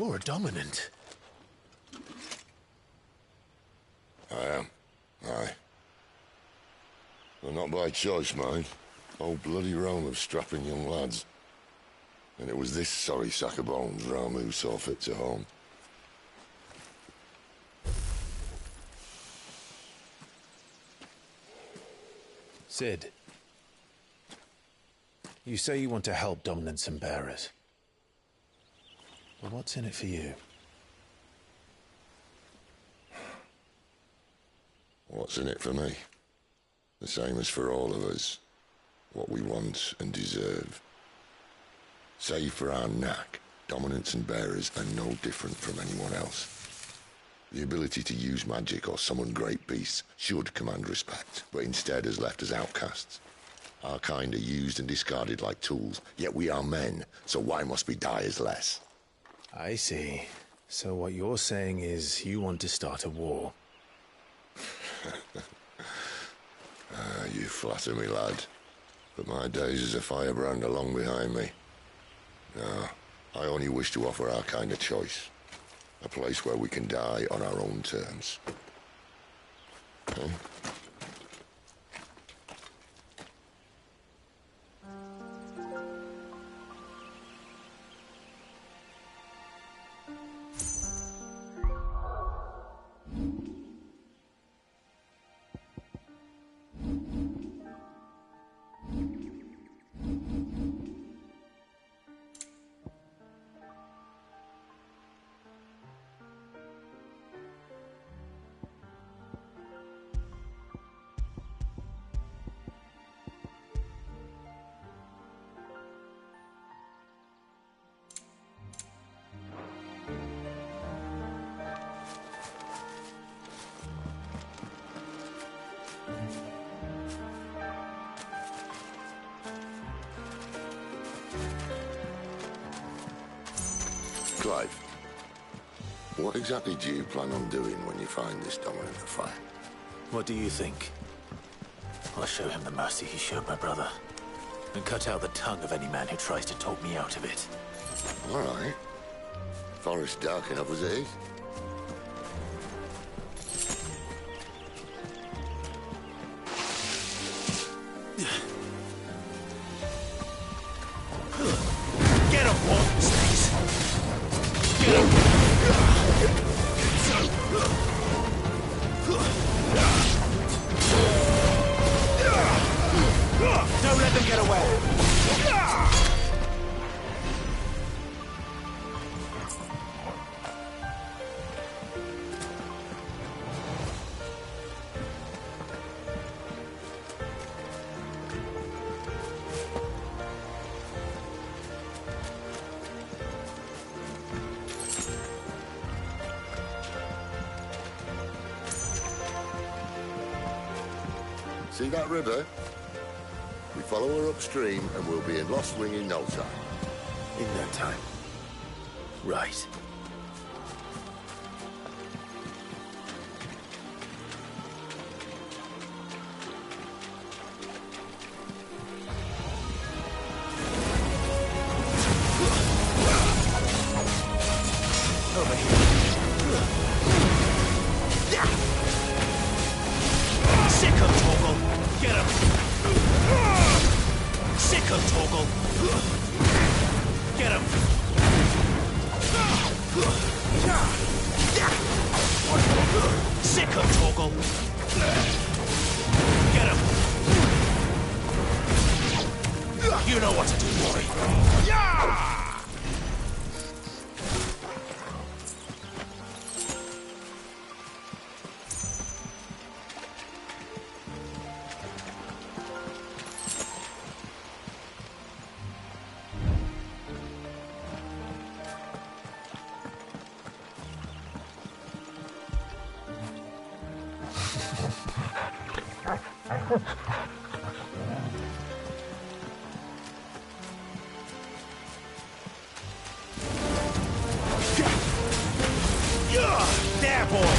You're a dominant. I am. Aye. Well, not by choice, mind. Old bloody Rome of strapping young lads. And it was this sorry sack of bones Rome who saw fit to home. Sid. You say you want to help dominants and bearers. Well, what's in it for you? What's in it for me? The same as for all of us. What we want and deserve. Save for our knack, dominants and bearers are no different from anyone else. The ability to use magic or summon great beasts should command respect, but instead has left us outcasts. Our kind are used and discarded like tools, yet we are men, so why must we die as less? I see. So what you're saying is you want to start a war. You flatter me, lad. But my days as a firebrand are long behind me. No, I only wish to offer our kind a choice. A place where we can die on our own terms. Huh? Clive, what exactly do you plan on doing when you find this dominant to fight? What do you think? I'll show him the mercy he showed my brother. And cut out the tongue of any man who tries to talk me out of it. All right. Forest dark enough as it is. Get him, Wolf! Get him! Don't let them get away! See that river? We follow her upstream and we'll be in Lost Wing in no time. In no time. Right. Over here. Sick of Torgal! Get him! Sick of Torgal! Get him! Sick of Torgal! Get him! You know what to do, boy! Yeah! There, boy!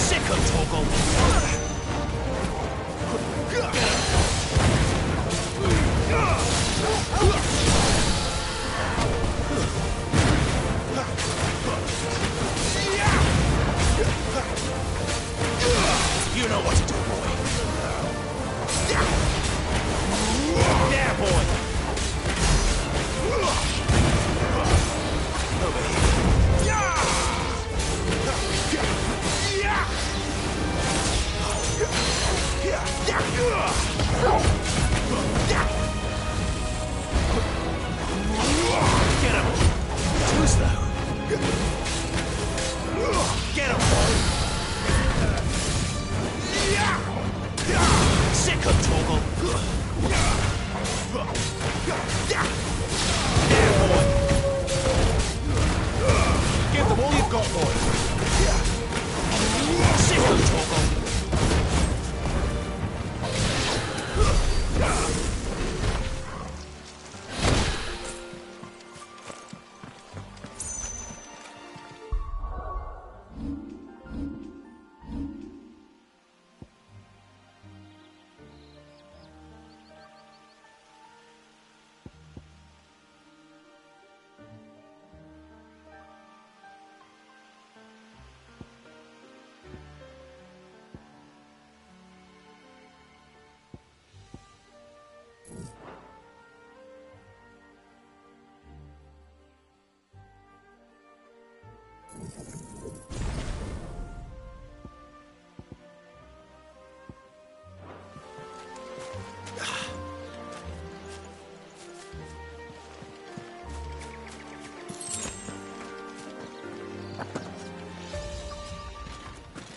Sick of Toggle. You know what to do, boy. Yeah, boy. Over here. Get him! Too slow. Get him, boy! Sick of Toggle! There, boy! Give them all you've got, boy! Sick of Toggle!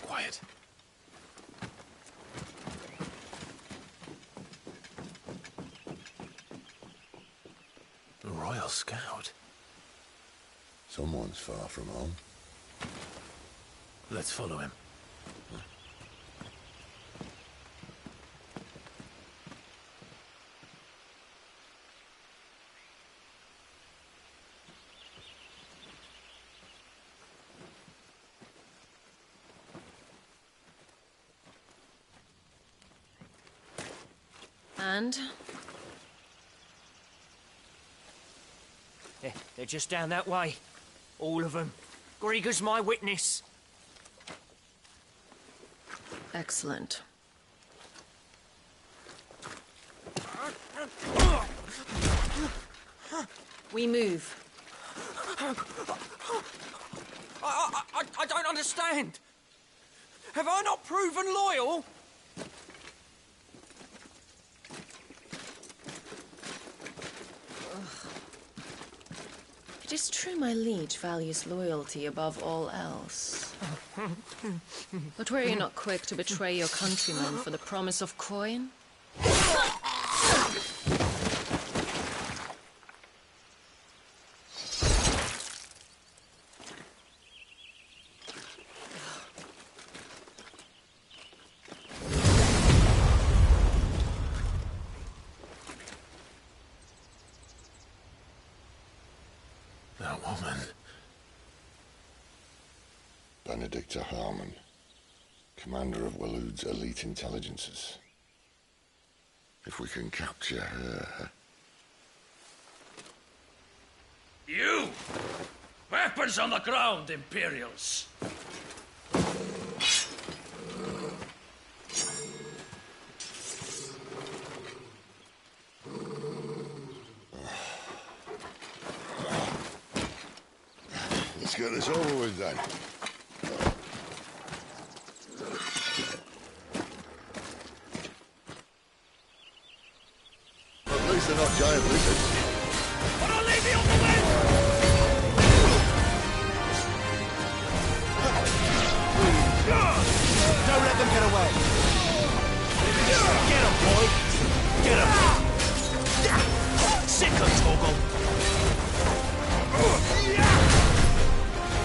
Quiet. A Royal Scout. Someone's far from home. Let's follow him. And? They're just down that way. All of them. Grieger's my witness. Excellent. We move. I don't understand. Have I not proven loyal? It is true my liege values loyalty above all else. But were you not quick to betray your countrymen for the promise of coin? That woman. Benedicta Harmon, commander of Waloed's elite intelligences. If we can capture her... You! Weapons on the ground, Imperials! Let's get this over with then. At least they're not giant lizards. But I'll leave you on the way! Don't let them get away! Get him, boy! Get him! Sick of Toggle!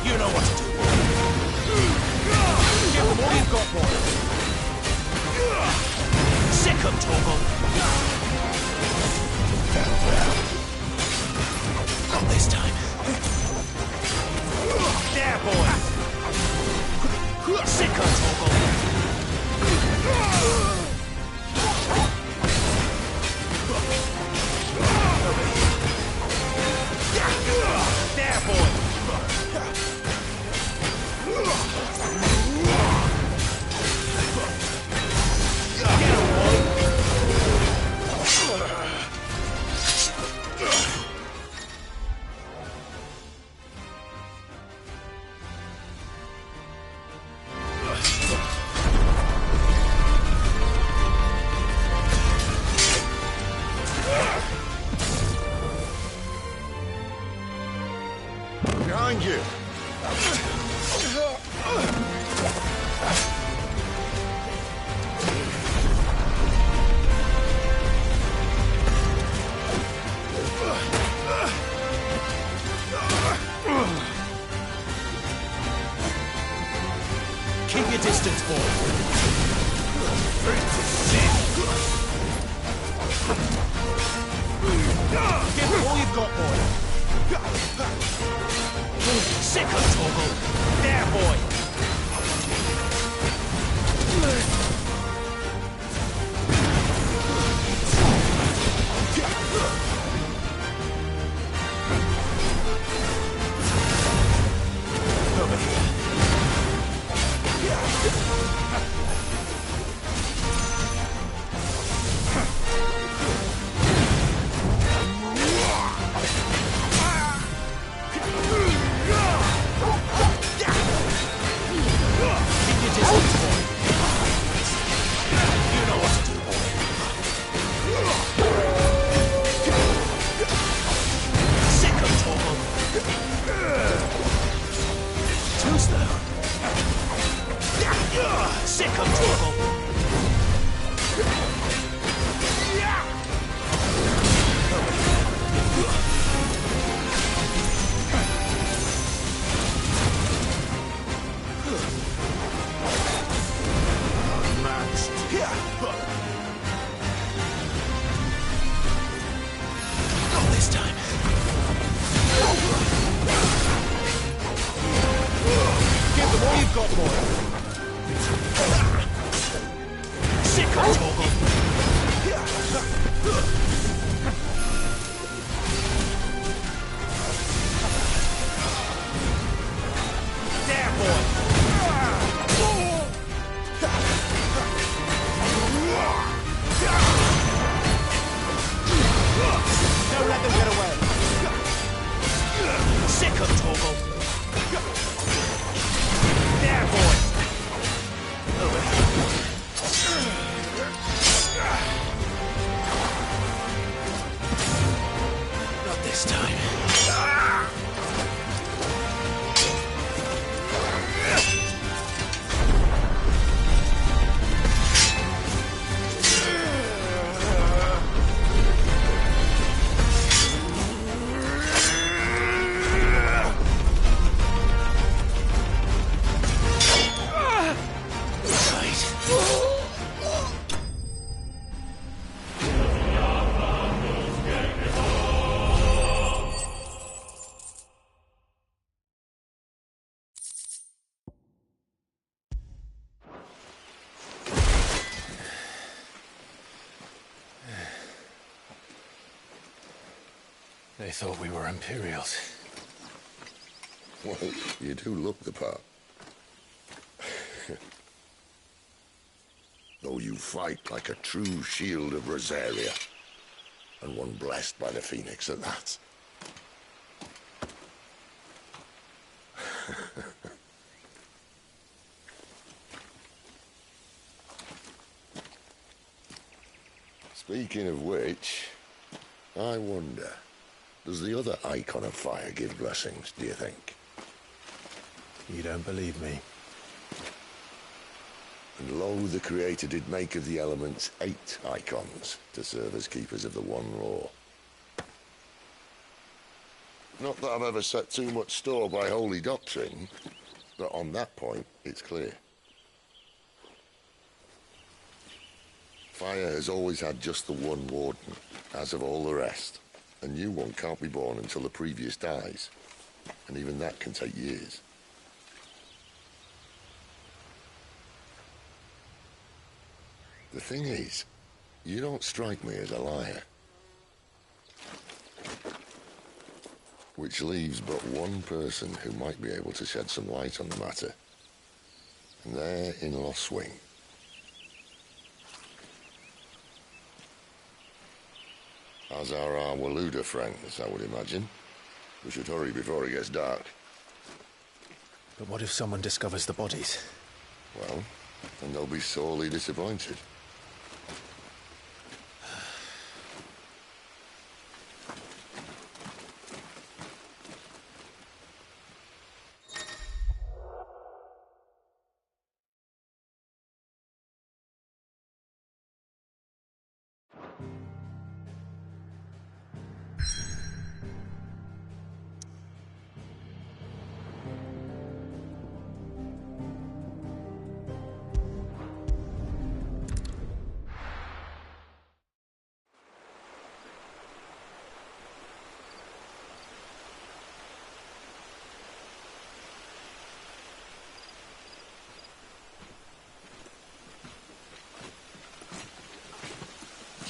You know what to do, boy! Give them all you've got, boy! Sick of Toggle! Keep your distance, boy. Give them all you've got, boy. Sick of Torgal. There, boy. Over here. They thought we were Imperials. Well, you do look the part. Though you fight like a true shield of Rosaria. And one blessed by the Phoenix at that. Speaking of which, I wonder, does the other icon of fire give blessings, do you think? You don't believe me? And lo, the Creator did make of the elements 8 icons to serve as keepers of the one law. Not that I've ever set too much store by holy doctrine, but on that point, it's clear. Fire has always had just the one warden, as of all the rest. A new one can't be born until the previous dies, and even that can take years. The thing is, you don't strike me as a liar. Which leaves but one person who might be able to shed some light on the matter. And they're in Lost Swing. As are our Waluda friends, I would imagine. We should hurry before it gets dark. But what if someone discovers the bodies? Well, then they'll be sorely disappointed.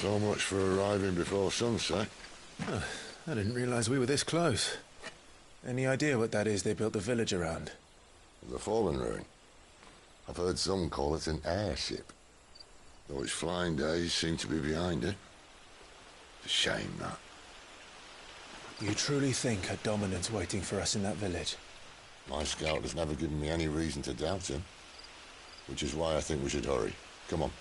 So much for arriving before sunset. I didn't realize we were this close. Any idea what that is they built the village around? The Fallen Ruin. I've heard some call it an airship. Though its flying days seem to be behind it. It's a shame, that. You truly think a dominant's waiting for us in that village? My scout has never given me any reason to doubt him. Which is why I think we should hurry. Come on.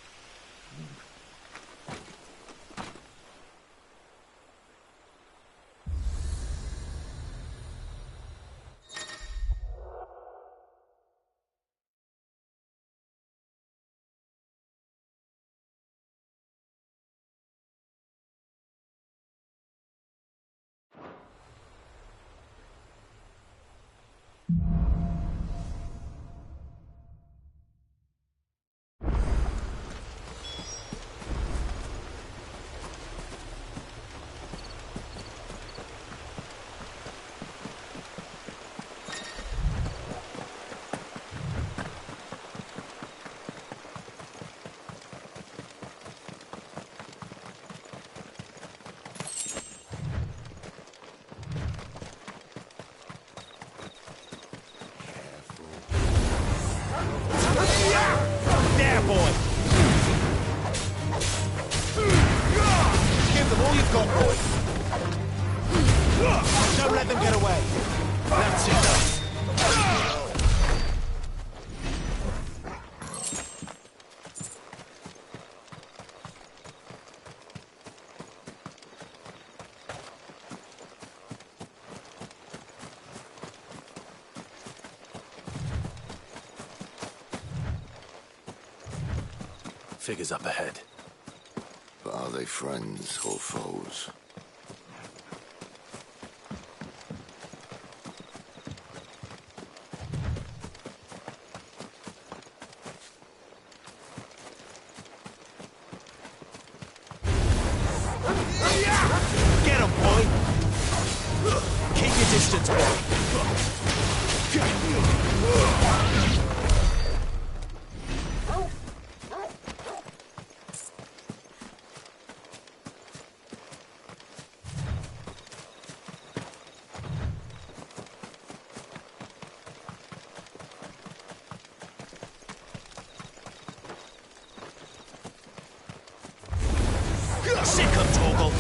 There, boy! Give them all you've got, boy! Don't let them get away! That's enough! Figures up ahead. But are they friends or foes? Get him, boy! Keep your distance, boy! Sick of Torgal!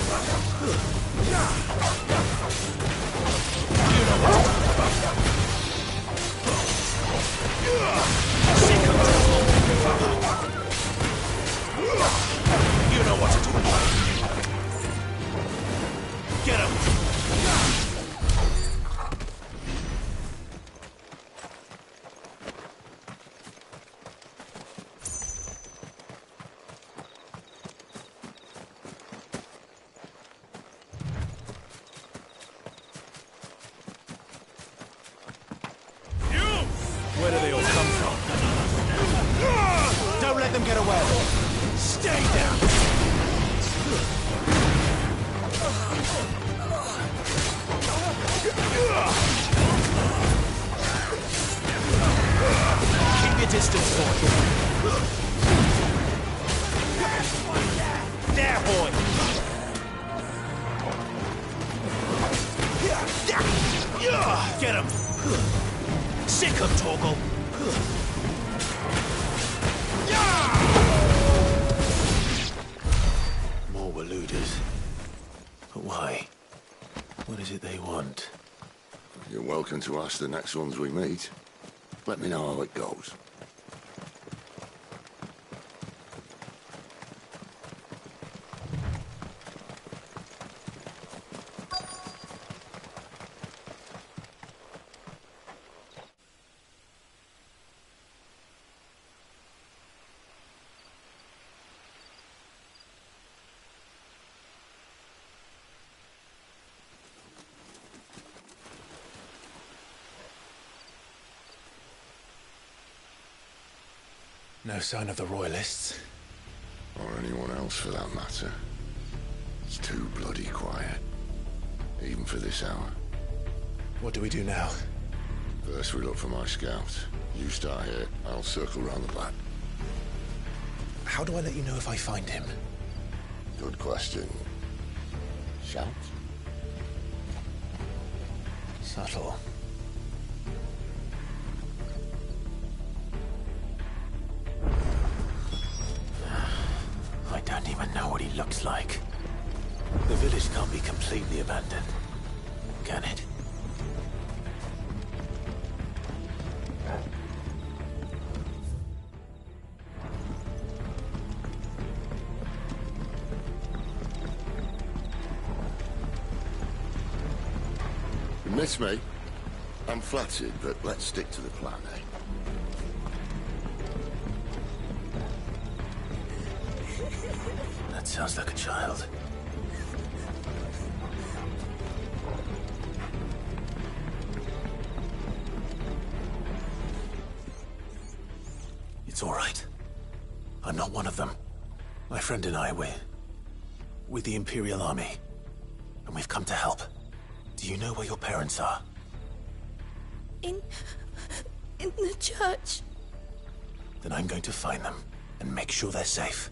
You know what to do. Sick of Torgal! You know what to do. Get him! Where do they all come from? Don't let them get away! Stay down! Keep your distance, boy! There, boy! Get him! Sick of Torgal! More Waluders. But why? What is it they want? You're welcome to ask the next ones we meet. Let me know how it goes. No sign of the Royalists. Or anyone else for that matter. It's too bloody quiet. Even for this hour. What do we do now? First we look for my scout. You start here, I'll circle round the back. How do I let you know if I find him? Good question. Shout? Subtle. I don't even know what he looks like. The village can't be completely abandoned, can it? You miss me? I'm flattered, but let's stick to the plan, eh? That sounds like a child. It's all right. I'm not one of them. My friend and I, we're with the Imperial Army. And we've come to help. Do you know where your parents are? In the church. Then I'm going to find them and make sure they're safe.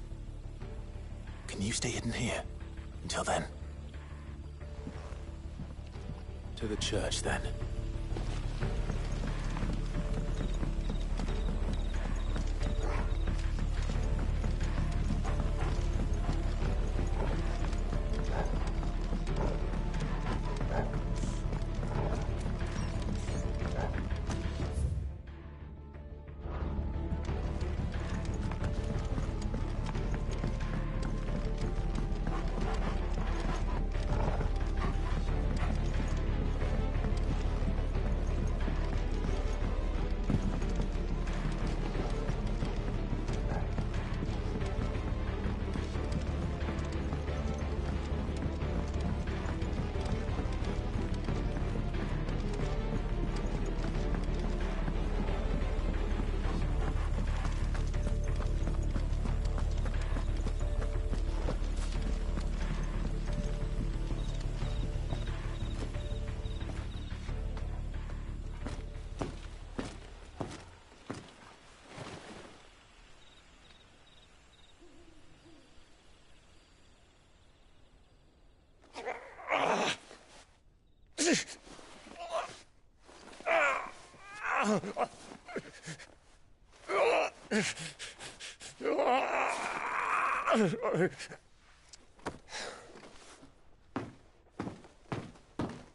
Can you stay hidden here until then? To the church, then.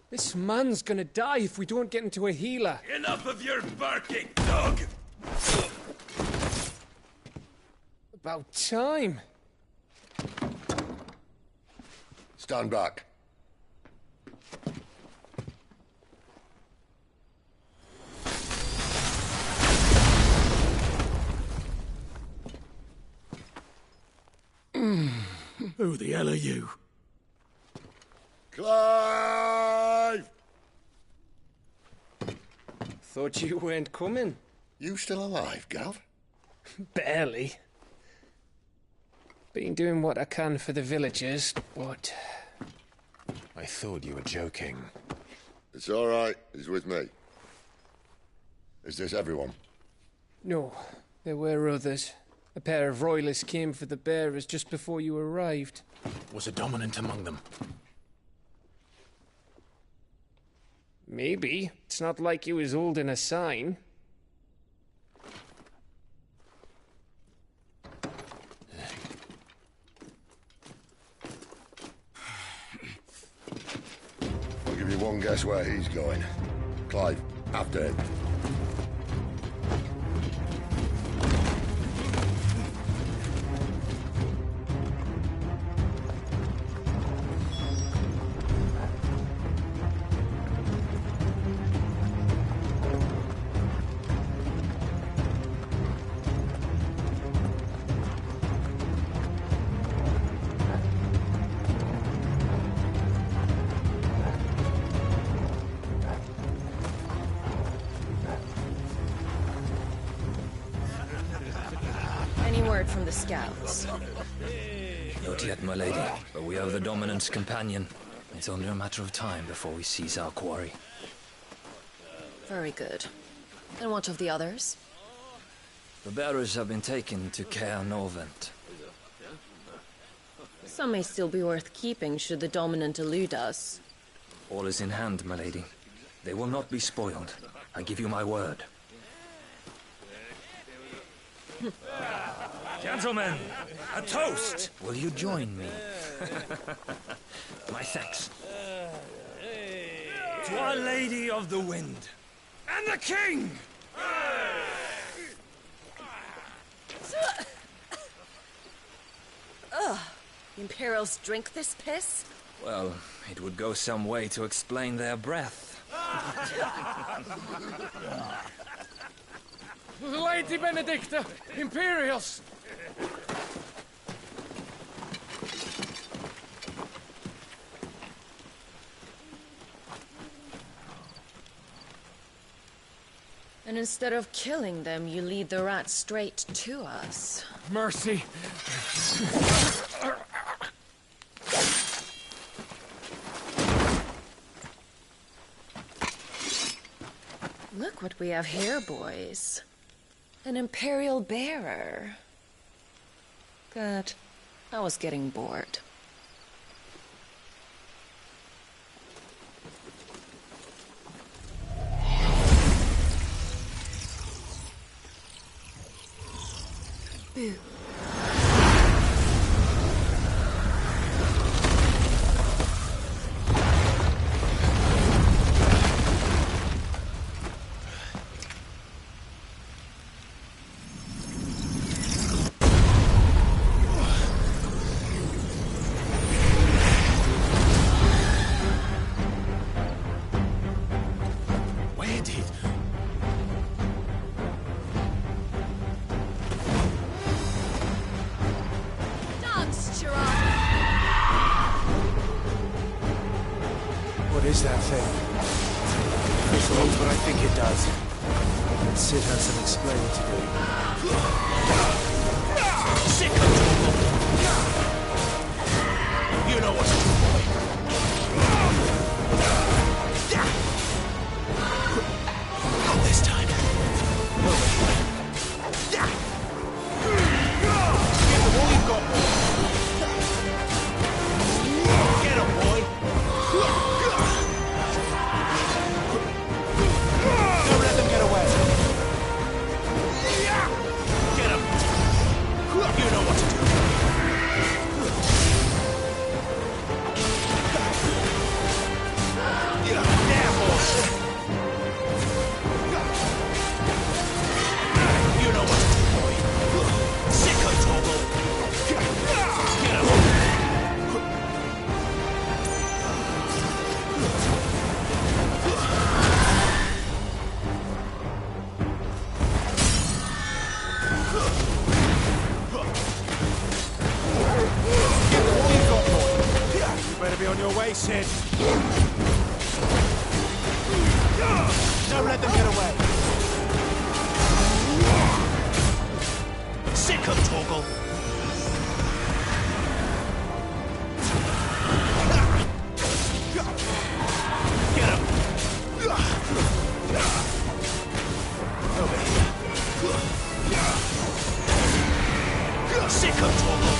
This man's gonna die if we don't get into a healer. Enough of your barking, dog! About time. Stand back. Who the hell are you? Clive! Thought you weren't coming. You still alive, Gav? Barely. Been doing what I can for the villagers, but... I thought you were joking. It's all right. He's with me. Is this everyone? No, there were others. A pair of royalists came for the bearers just before you arrived. Was a dominant among them? Maybe. It's not like he was holding a sign. I'll give you one guess where he's going. Clive, after him. Any word from the scouts? Not yet, my lady, but we have the Dominant's companion. It's only a matter of time before we seize our quarry. Very good. And what of the others? The bearers have been taken to Caer Novent. Some may still be worth keeping should the dominant elude us. All is in hand, my lady. They will not be spoiled. I give you my word. Gentlemen, a toast! Will you join me? My thanks. To Our Lady of the Wind. And the King! Ugh. The Imperials drink this piss? Well, it would go some way to explain their breath. Lady Benedicta! Imperials! And instead of killing them, you lead the rats straight to us. Mercy! Look what we have here, boys. An Imperial bearer. Good. I was getting bored. Boo. Where did... What is that thing? It means what I think it does. And Sid has some explaining to do. Sick of trouble! You know what to do, boy. Not this time. Give them all you've got, boy. Get him, boy. Don't let them get away. Get him. You know what to do. There, boy. You know what to do, boy. Sick of trouble. Get him. Give them all you've got, boy. You better be on your way, Sid. Don't let them get away. Sick of Torgal. Get him. Over here. Sick of Torgal.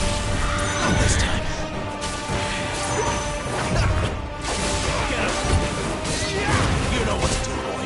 Not this time. Get him. You know what to do, boy.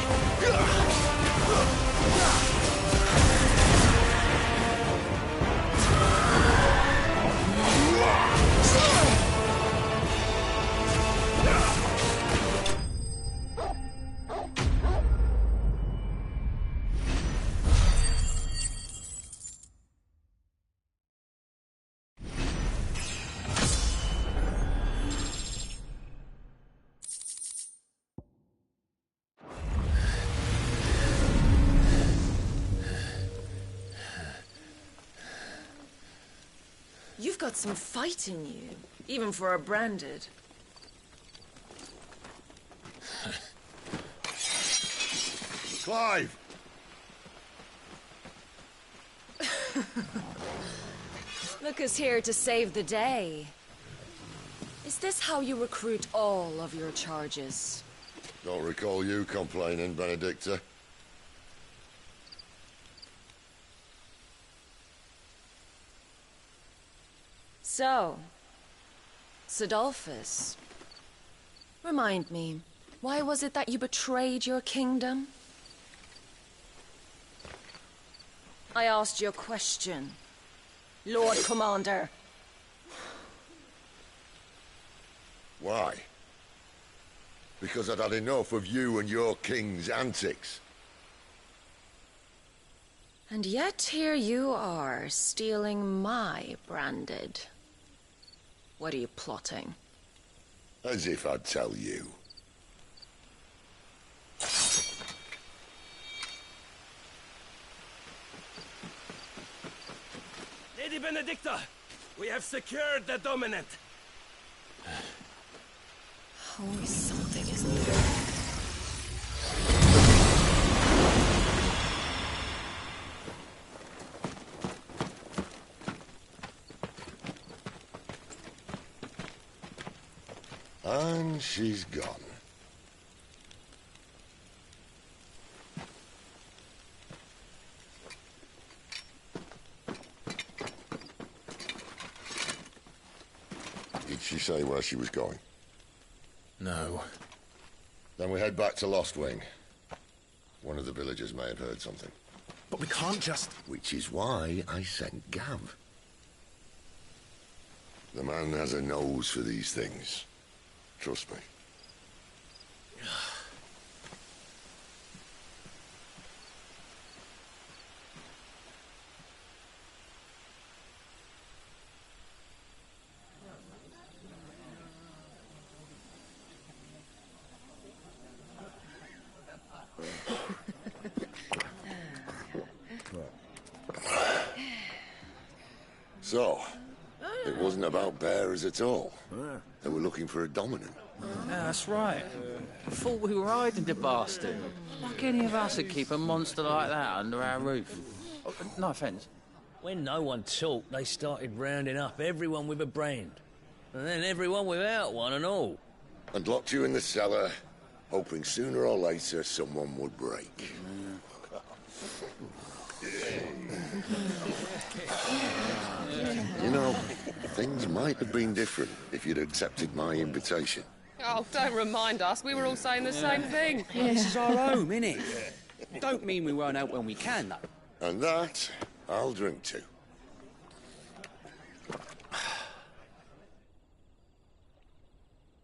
You've got some fight in you, even for a branded. Clive! Lucas here to save the day. Is this how you recruit all of your charges? Don't recall you complaining, Benedicta. So, Sidolphus, remind me, why was it that you betrayed your kingdom? I asked you a question, Lord Commander. Why? Because I'd had enough of you and your king's antics. And yet here you are, stealing my branded. What are you plotting? As if I'd tell you. Lady Benedicta, we have secured the dominant. Always something, isn't there? And she's gone. Did she say where she was going? No. Then we head back to Lost Wing. One of the villagers may have heard something. But we can't just... Which is why I sent Gav. The man has a nose for these things. Trust me. So, it wasn't about bearers at all. They were looking for a dominant. Yeah, that's right. Thought we were hiding the bastard. Like any of us would keep a monster like that under our roof. Oh, no offence. When no one talked, they started rounding up everyone with a brand. And then everyone without one and all. And locked you in the cellar, hoping sooner or later someone would break. You know, things might have been different if you'd accepted my invitation. Oh, don't remind us. We were all saying the same thing. Yeah. This is our home, innit? Don't mean we won't help when we can, though. And that, I'll drink to.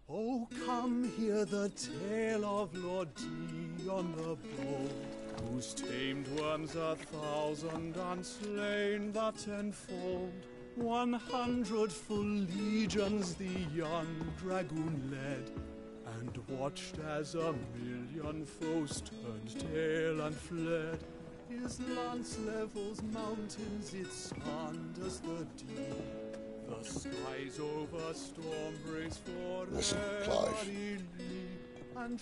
Oh, come hear the tale of Lord Dion the Bold, whose tamed worms 1,000 and slain the tenfold. 100 full legions the young dragoon led, and watched as 1,000,000 foes turned tail and fled. His lance levels mountains, it sanders the deep. The skies over storm breaks for Listen, Clive. and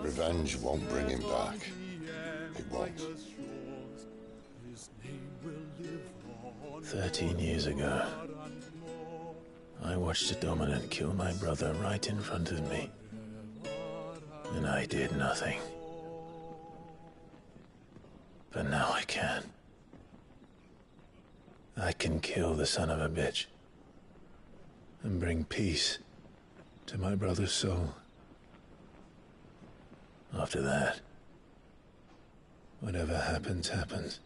Revenge won't bring him back. It won't. His name will live on 13 years ago, I watched a dominant kill my brother right in front of me. And I did nothing. But now I can. I can kill the son of a bitch. And bring peace to my brother's soul. After that, whatever happens, happens.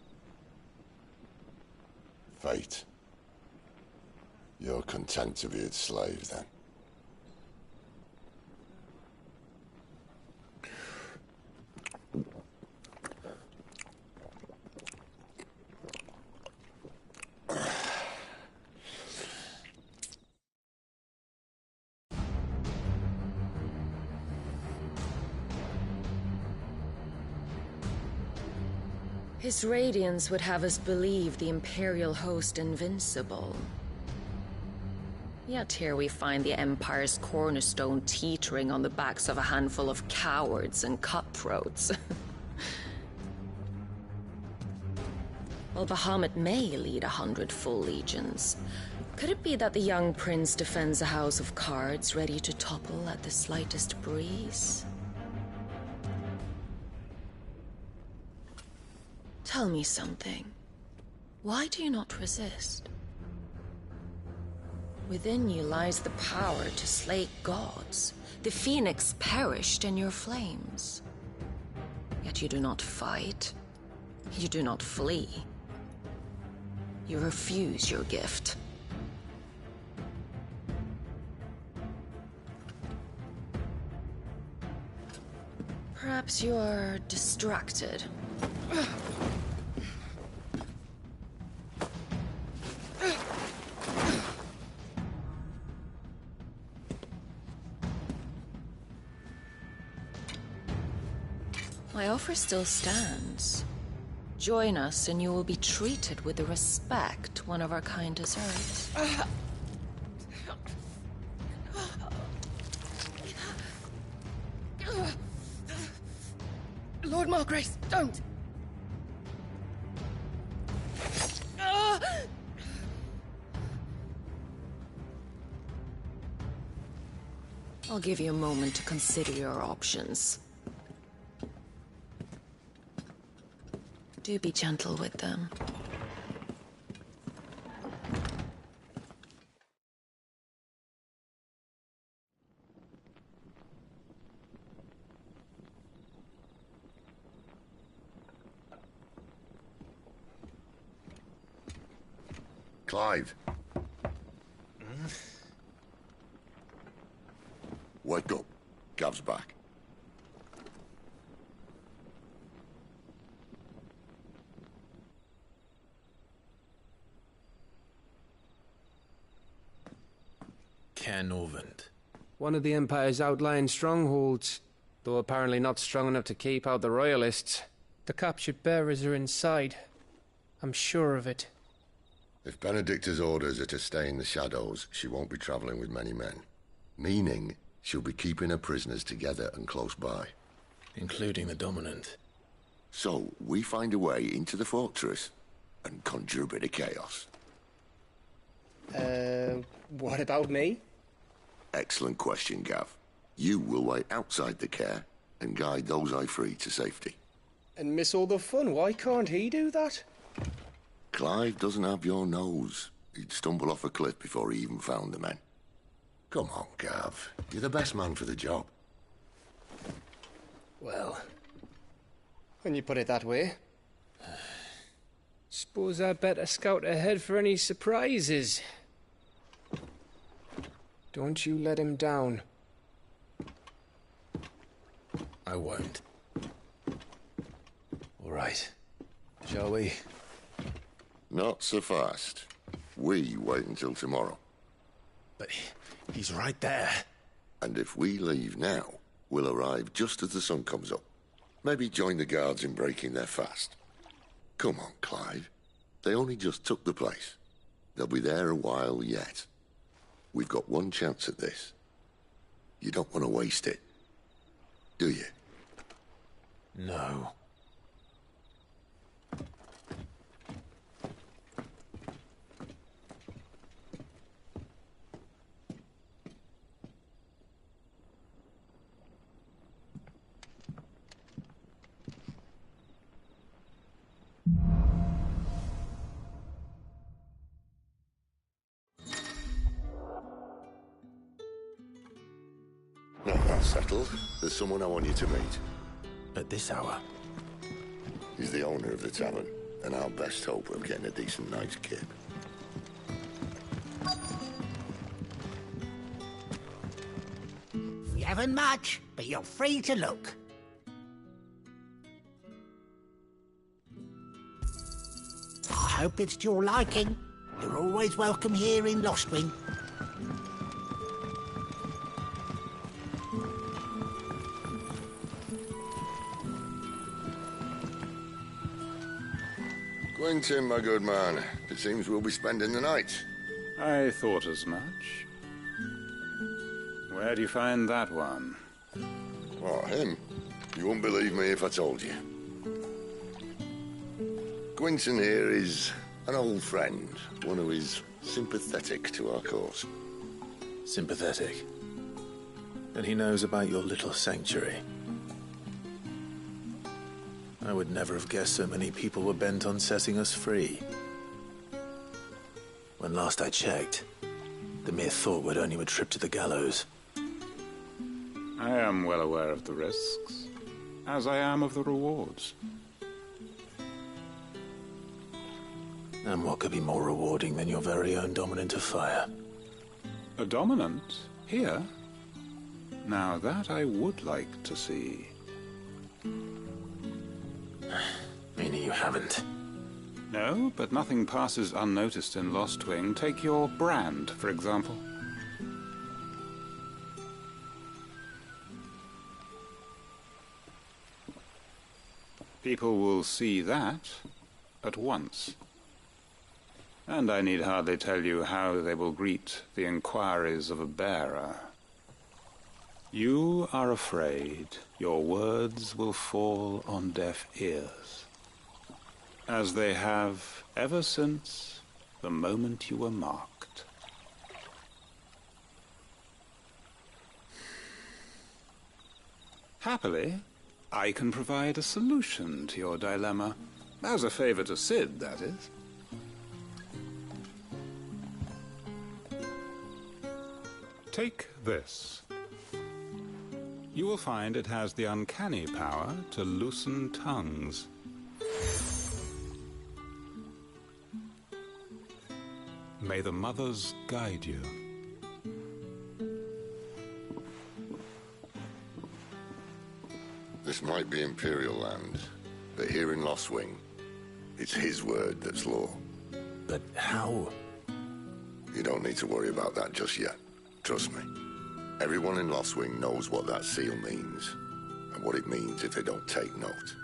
Fate. You're content to be its slave, then? His radiance would have us believe the Imperial host invincible. Yet here we find the Empire's cornerstone teetering on the backs of a handful of cowards and cutthroats. While Bahamut may lead 100 full legions, could it be that the young prince defends a house of cards ready to topple at the slightest breeze? Tell me something. Why do you not resist? Within you lies the power to slay gods. The phoenix perished in your flames. Yet you do not fight. You do not flee. You refuse your gift. Perhaps you are distracted. My offer still stands. Join us and you will be treated with the respect one of our kind deserves. Lord Margrace, don't! I'll give you a moment to consider your options. Do be gentle with them. Clive. Wake up. Gav's back. Canovant. One of the Empire's outlying strongholds, though apparently not strong enough to keep out the Royalists. The captured bearers are inside. I'm sure of it. If Benedicta's orders are to stay in the shadows, she won't be travelling with many men. Meaning, she'll be keeping her prisoners together and close by. Including the Dominant. So, we find a way into the fortress and conjure a bit of chaos. What about me? Excellent question, Gav. You will wait outside the care and guide those I free to safety. And miss all the fun. Why can't he do that? Clive doesn't have your nose. He'd stumble off a cliff before he even found the men. Come on, Gav. You're the best man for the job. Well, when you put it that way. Suppose I'd better scout ahead for any surprises. Don't you let him down. I won't. All right. Shall we? Not so fast. We wait until tomorrow. But he's right there. And if we leave now, we'll arrive just as the sun comes up. Maybe join the guards in breaking their fast. Come on, Clive. They only just took the place. They'll be there a while yet. We've got one chance at this. You don't want to waste it, do you? No. No, that's settled. There's someone I want you to meet. At this hour? He's the owner of the tavern, and our best hope of getting a decent night's kip. We haven't much, but you're free to look. I hope it's to your liking. You're always welcome here in Lostwing. Quentin, my good man. It seems we'll be spending the night. I thought as much. Where do you find that one? Oh, him? You wouldn't believe me if I told you. Quentin here is an old friend, one who is sympathetic to our cause. Sympathetic? And he knows about your little sanctuary. I would never have guessed so many people were bent on setting us free. When last I checked, The mere thought would earn you a trip to the gallows. I am well aware of the risks, as I am of the rewards. And what could be more rewarding than your very own dominant of fire? A dominant? Here? Now that I would like to see. Meaning you haven't? No, but nothing passes unnoticed in Lostwing. Take your brand, for example. People will see that at once. And I need hardly tell you how they will greet the inquiries of a bearer. You are afraid your words will fall on deaf ears, as they have ever since the moment you were marked. Happily, I can provide a solution to your dilemma, as a favor to Sid, that is. Take this. You will find it has the uncanny power to loosen tongues. May the mothers guide you. This might be Imperial land, but here in Lostwing, it's his word that's law. But how? You don't need to worry about that just yet. Trust me. Everyone in Lostwing knows what that seal means, and what it means if they don't take note.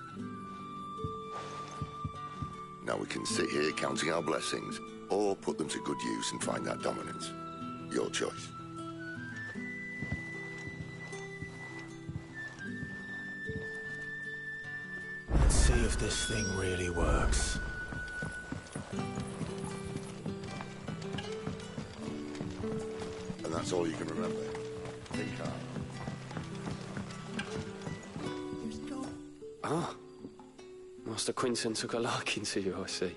Now we can sit here counting our blessings, or put them to good use and find that dominance. Your choice. Let's see if this thing really works. And that's all you can remember. Think hard. Ah. Master Quinton took a liking to you, I see.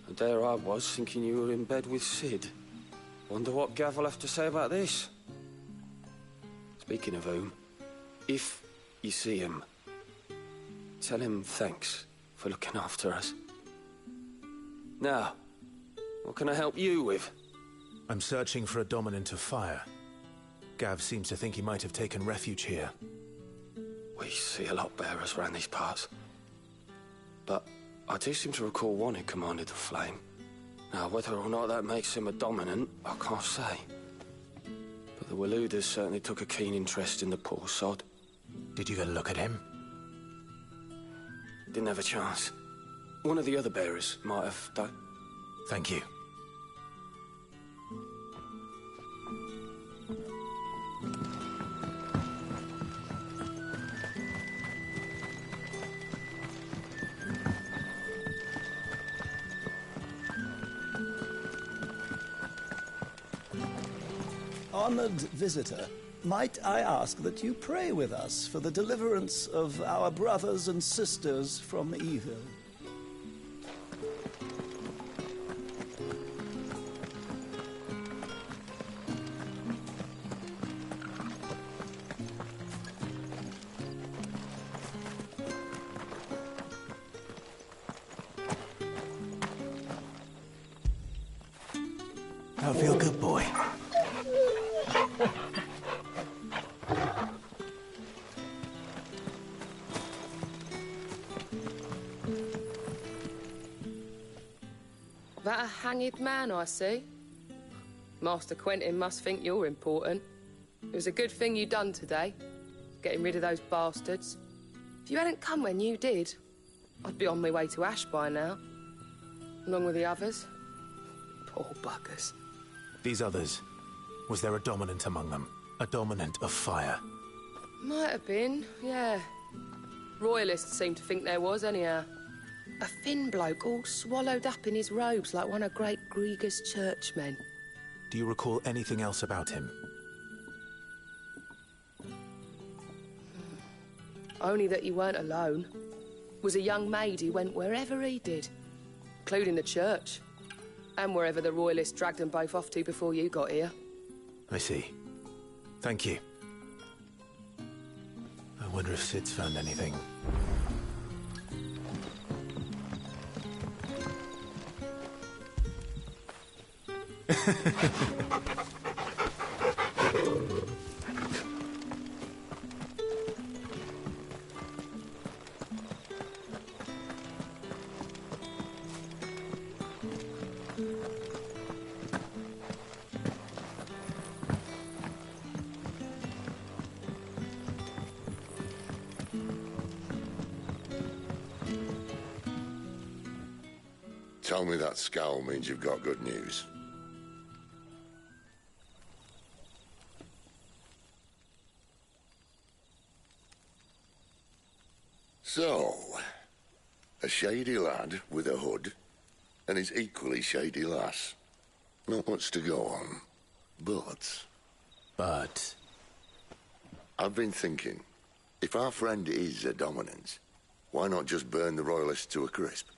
And there I was, thinking you were in bed with Sid. Wonder what Gav will have to say about this. Speaking of whom, if you see him, tell him thanks for looking after us. Now, what can I help you with? I'm searching for a dominant of fire. Gav seems to think he might have taken refuge here. We see a lot bearers around these parts. But I do seem to recall one who commanded the flame. Now, whether or not that makes him a dominant, I can't say. But the Waluders certainly took a keen interest in the poor sod. Did you get a look at him? Didn't have a chance. One of the other bearers might have done. Thank you. Honored visitor, might I ask that you pray with us for the deliverance of our brothers and sisters from evil? I feel good, boy. That a hanged man I see? Master Quentin must think you're important. It was a good thing you done today, getting rid of those bastards. If you hadn't come when you did, I'd be on my way to Ash by now, along with the others. Poor buggers. These others, was there a dominant among them? A dominant of fire? Might have been, yeah. Royalists seem to think there was, anyhow. A thin bloke all swallowed up in his robes like one of Great Grieger's churchmen. Do you recall anything else about him? Only that he weren't alone. Was a young maid who went wherever he did, including the church. And wherever the Royalists dragged them both off to before you got here. I see. Thank you. I wonder if Sid's found anything. Tell me that scowl means you've got good news. So, a shady lad with a hood, and his equally shady lass. Not much to go on, but... But? I've been thinking, if our friend is a dominant, why not just burn the Royalists to a crisp?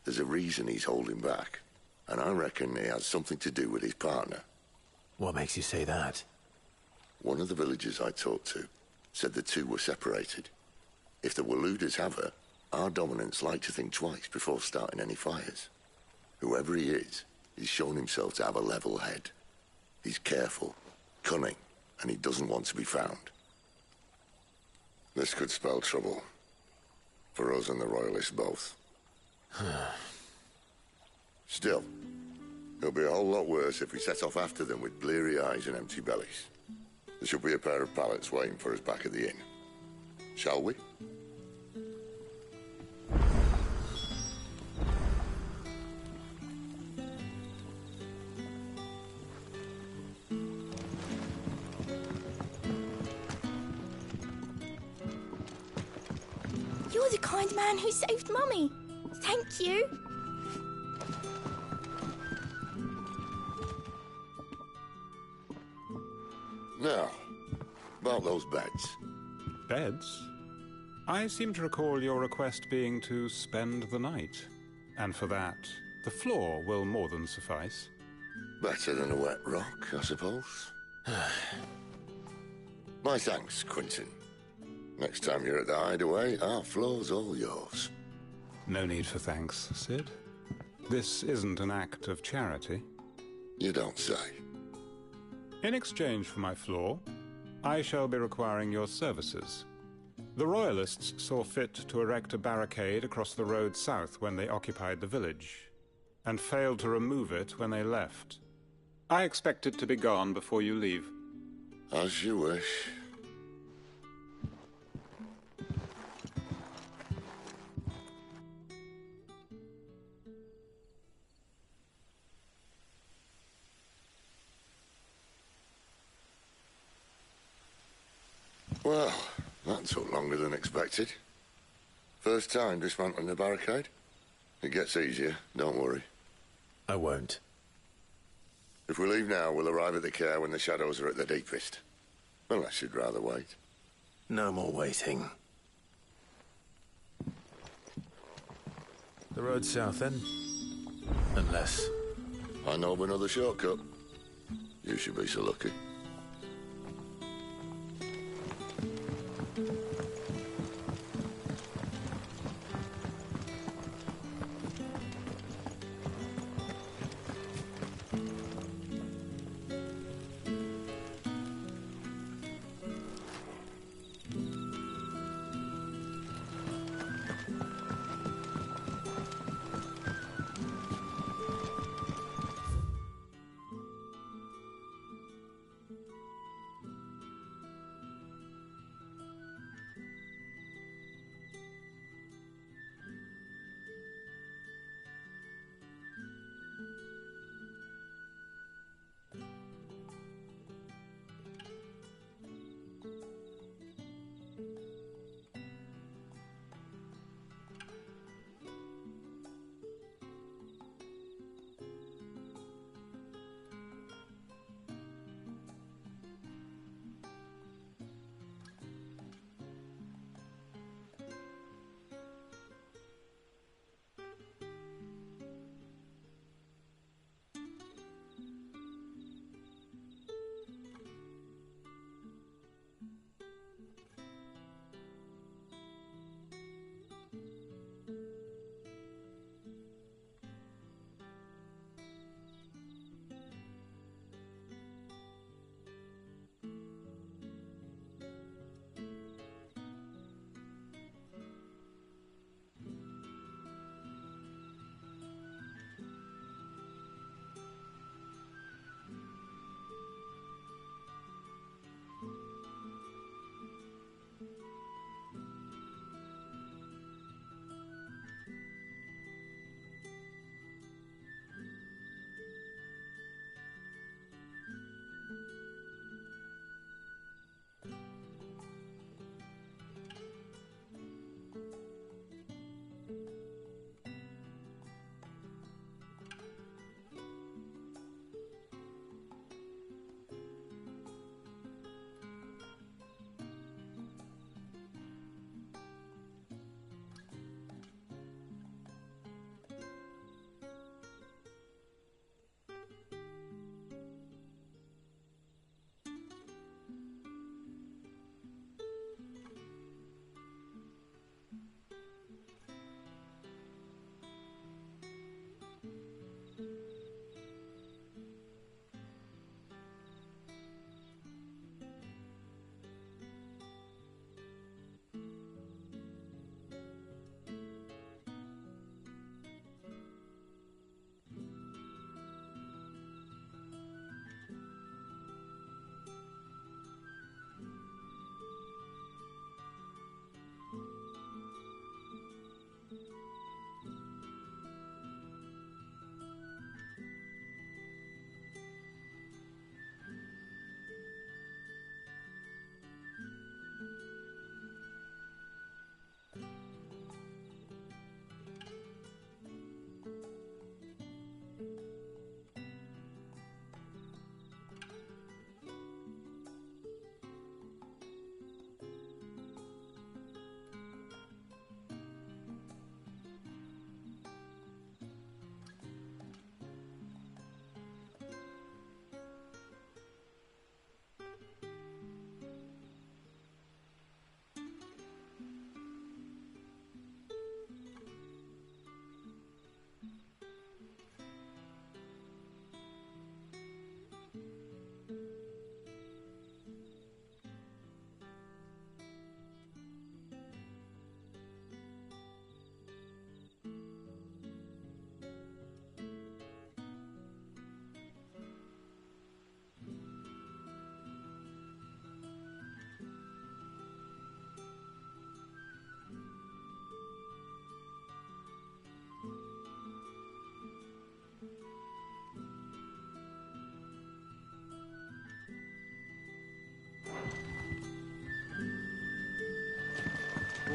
There's a reason he's holding back, and I reckon he has something to do with his partner. What makes you say that? One of the villagers I talked to said the two were separated. If the Waluders have her, our dominants like to think twice before starting any fires. Whoever he is, he's shown himself to have a level head. He's careful, cunning, and he doesn't want to be found. This could spell trouble. For us and the Royalists both. Still, it'll be a whole lot worse if we set off after them with bleary eyes and empty bellies. There should be a pair of pallets waiting for us back at the inn. Shall we? You're the kind man who saved Mummy. Thank you. Now, about those beds. Beds? I seem to recall your request being to spend the night. And for that, the floor will more than suffice. Better than a wet rock, I suppose. My thanks, Quentin. Next time you're at the hideaway, our floor's all yours. No need for thanks, Sid. This isn't an act of charity. You don't say. In exchange for my floor, I shall be requiring your services. The Royalists saw fit to erect a barricade across the road south when they occupied the village, and failed to remove it when they left. I expect it to be gone before you leave. As you wish. Well, that took longer than expected. First time dismantling the barricade? It gets easier, don't worry. I won't. If we leave now, we'll arrive at the care when the shadows are at their deepest. Unless you'd rather wait. No more waiting. The road south, then? Unless... I know of another shortcut. You should be so lucky.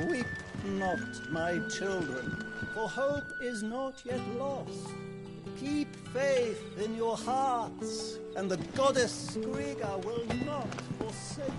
Weep not, my children, for hope is not yet lost. Keep faith in your hearts, and the goddess Skriga will not forsake you.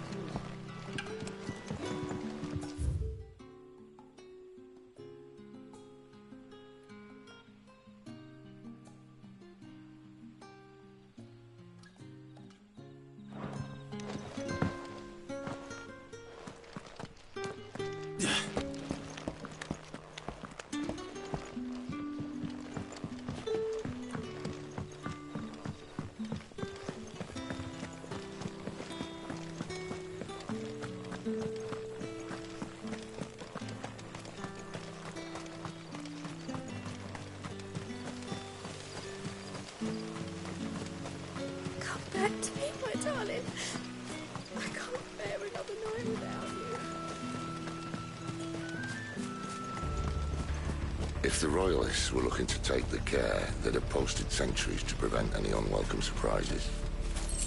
Come back to me, my darling. I can't bear another night without you. If the Royalists were looking to take the care, they'd have posted sentries to prevent any unwelcome surprises.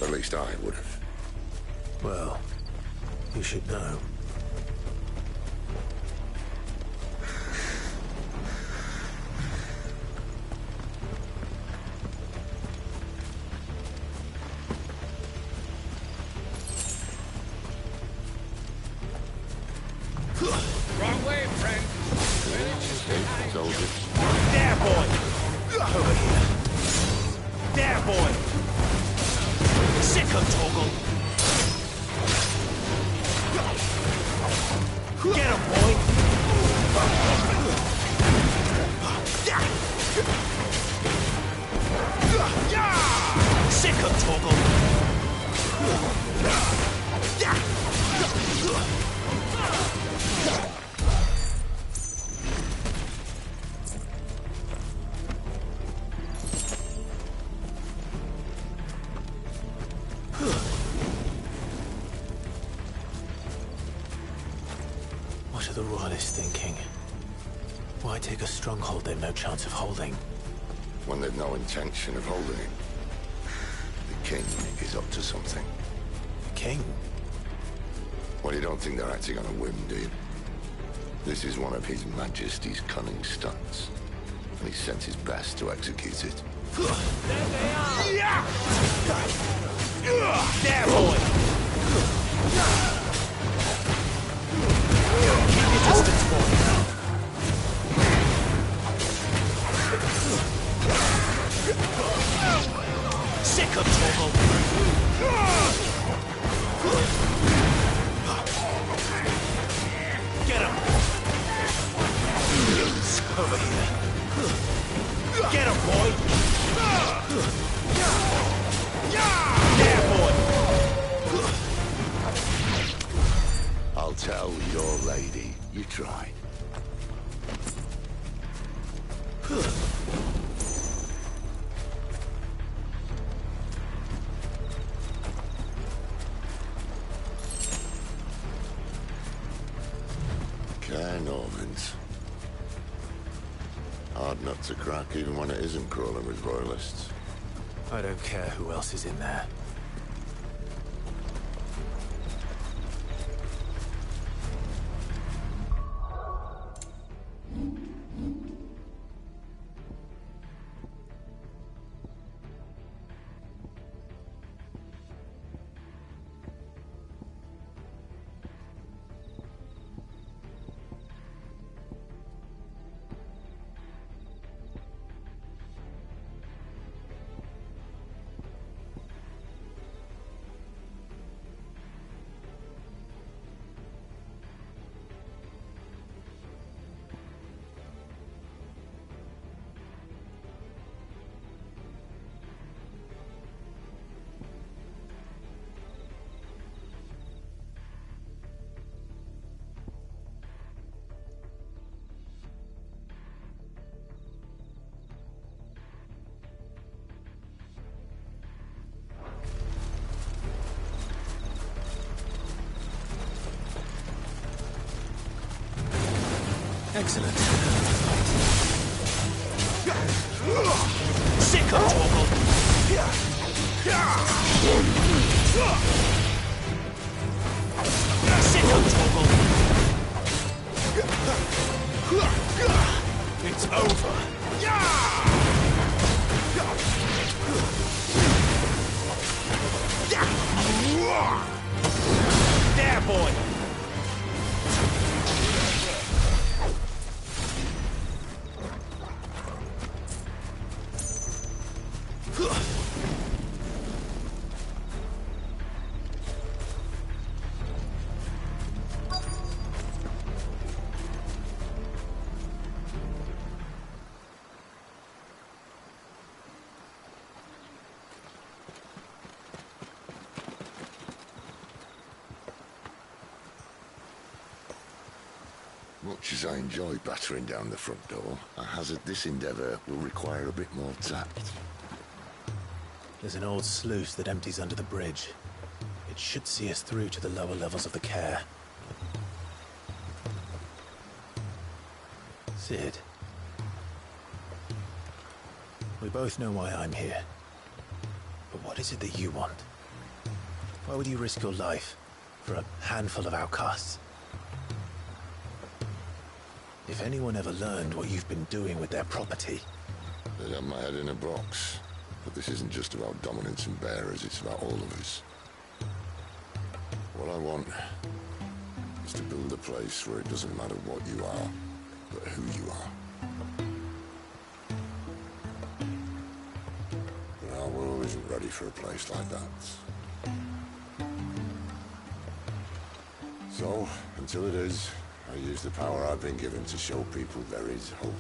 At least I would have. Well, you should know. Wrong way, friend. Soldiers. There, boy! Over here. There, boy! Sick of Toggle! Get him, boy! Sick of Toggle! What are the Royalists thinking? Why take a stronghold they've no chance of holding? When they've no intention of holding it. The king is up to something. The king? Well, you don't think they're acting on a whim, do you? This is one of His Majesty's cunning stunts, and he sent his best to execute it. There boy! Keep your distance, boy! Sick of trouble! Get him! Over here! Get him, boy! There, boy! I'll tell your lady you tried. Normans. Hard nut to crack even when it isn't crawling with Royalists. I don't care who else is in there. Excellent. Sick of trouble! Sick of trouble! over. There, boy! Much as I enjoy battering down the front door, I hazard this endeavour will require a bit more tact. There's an old sluice that empties under the bridge. It should see us through to the lower levels of the care. Sid. We both know why I'm here. But what is it that you want? Why would you risk your life for a handful of outcasts? If anyone ever learned what you've been doing with their property... They'd have my head in a box. But this isn't just about dominance and bearers, it's about all of us. What I want is to build a place where it doesn't matter what you are, but who you are. But our world isn't ready for a place like that. So, until it is, I use the power I've been given to show people there is hope.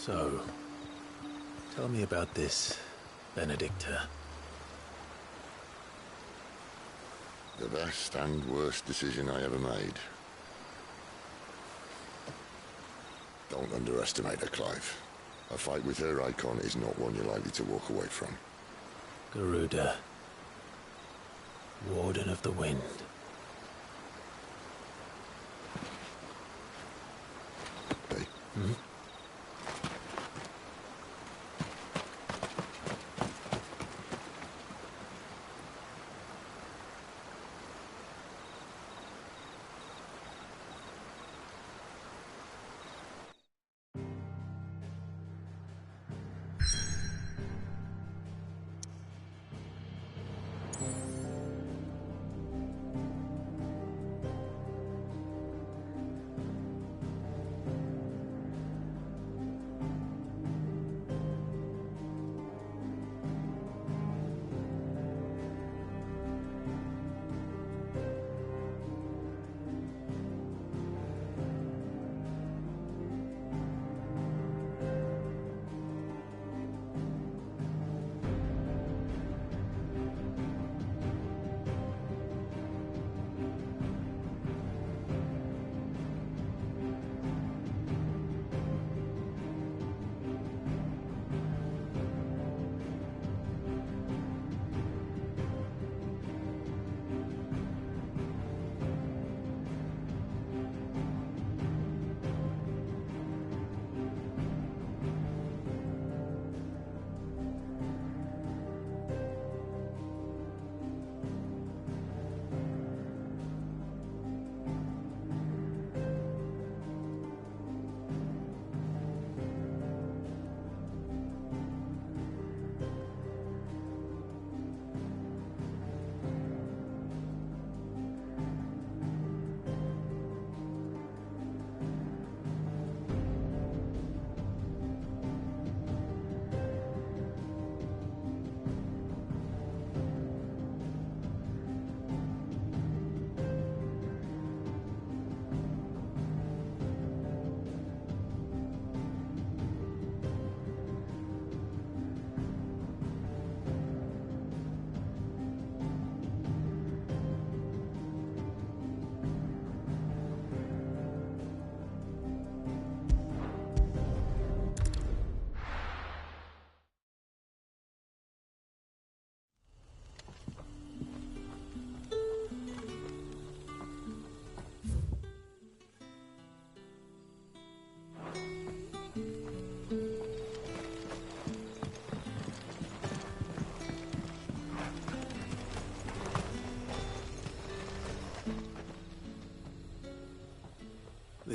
So, tell me about this, Benedicta. The best and worst decision I ever made. Don't underestimate her, Clive. A fight with her icon is not one you're likely to walk away from. Garuda. Warden of the Wind. Hey. Hmm?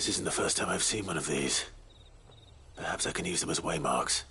This isn't the first time I've seen one of these. Perhaps I can use them as waymarks.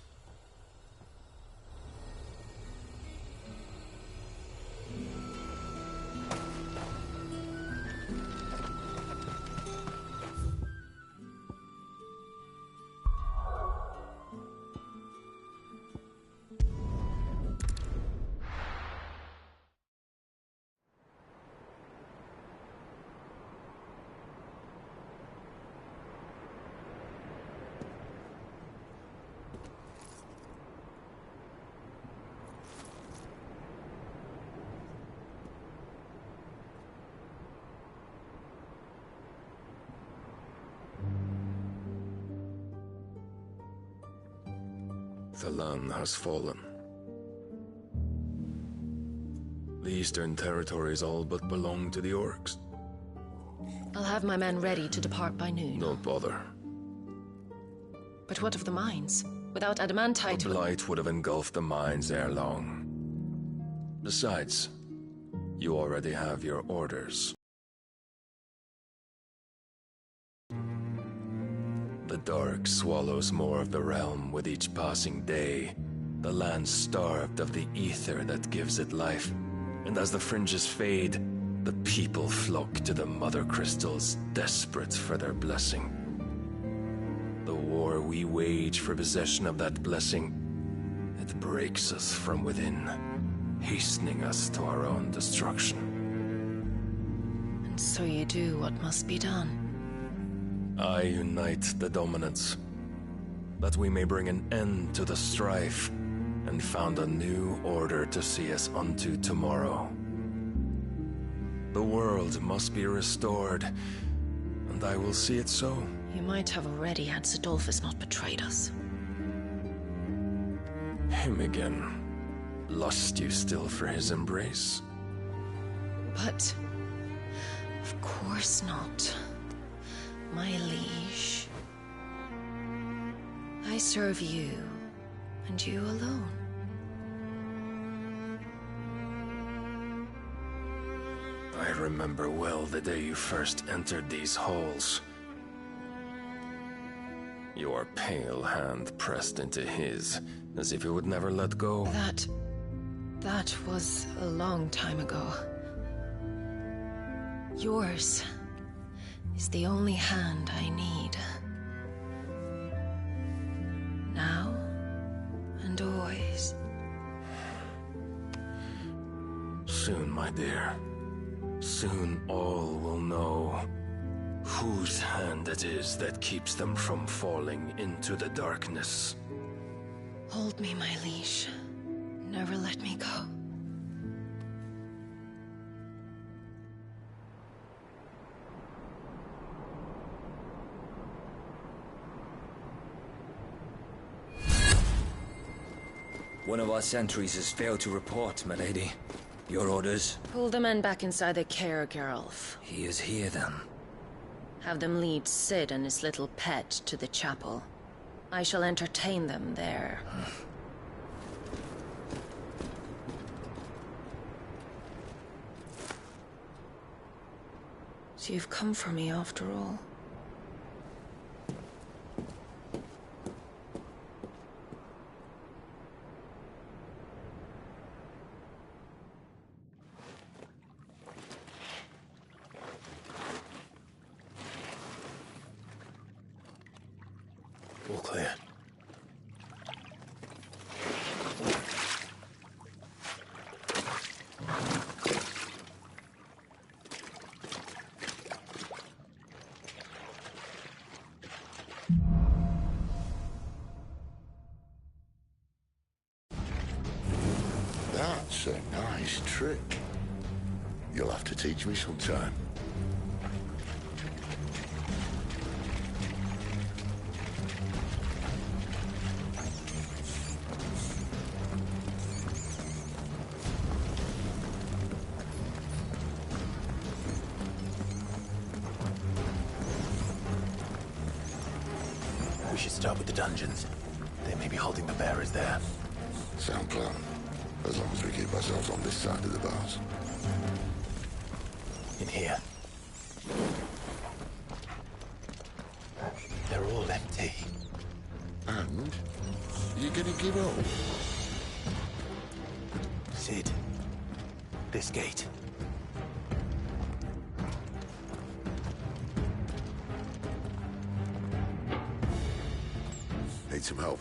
The land has fallen. The Eastern Territories all but belong to the orcs. I'll have my men ready to depart by noon. Don't bother. But what of the mines? Without adamantite... The blight would have engulfed the mines ere long. Besides, you already have your orders. The dark swallows more of the realm with each passing day. The land starved of the ether that gives it life. And as the fringes fade, the people flock to the mother crystals, desperate for their blessing. The war we wage for possession of that blessing, it breaks us from within, hastening us to our own destruction. And so you do what must be done. I unite the dominants, that we may bring an end to the strife, and found a new order to see us unto tomorrow. The world must be restored, and I will see it so. You might have already had Sidolphus not betrayed us. Him again. Lust you still for his embrace? But... of course not. My liege. I serve you, and you alone. I remember well the day you first entered these halls. Your pale hand pressed into his, as if you would never let go. That was a long time ago. Yours is the only hand I need. Now and always. Soon, my dear. Soon all will know whose hand it is that keeps them from falling into the darkness. Hold me, my liege. Never let me go. One of our sentries has failed to report, milady. Your orders? Pull the men back inside their care, Geralf. He is here, then. Have them lead Sid and his little pet to the chapel. I shall entertain them there. So you've come for me after all. All clear. That's a nice trick. You'll have to teach me sometime. We should start with the dungeons. They may be holding the bearers there. Sound plan. As long as we keep ourselves on this side of the bars. In here. gonna give up? Sid, this gate. Need some help.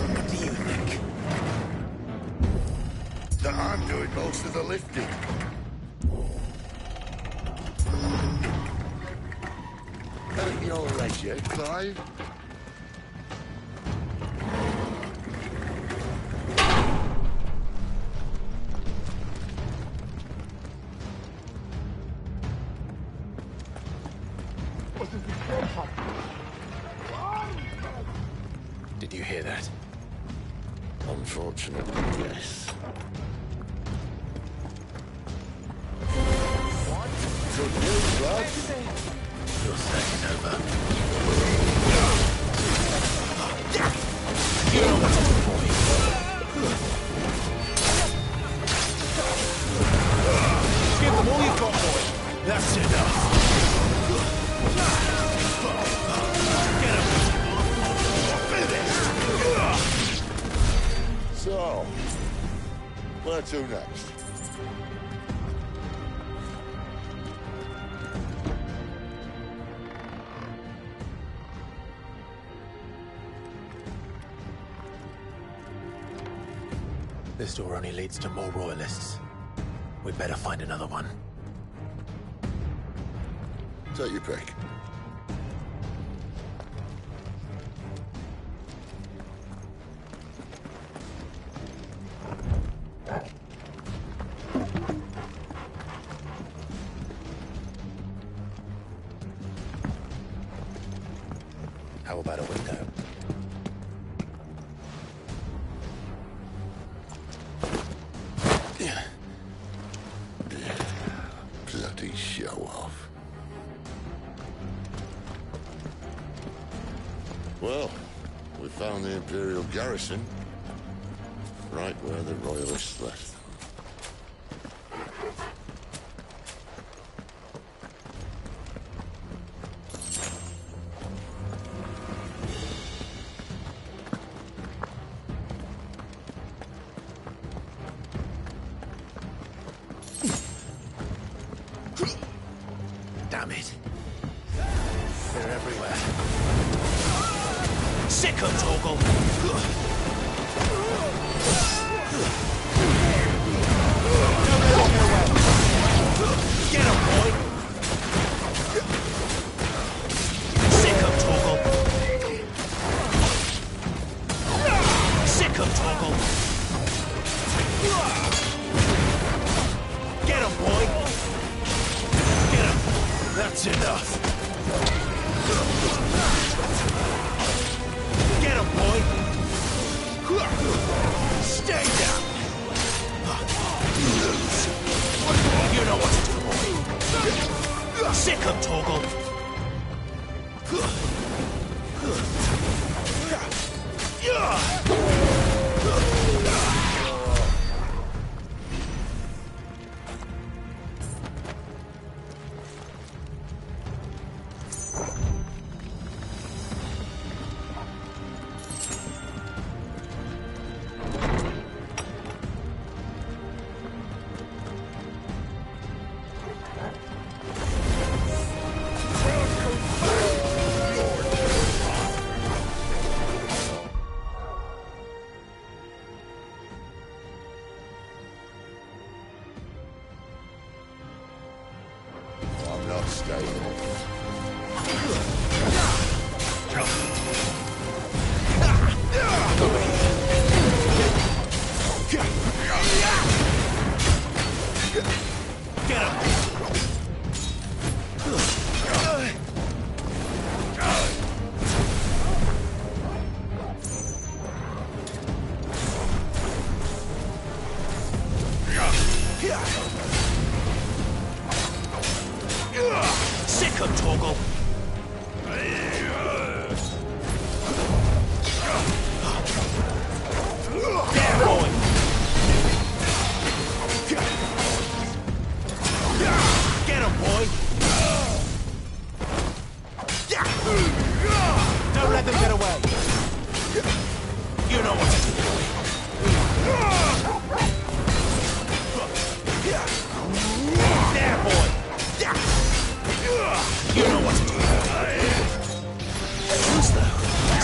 What do you think? That I'm doing most of the lifting. At your leisure, Clive. Did you hear that? Unfortunately, yes. Good news, lad. You're taking over. Give them all you've got, boy. That's enough. Get him. So, where to next? This door only leads to more royalists. We'd better find another one. Take your pick. How about a window? Bloody show off. Well, we found the Imperial garrison. Right where the Royalists left them. Damn it. They're everywhere. Sick 'em, Torgal! Get him, boy! Sick 'em, Torgal! Sick 'em, Torgal! Get him, boy! Get him! That's enough! Get him, boy! Stay down! You know what to do, boy! Sick him, Torgal!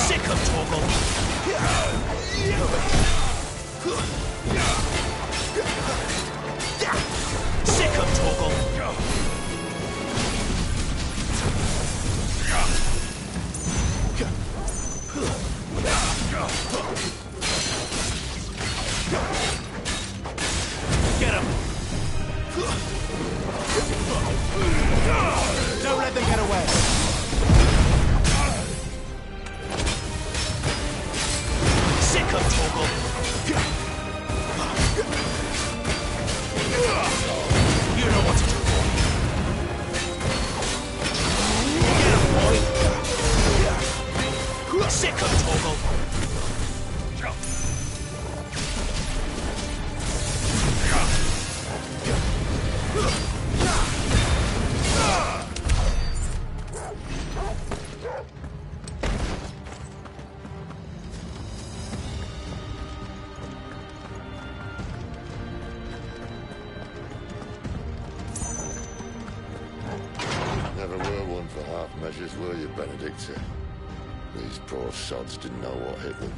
Sick of Torgal. Sick of Torgal. Get him! Don't let them get away! Sick of Torgal! You know what to do, boy! Get him, boy! Sick of Torgal! Never were one for half measures, were you, Benedicta? These poor sods didn't know what hit them.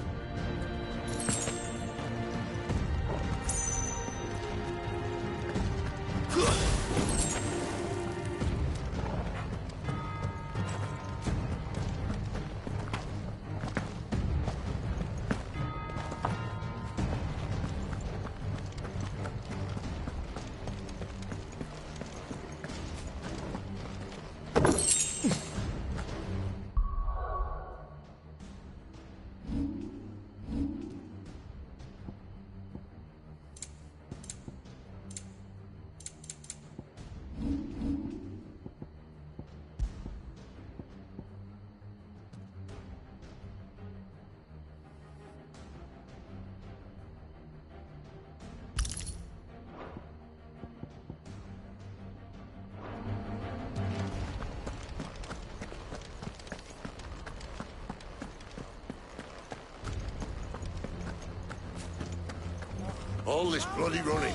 All this bloody running.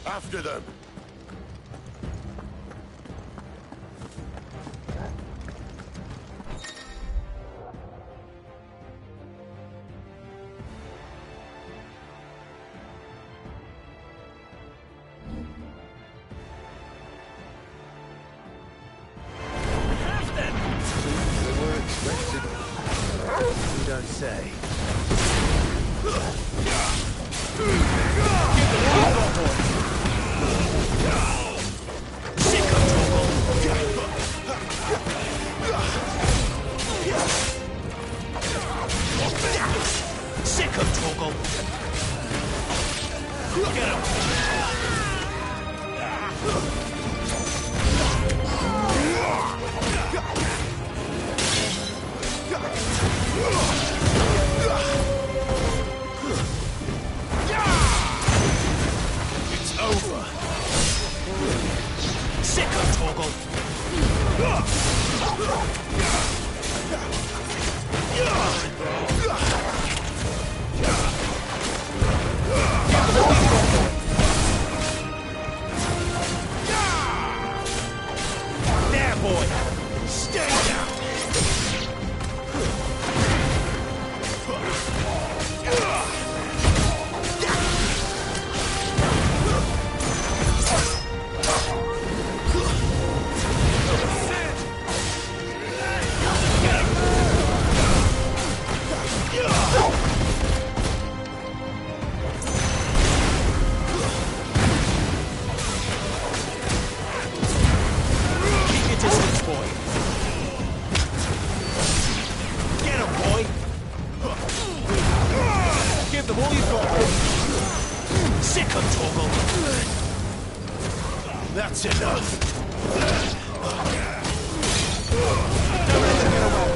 After them. They were expected. You don't say. Sick of Torgal! Get him! It's over! Sick of Torgal! There, boy! Stay down! Give them all you've got. Sick of Torgal. That's enough. Don't let them get away.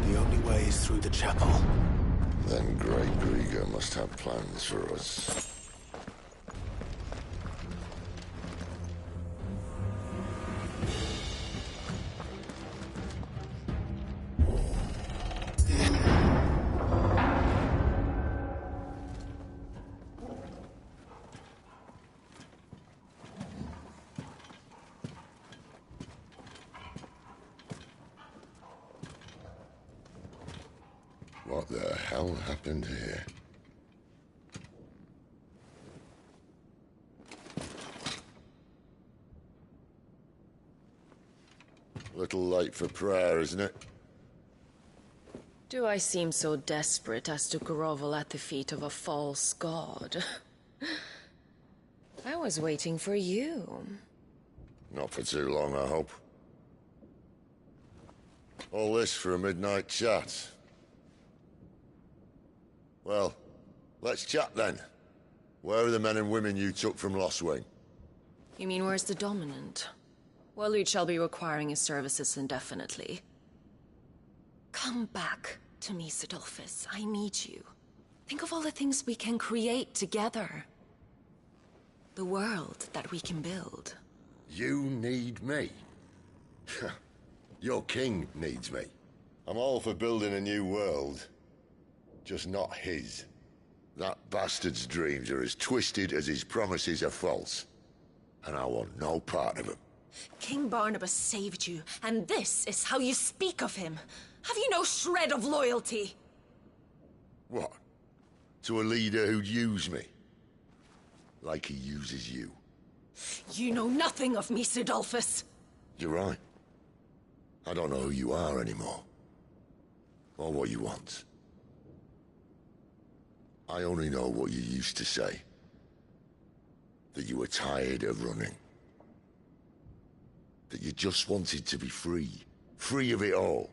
The only way is through the chapel. Then Grey Grieger must have plans for us. hell happened here? Little late for prayer, isn't it? Do I seem so desperate as to grovel at the feet of a false god? I was waiting for you. Not for too long, I hope. All this for a midnight chat. Well, let's chat then. Where are the men and women you took from Lost Wing? You mean where's the dominant? Waleed shall be requiring his services indefinitely. Come back to me, Sidolphus. I need you. Think of all the things we can create together. The world that we can build. You need me? Your king needs me. I'm all for building a new world. Just not his. That bastard's dreams are as twisted as his promises are false. And I want no part of them. King Barnabas saved you, and this is how you speak of him. Have you no shred of loyalty? What? To a leader who'd use me? Like he uses you. You know nothing of me, Sidolphus. You're right. I don't know who you are anymore. Or what you want. I only know what you used to say. That you were tired of running. That you just wanted to be free. Free of it all.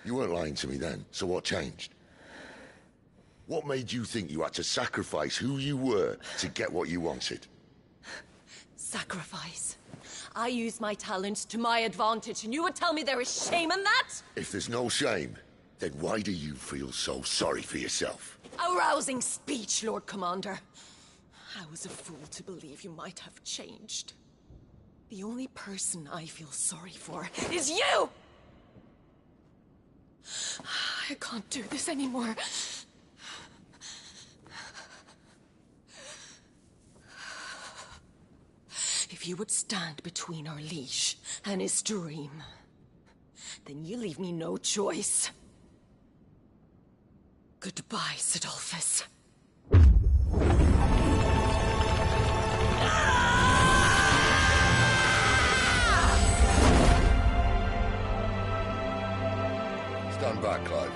You weren't lying to me then, so what changed? What made you think you had to sacrifice who you were to get what you wanted? Sacrifice. I use my talents to my advantage, and you would tell me there is shame in that? If there's no shame, then why do you feel so sorry for yourself? A rousing speech, Lord Commander. I was a fool to believe you might have changed. The only person I feel sorry for is you! I can't do this anymore. If you would stand between our liege and his dream, then you leave me no choice. Goodbye, Sidolphus. Stand back, Clive.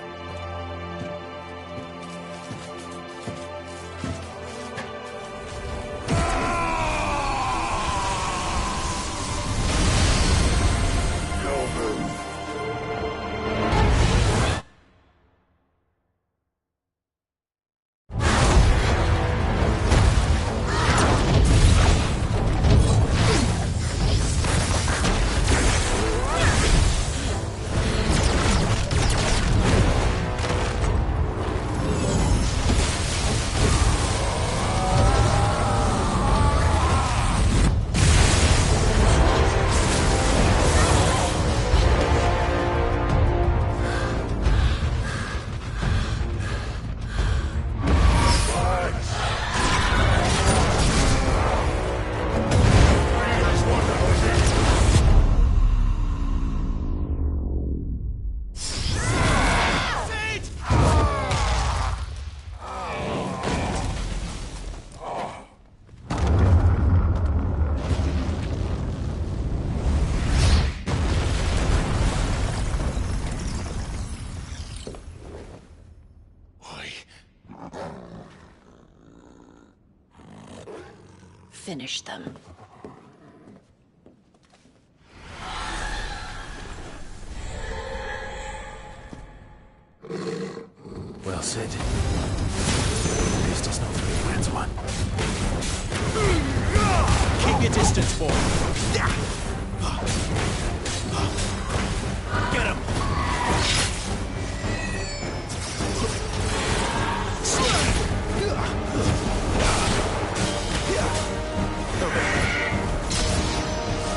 No move. Finish them. Well, Sid. This does not feel friends one. Keep your distance, boy. Get him!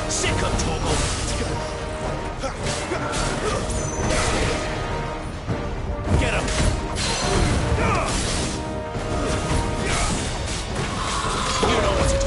Sick of Torgal! Get him! You know what to do.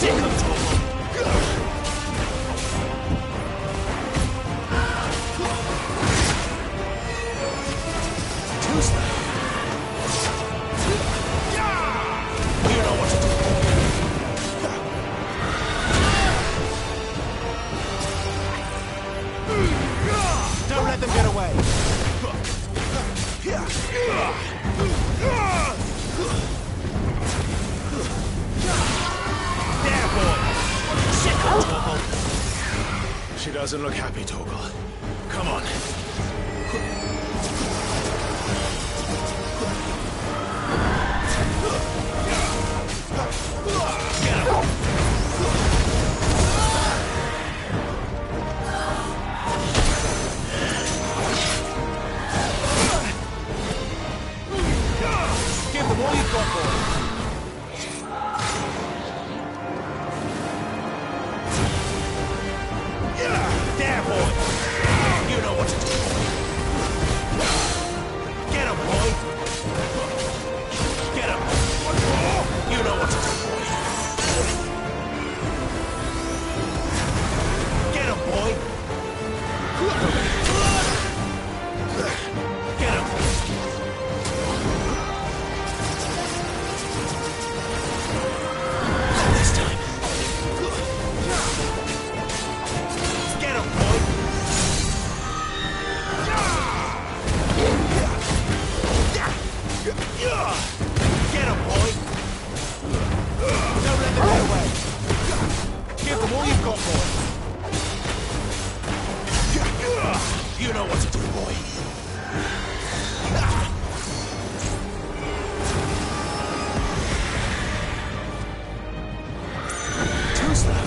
Sick of Torgal! Too slow. You know what to do. Don't let them get away. There, boy. Sick of Torgal. She doesn't look happy, Torgal. Come on. Get him. Give them all you've got, boy. There, boy. You know what to do. Get him, boy. Get him. You know what to do, boy. Get him, boy. Get him. Not this time. Get him, boy. Get him, boy. Don't let them get away. Give them all you've got, boy. You know what to do, boy. Too slow.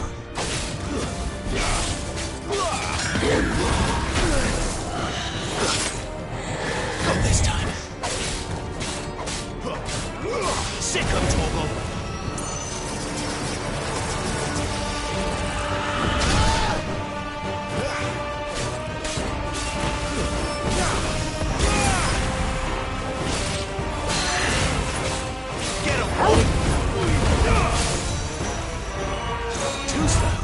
Not this time. Sick of Torgal. Get him, boy. Too slow.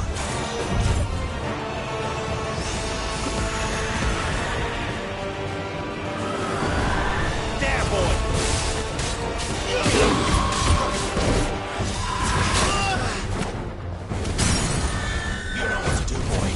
There, boy. You know what to do, boy.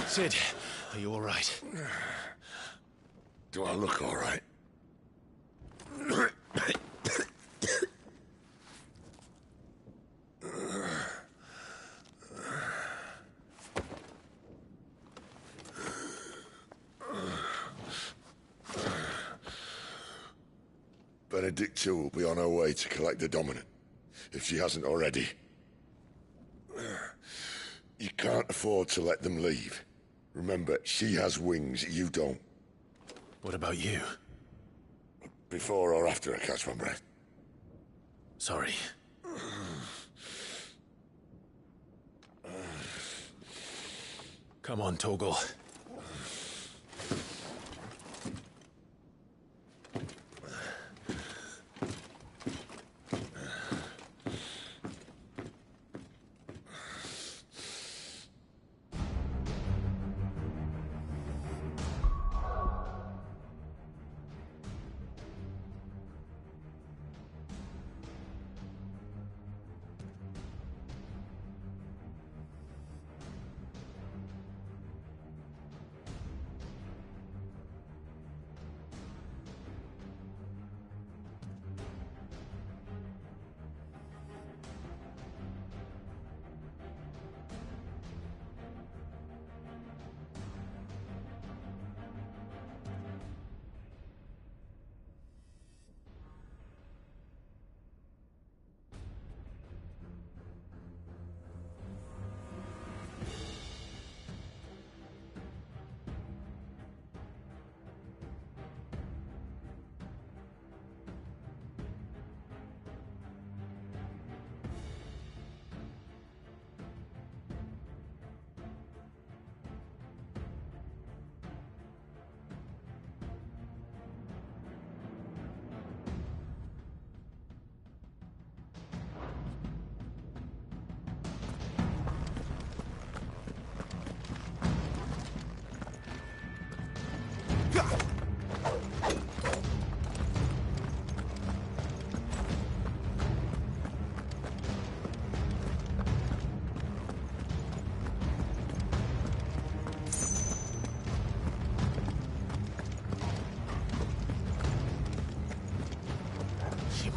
Sid, are you all right? Do I look all right? Benedicta will be on her way to collect the Dominant, if she hasn't already. You can't afford to let them leave. Remember, she has wings, you don't. What about you? Before or after I catch my breath? Sorry. Come on, Torgal.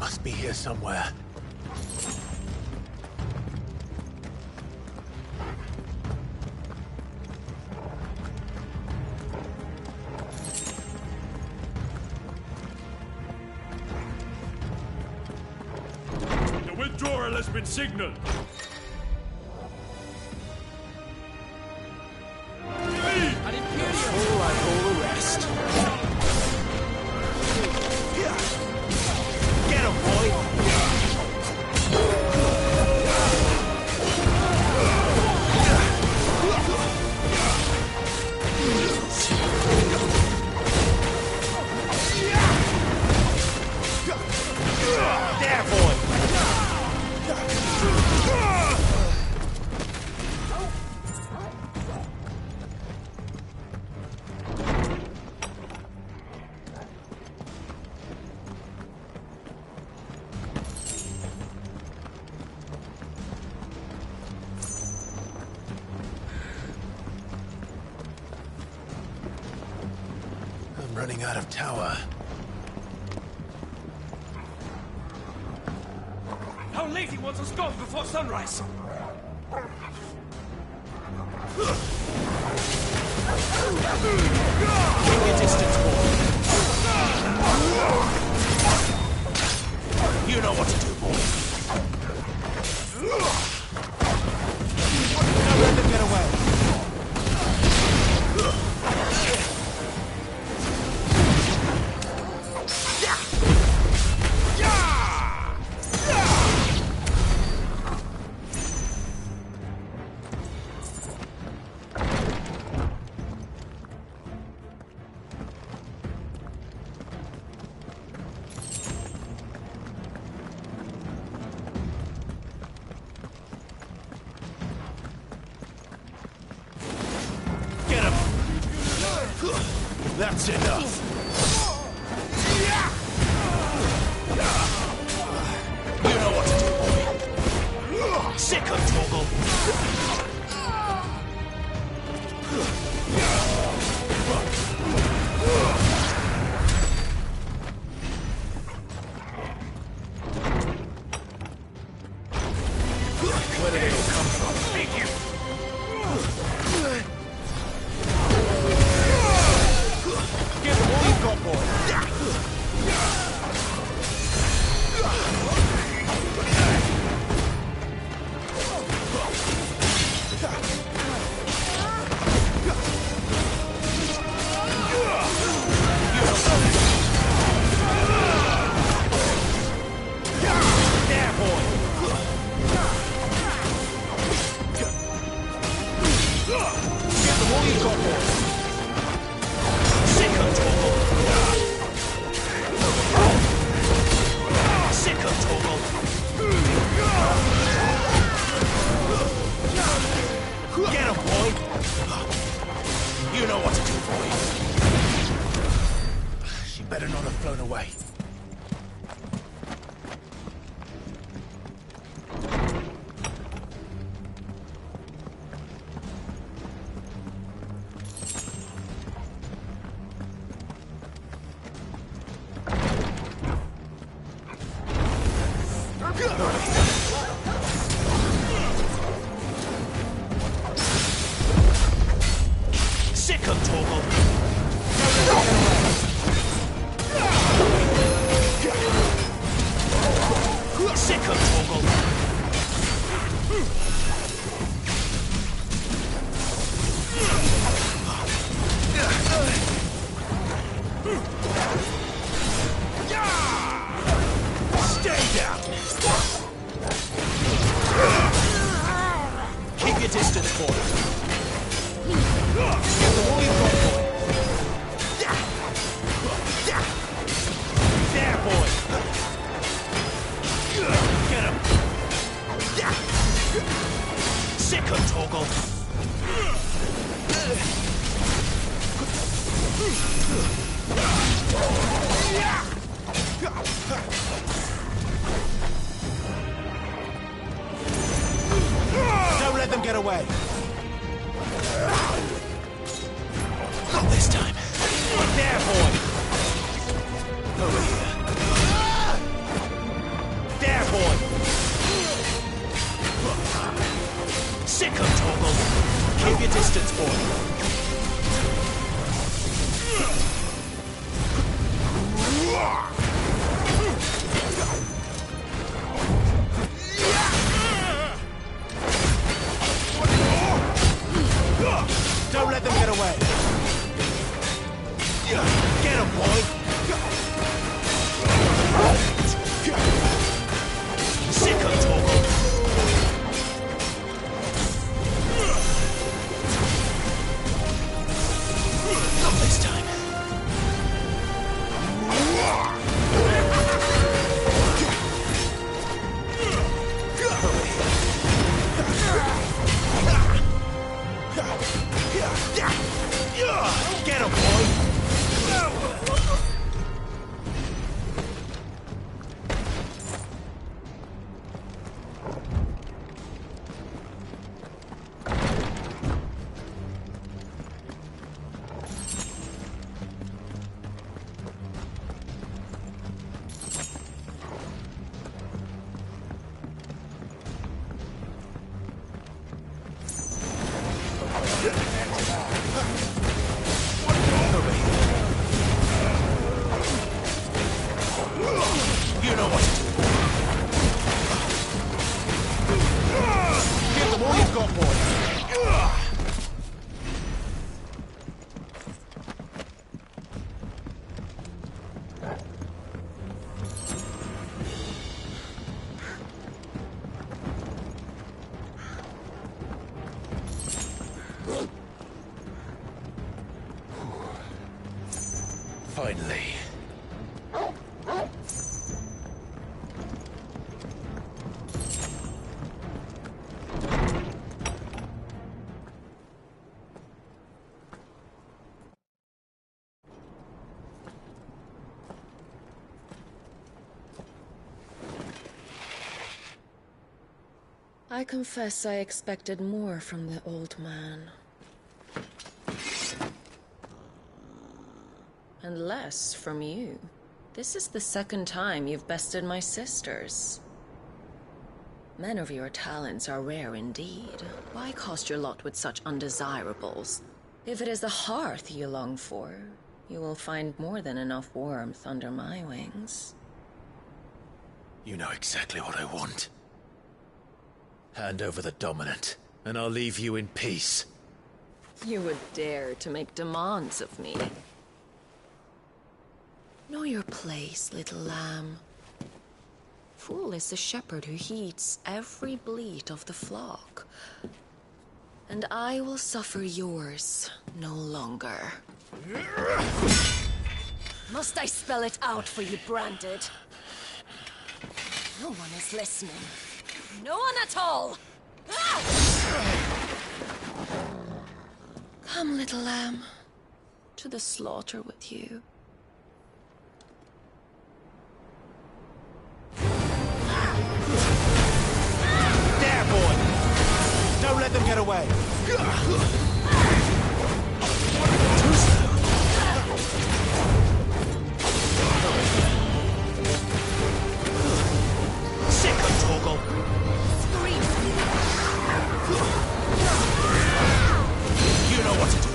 Must be here somewhere. The withdrawal has been signaled. All like all the rest. Get him, boy! There, boy! I'm running out of tower. Our lady wants us gone before sunrise. Keep your distance, boy. You know what to do, boy. Don't let them get away. That's enough. You know what to do, boy. Sick of Toggle. Where did it all come from? Thank you. Give them all you've got, boy. There, boy. Give them all you've got, boy. Sick of Toggle. Sick of Toggle. Get him, boy. You know what to do, boy. She better not have flown away. Sick of Toggle. Sick of Toggle. Stay down. Keep your distance, boy. Give them all you've got, boy. There, boy. Get him. Sick of Toggle. Don't let them get away. Not this time. There, boy. Over here. Sick of Toggle! Keep your distance, boy. Don't let them get away. Get him, boy. Sick of Toggle. Not this time. Get him, boy! You know what to do. Give them all you've got, boy. Finally. I confess I expected more from the old man. And less from you. This is the second time you've bested my sisters. Men of your talents are rare indeed. Why cast your lot with such undesirables? If it is the hearth you long for, you will find more than enough warmth under my wings. You know exactly what I want. Hand over the dominant, and I'll leave you in peace. You would dare to make demands of me. Know your place, little lamb. Fool is the shepherd who heeds every bleat of the flock. And I will suffer yours no longer. Must I spell it out for you, Branded? No one is listening. No one at all! Come, little lamb, to the slaughter with you. There, boy! Don't let them get away! Too slow. Sick of Torgal! You know what to do.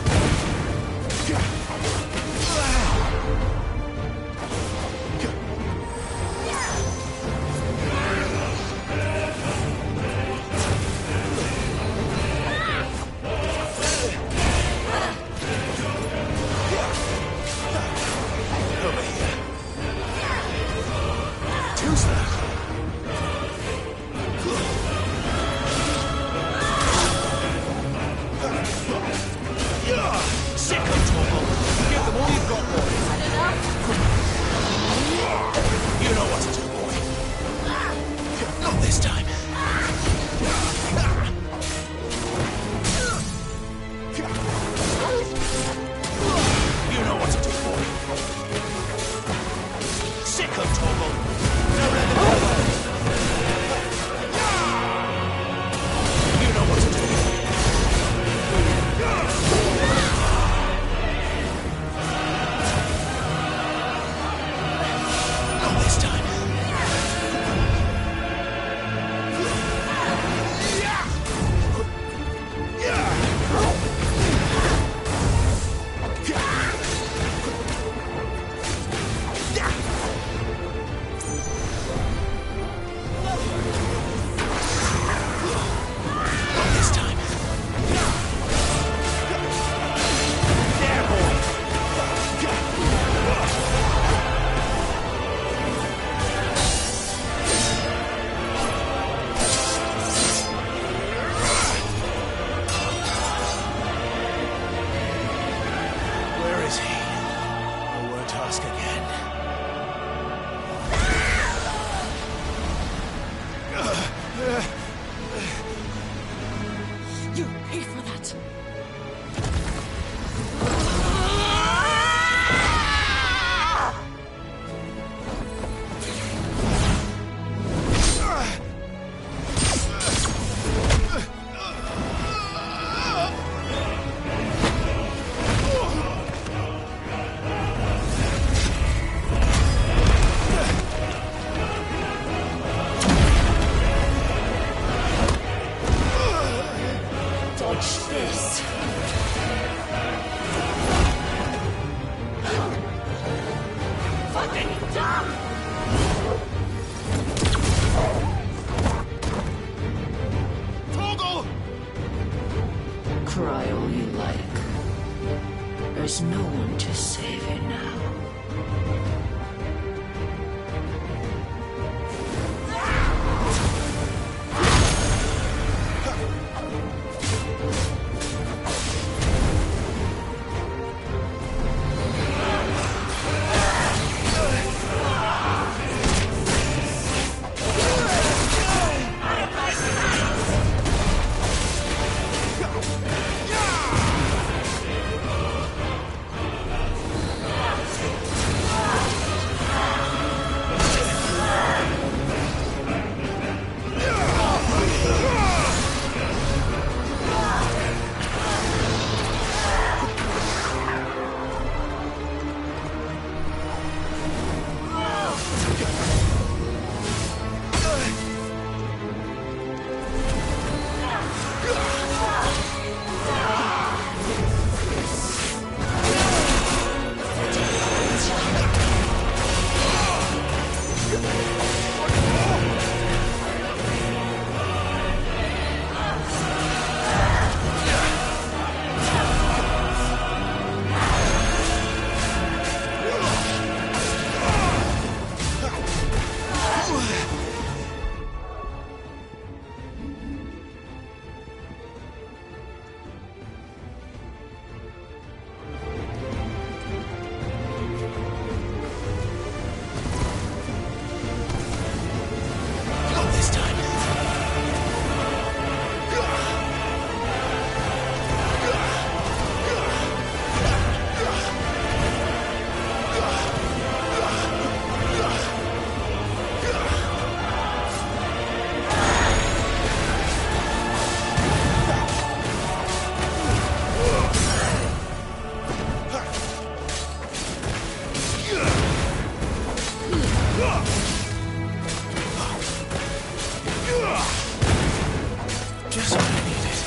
Watch this. Fucking dumb! Torgal! Cry all you like. There's no one to save you now. Just what I needed.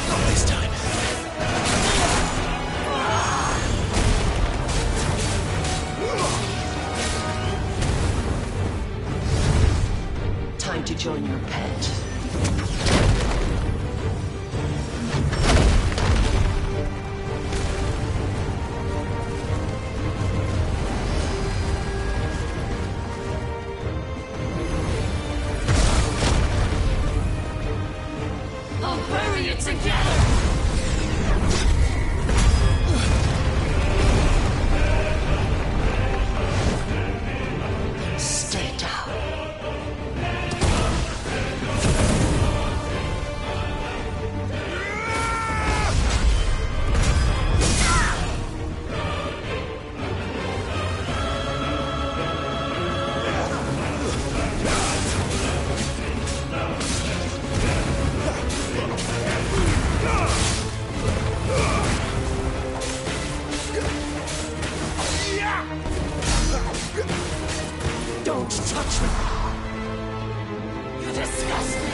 Not this time. Time to join your pet. I'll bury you together! Stay down. Don't touch me! You disgust me!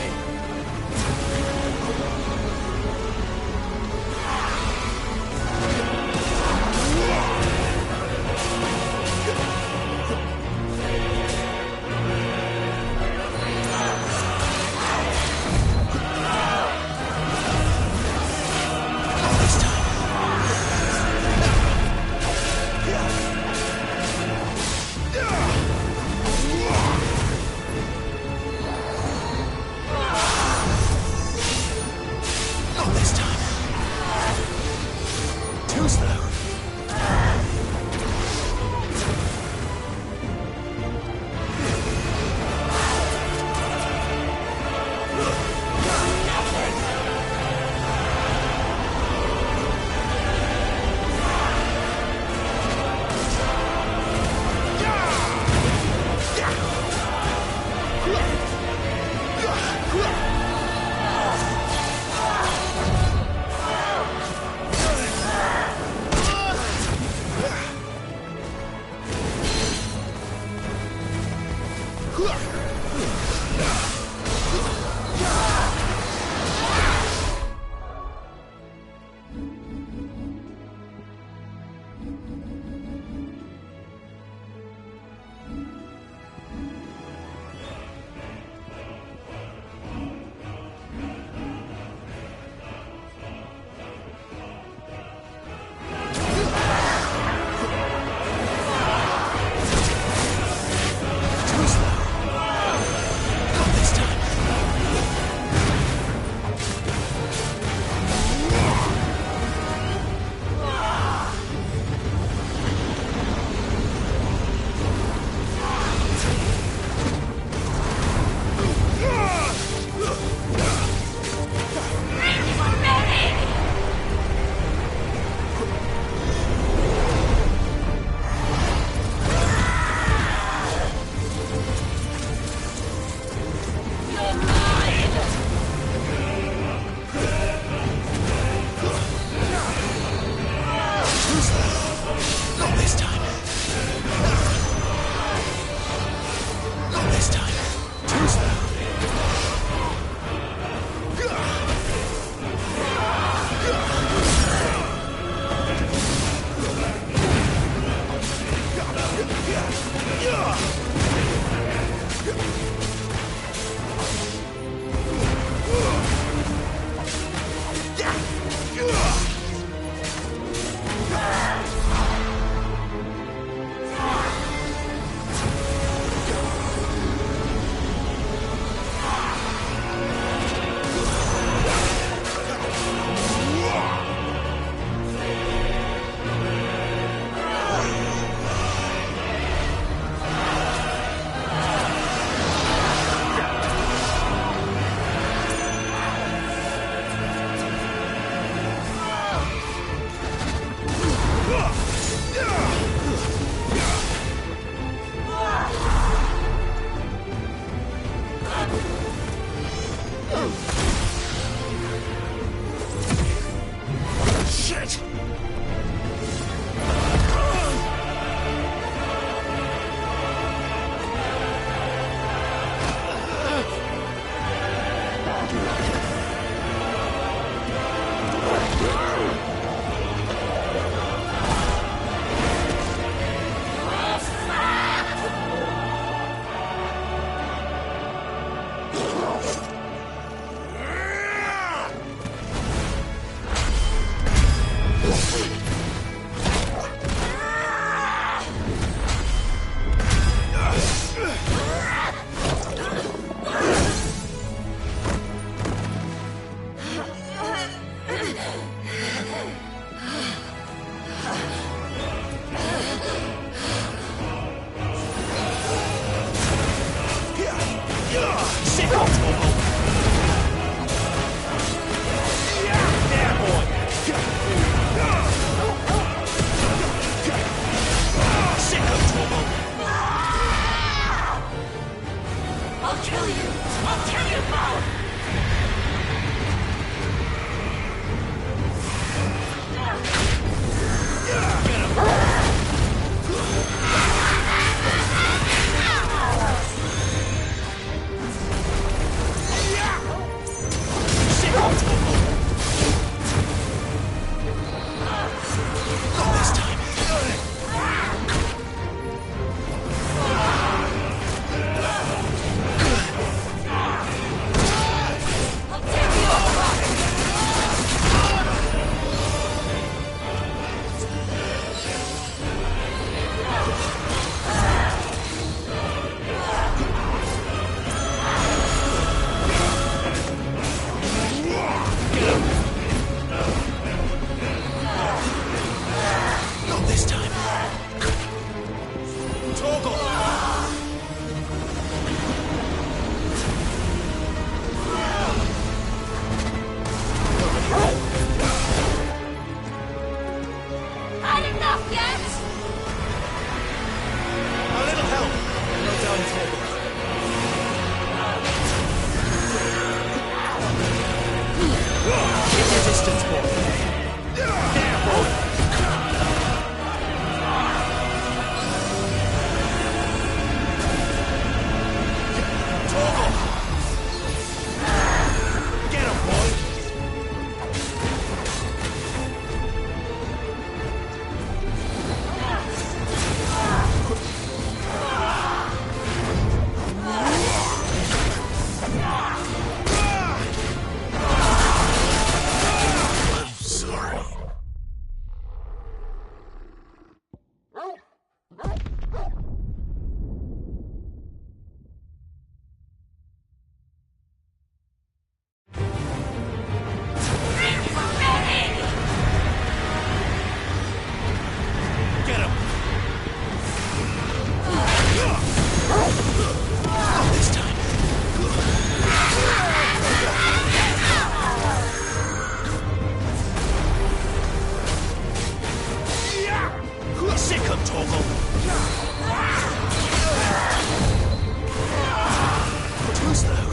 But who's though?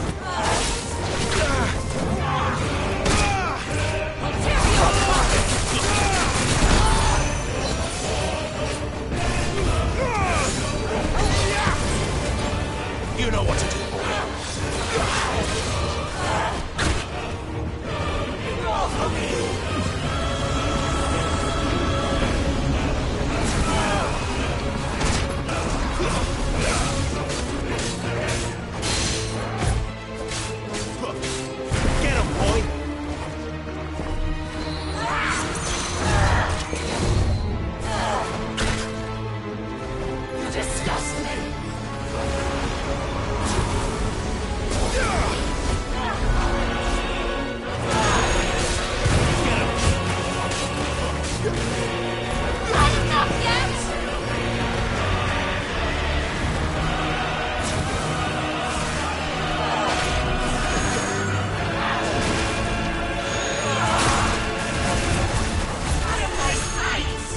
You know what to do, boy. Get him, boy! You disgust me! Not enough yet! Out of my sight!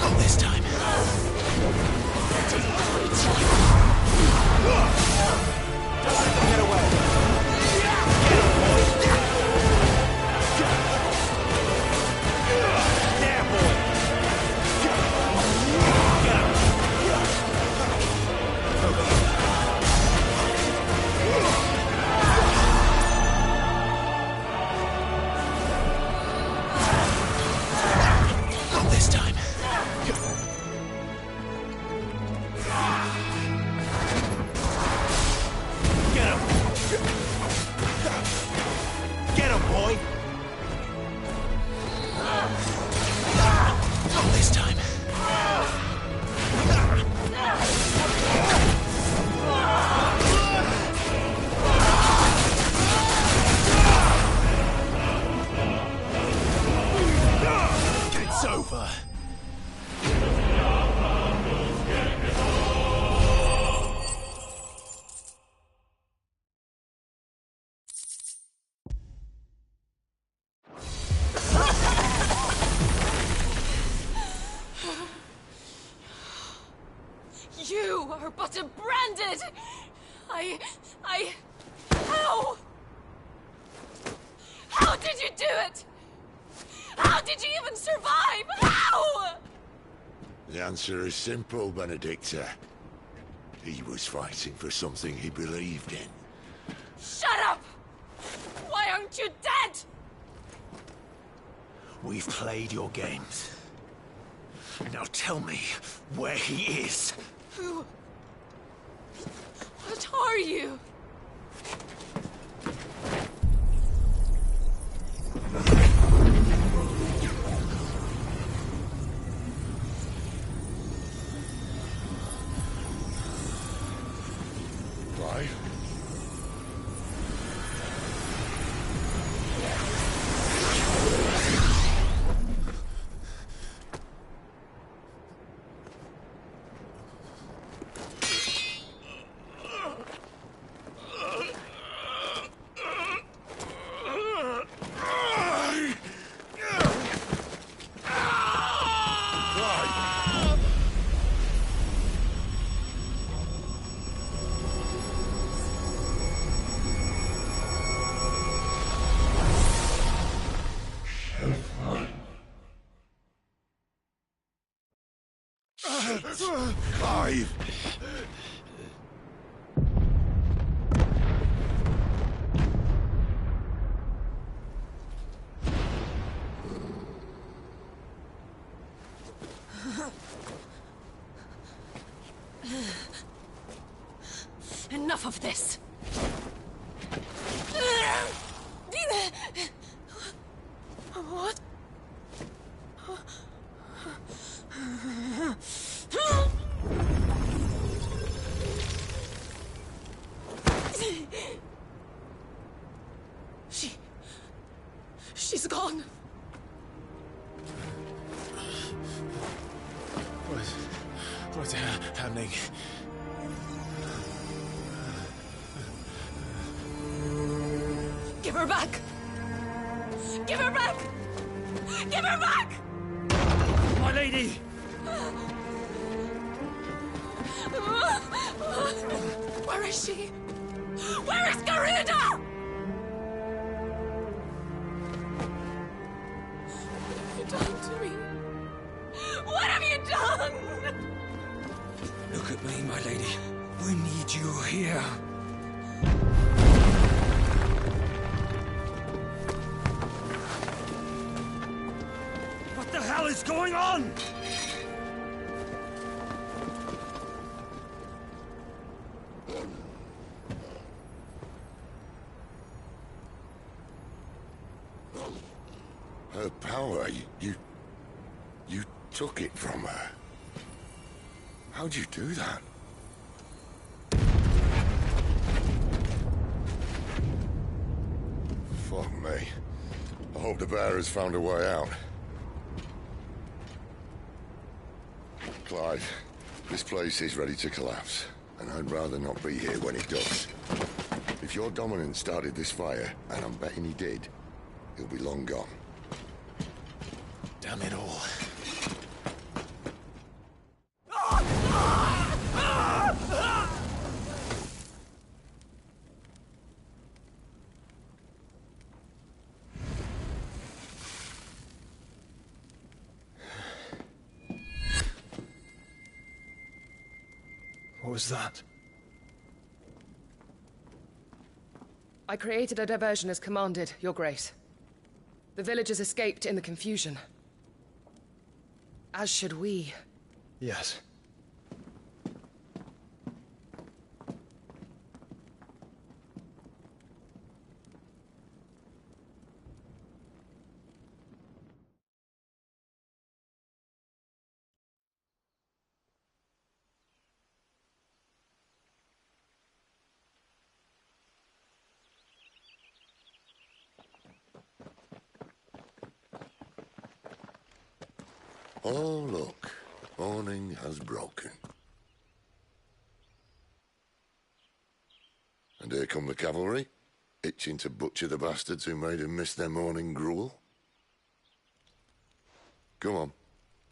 Not this time. Don't let them get away. Get him, boy. There, boy. Get him. Not this time. Get him! Get him, boy! Not this time. It's over. You are but a branded! How? How did you do it? How did you even survive? How? The answer is simple, Benedicta. He was fighting for something he believed in. Shut up! Why aren't you dead? We've played your games. Now tell me where he is. Who? What are you? Why? Clive! Enough of this! What? She's gone. What's happening? Give her back! Give her back! Give her back! My lady! Where is she? Where is Garuda? What have you done to me? What have you done? Look at me, my lady. We need you here. What the hell is going on? Her power, you took it from her. How'd you do that? Fuck me. I hope the bear has found a way out. Clyde, this place is ready to collapse, and I'd rather not be here when it does. If your dominant started this fire, and I'm betting he did, he'll be long gone. Damn it all. What was that? I created a diversion as commanded, Your Grace. The villagers escaped in the confusion. As should we. Yes. Oh, look. Morning has broken. And here come the cavalry, itching to butcher the bastards who made them miss their morning gruel. Come on.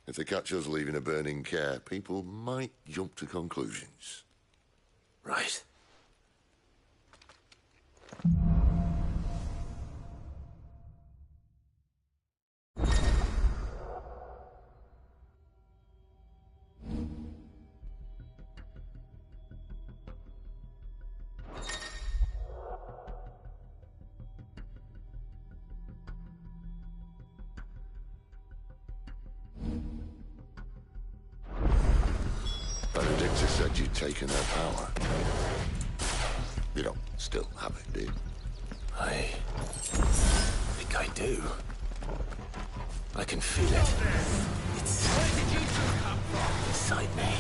If they catch us leaving a burning care, people might jump to conclusions. Right. Benedicta said you'd taken her power. You don't still have it, do you? I think I do. I can feel it. It's inside me.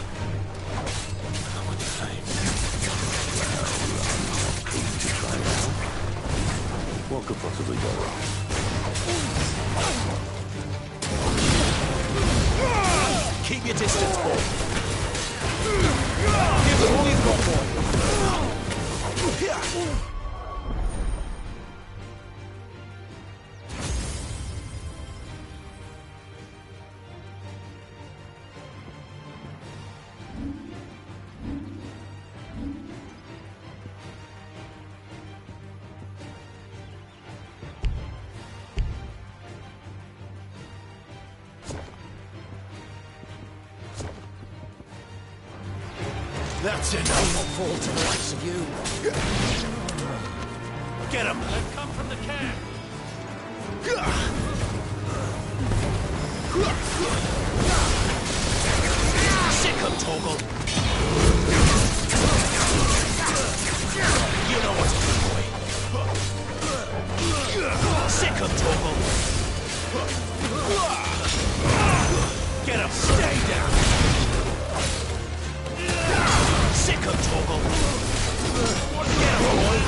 Along with the flames. Keen to try now. What could possibly go wrong? Keep your distance, boy. Give us all you've got, boy. That's enough. I'll not fall to the likes of you. Get him! They've come from the camp. Sick of Torgal! You know what to do, boy. Sick of Torgal! Get him! Stay down! Sick of Torgal! Get him, boy!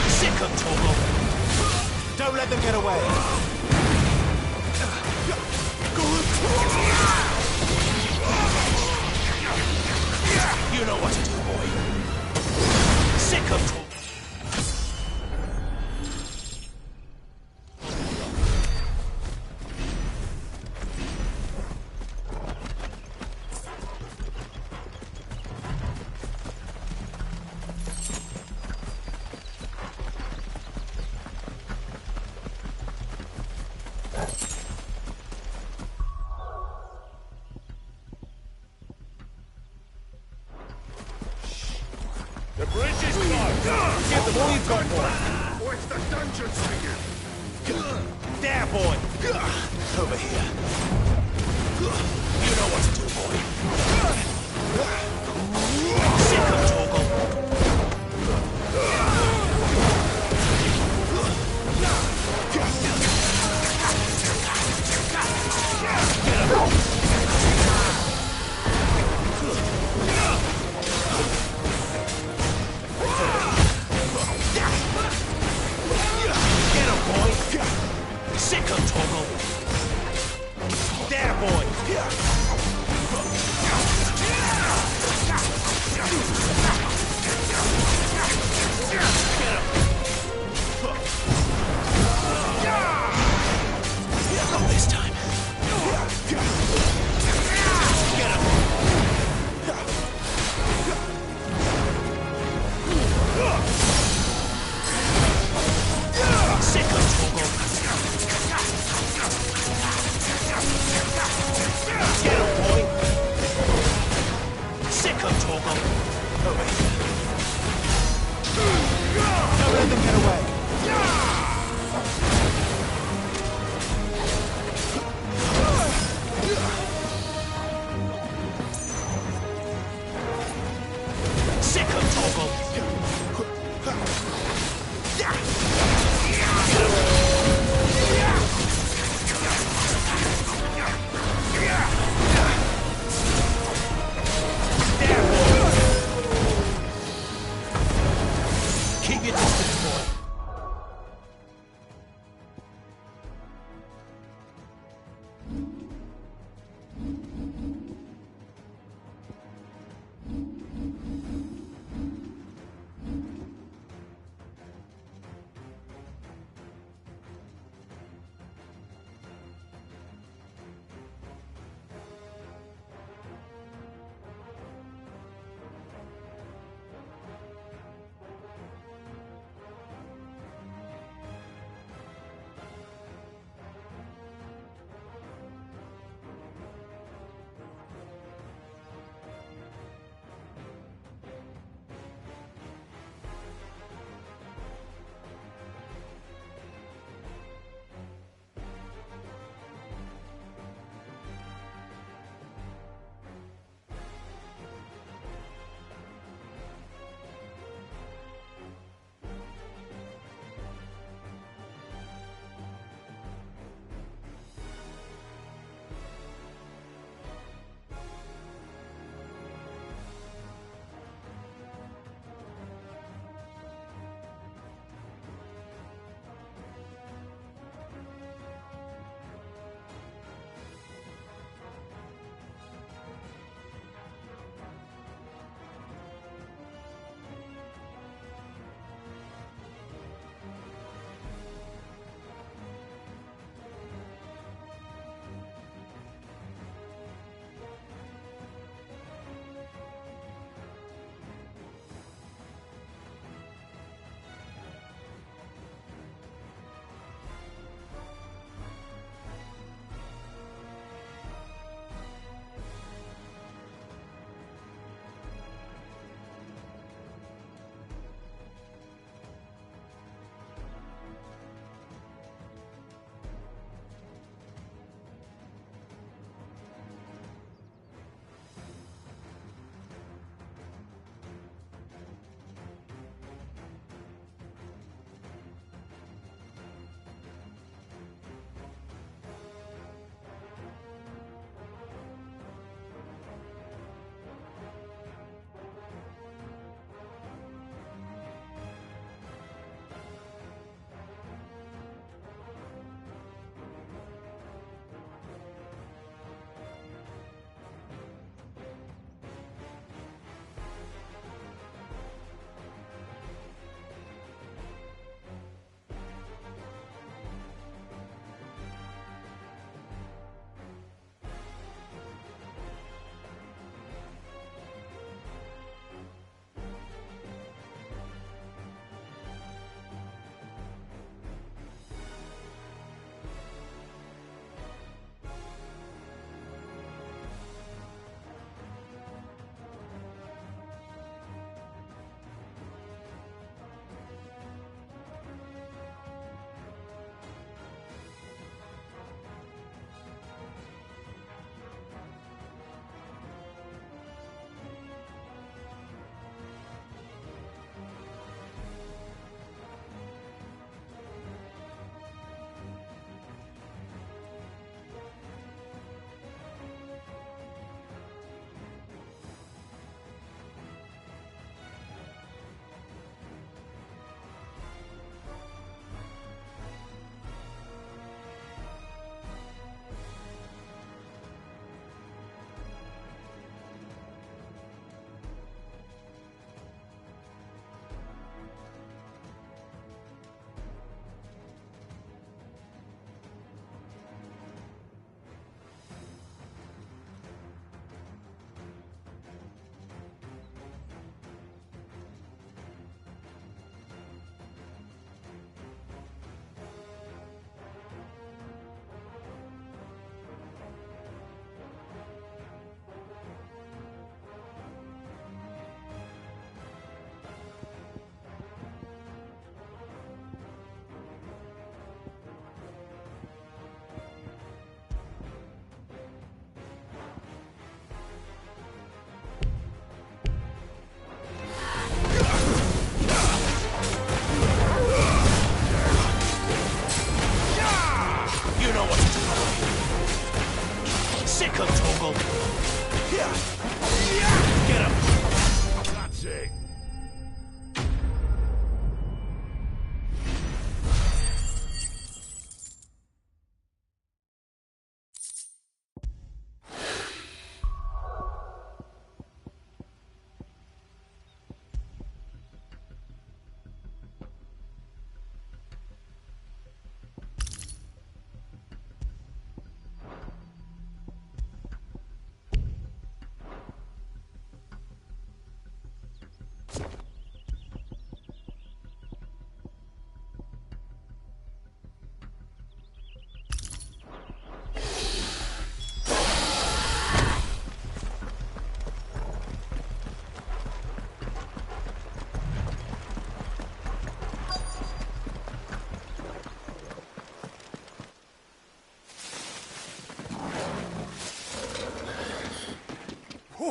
Sick of Torgal! Don't let them get away! You know what to do, boy. Sick of The bridge is closed! Give them all you've got, boy! Where's the dungeon singing? There, boy! Over here. You know what to do, boy. Sick of Torgal! Sick of Torgal! There, boy! Not this time. Get him! Sick of Torgal! Get him, boy! Sick of Torgal! Over here. Don't let them get away! Sick of Torgal! Keep your distance, boy.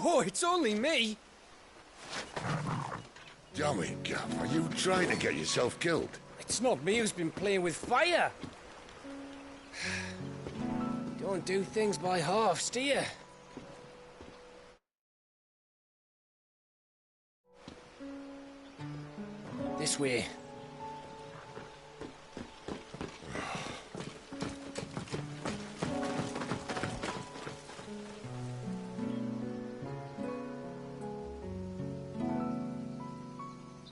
Oh, it's only me. Damn it, Gav. Are you trying to get yourself killed? It's not me who's been playing with fire. Don't do things by halves, do you? This way.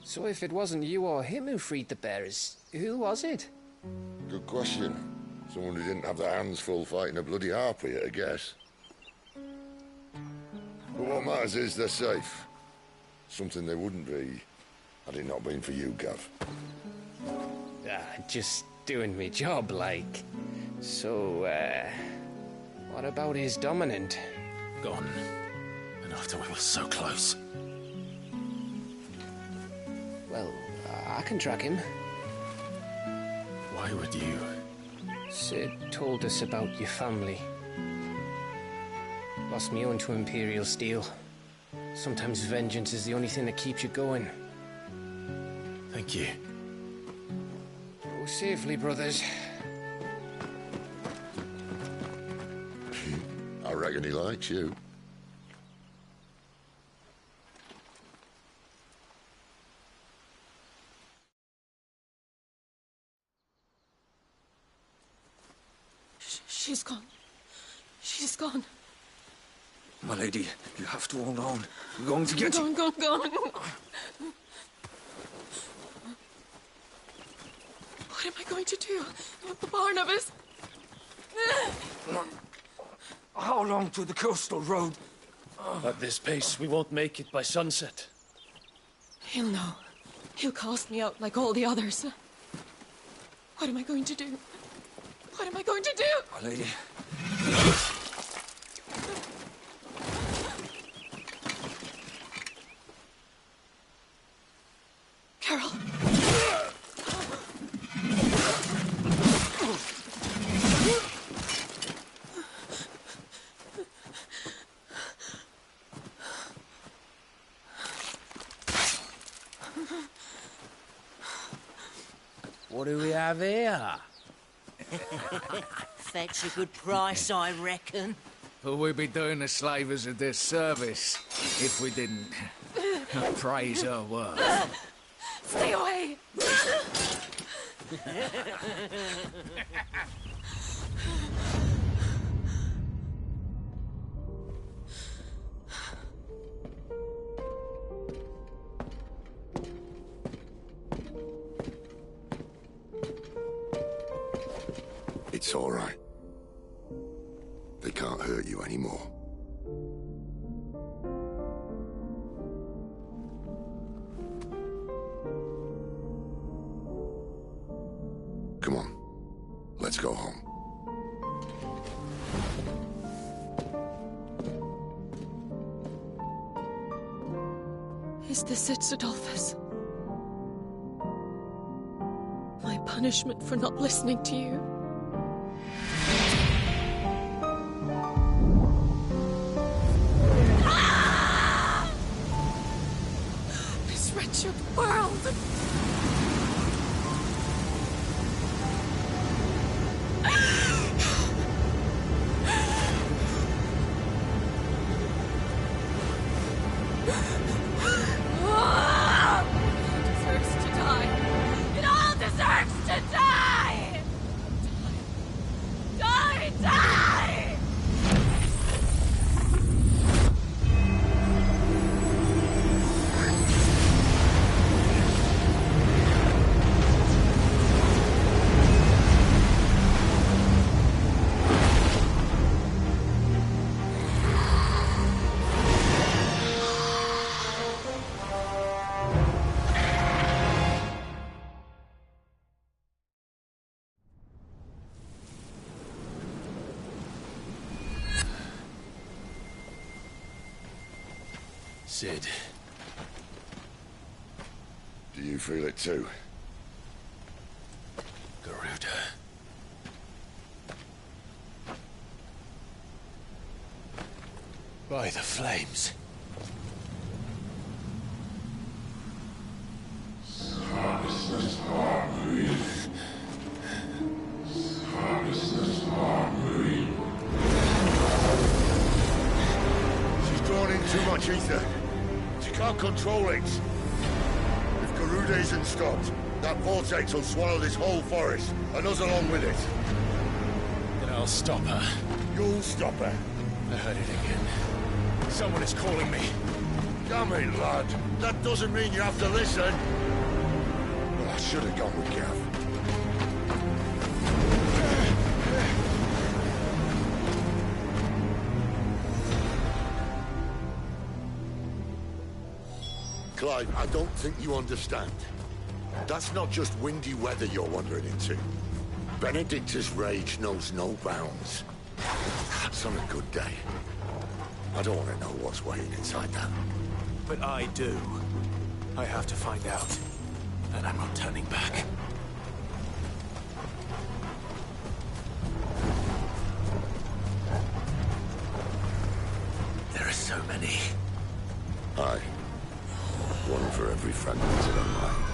So if it wasn't you or him who freed the bearers, who was it? Good question. Someone who didn't have their hands full fighting a bloody harpy, I guess. But what matters is they're safe. Something they wouldn't be had it not been for you, Gav. Just doing me job, like. So, what about his dominant? Gone. And after we were so close. Well, I can track him. Why would you? Sid told us about your family. Lost me own to Imperial Steel. Sometimes vengeance is the only thing that keeps you going. Thank you. Go safely, brothers. I reckon he likes you. She's gone. She's gone. My lady, you have to hold on. We're going to get you. Gone. What am I going to do? Barnabas? How long to the coastal road? At this pace, we won't make it by sunset. He'll know. He'll cast me out like all the others. What am I going to do? What am I going to do? My lady. Carol. What do we have here? Fetch a good price, I reckon. But we'd be doing the slavers a disservice if we didn't praise her work. Stay away! It's all right. They can't hurt you anymore. Come on. Let's go home. Is this it, Adolphus? My punishment for not listening to you? This wretched world! Deserves to die. It all deserves to die! Die! Sid. Do you feel it too? Garuda. By the flames. ether. She can't control it. If Garuda isn't stopped, that vortex will swallow this whole forest, and us along with it. Then I'll stop her. You'll stop her. I heard it again. Someone is calling me. Damn it, lad. That doesn't mean you have to listen. Well, I should have gone with Gav. Clive, I don't think you understand. That's not just windy weather you're wandering into. Benedicta's rage knows no bounds. That's on a good day. I don't want to know what's waiting inside that. But I do. I have to find out. And I'm not turning back. There are so many. Aye. One for every fragment in our mind.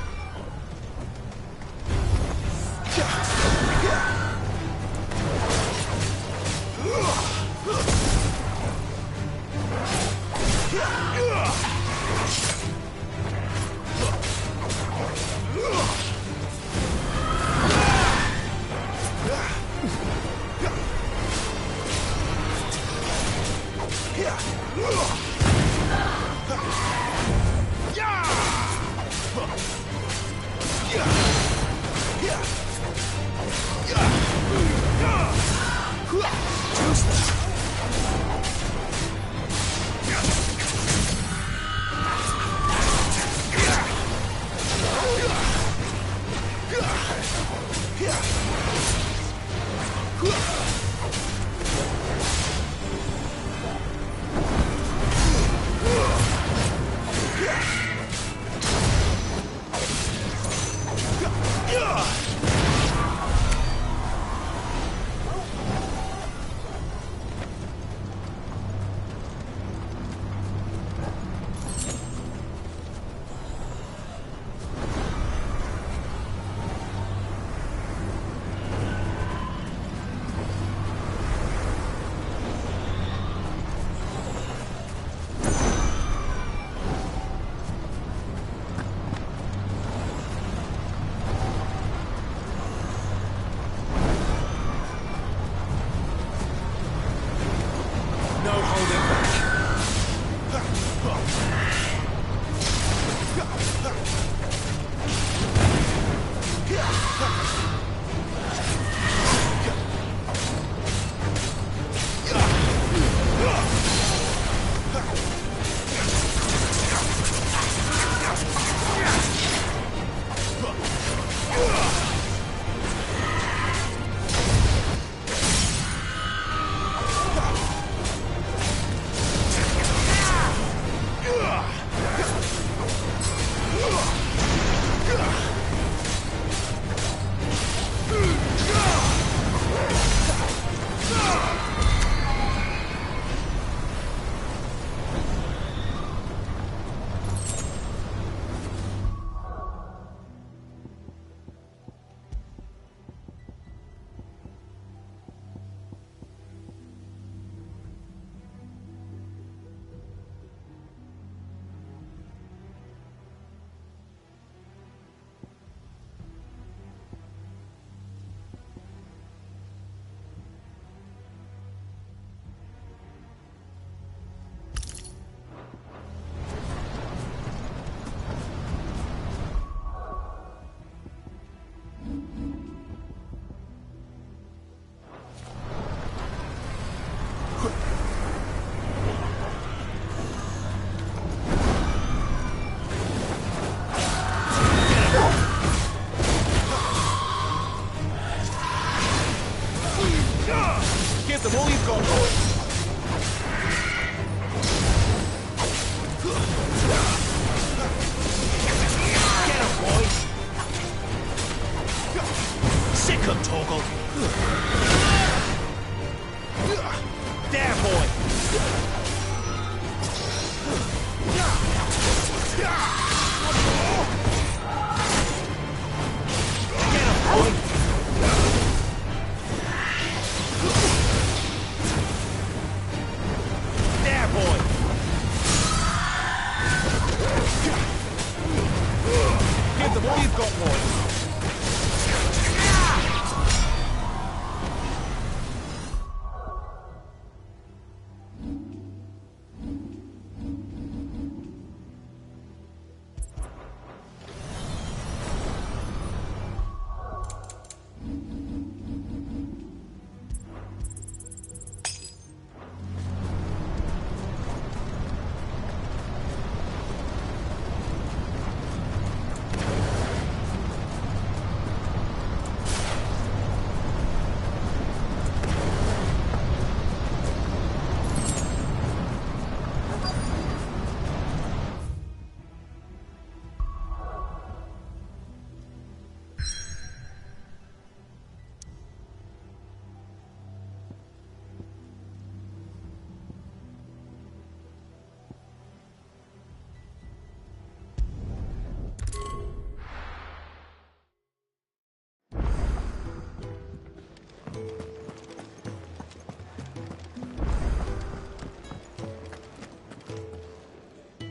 more you've got, boy.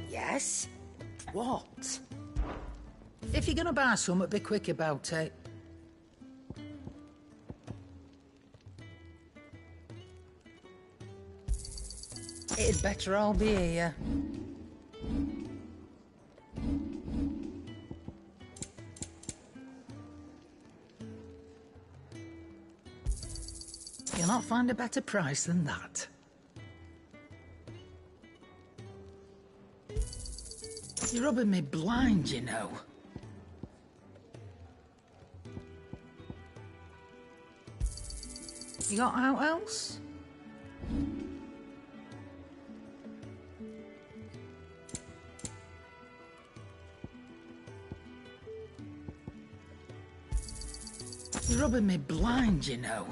Yes? What? If you're gonna buy something, be quick about it. It'd better all be here. You'll not find a better price than that. You're rubbing me blind, you know. You got out else? You're rubbing me blind, you know.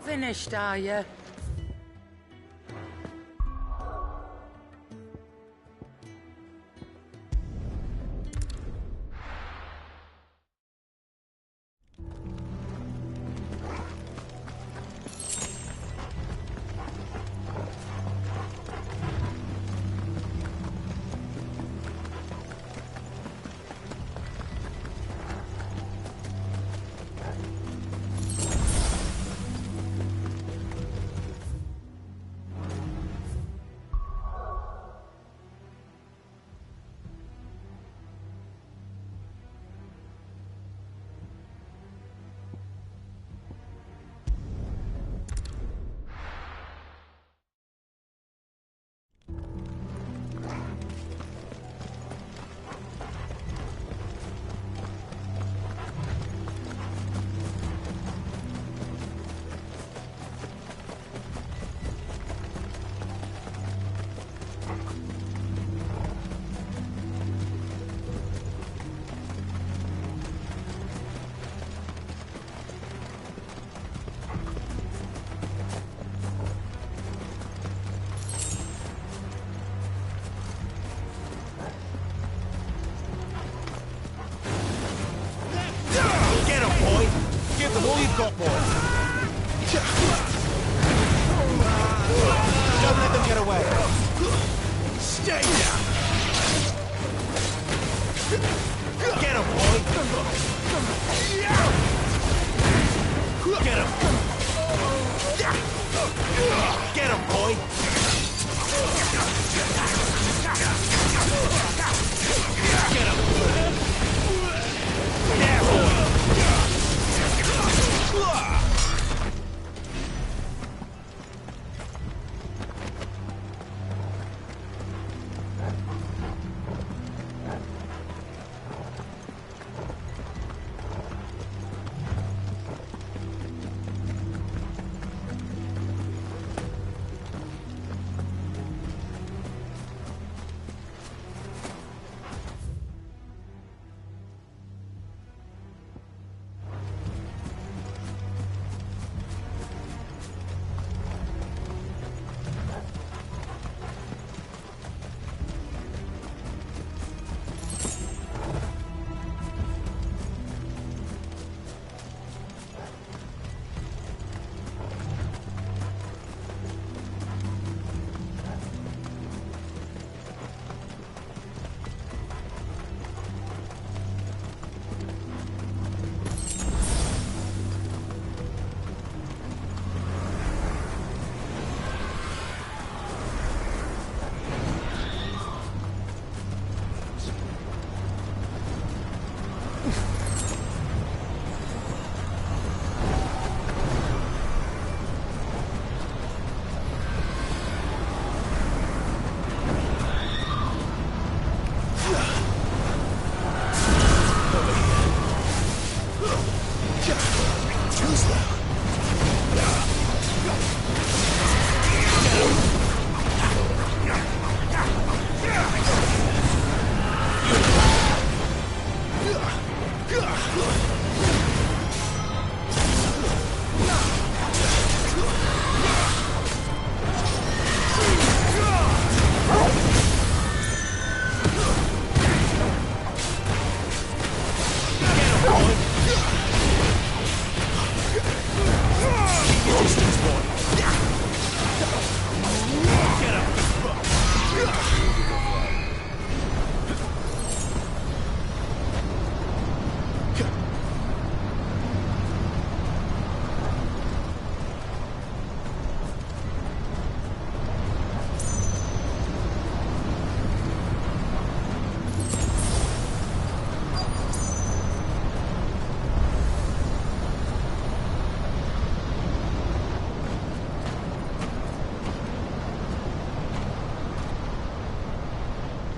Finished, are you? Give them all you've got, boy. Don't let them get away. Stay down. Get him, boy. Get him. Get him, boy. Get him. Yeah, boy.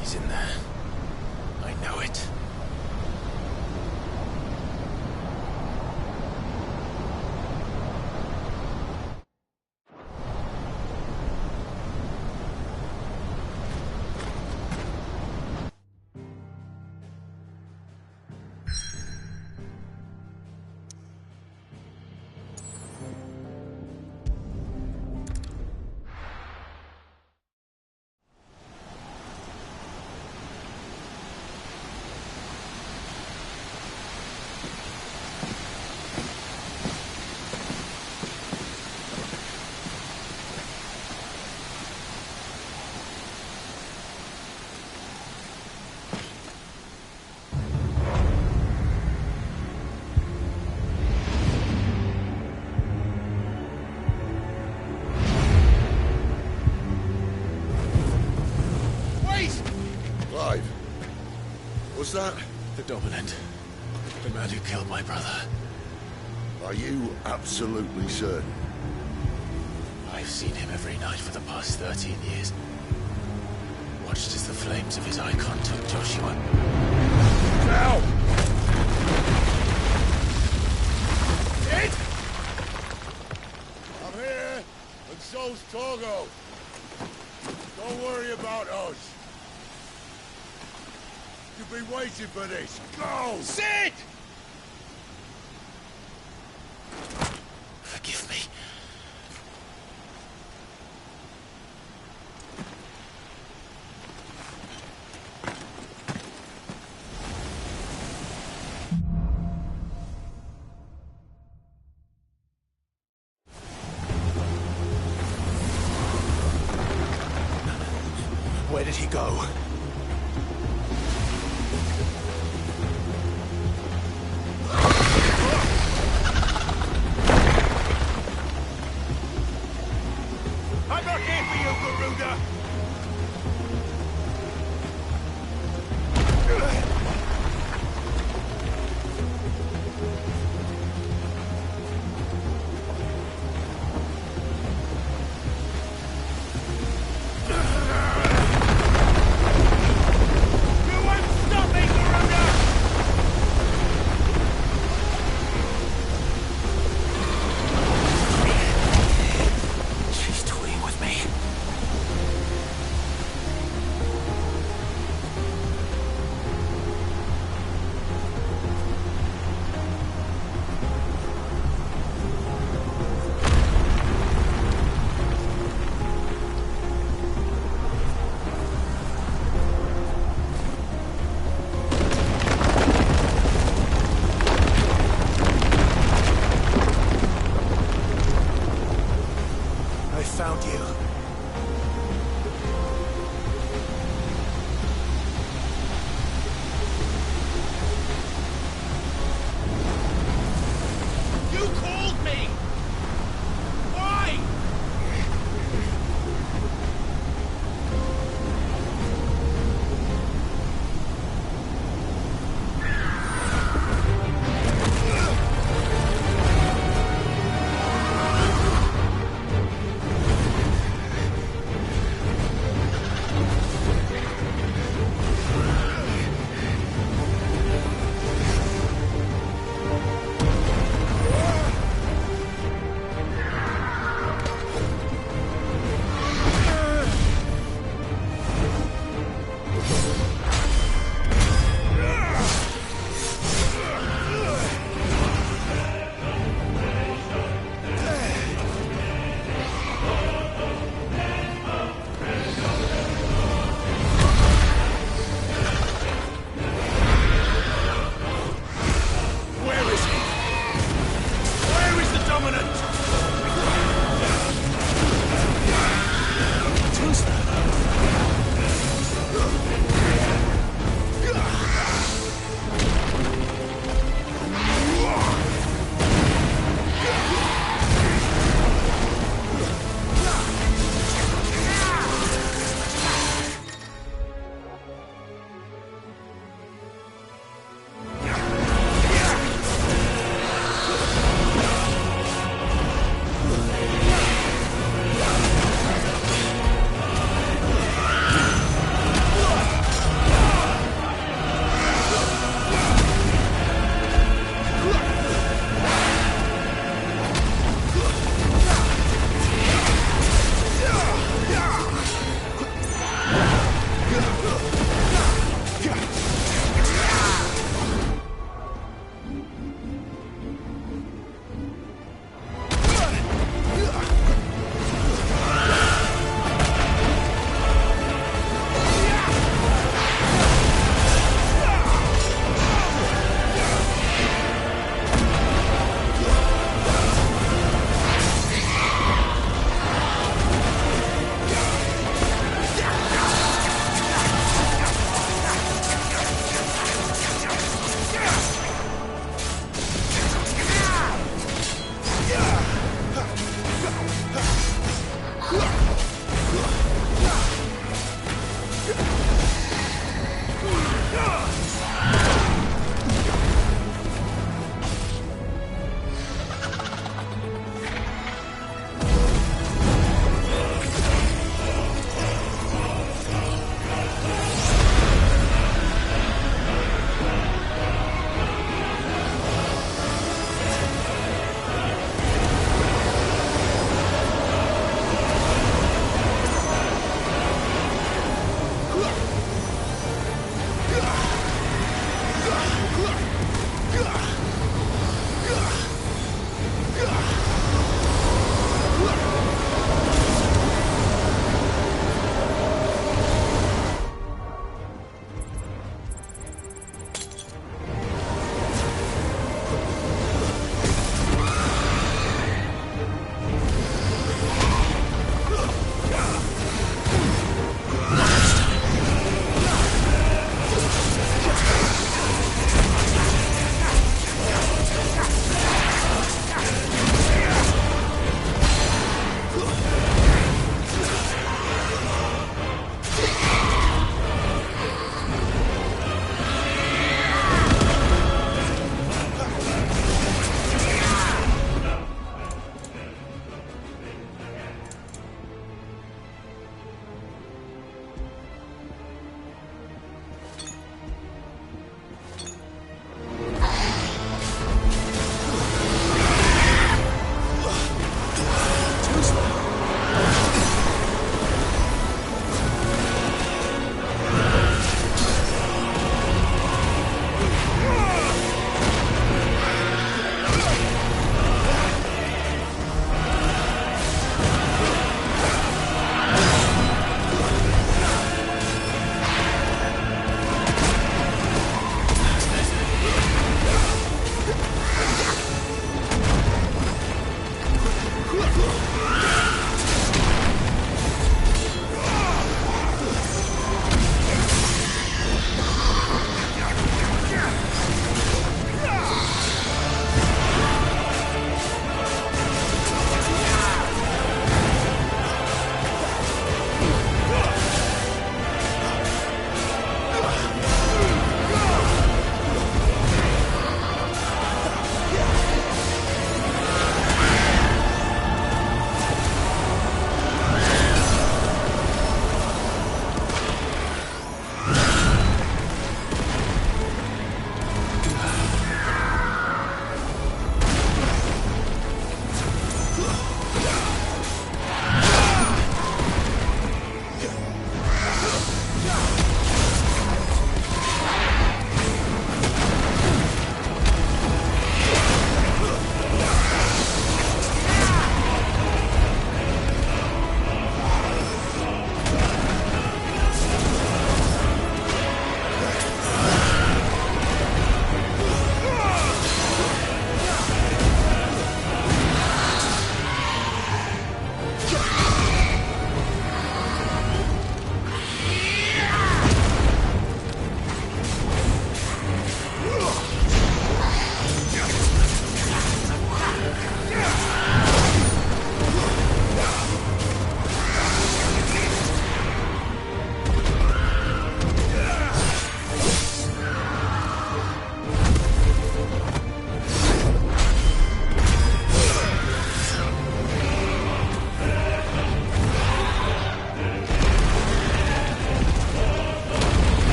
He's in there. I know it. Clive, was that? The Dominant. The man who killed my brother. Are you absolutely certain? I've seen him every night for the past 13 years. Watched as the flames of his icon took Joshua. Now! It? I'm here, and so's Togo. Don't worry about us. You've been waiting for this. Go! Sid! Forgive me. Where did he go?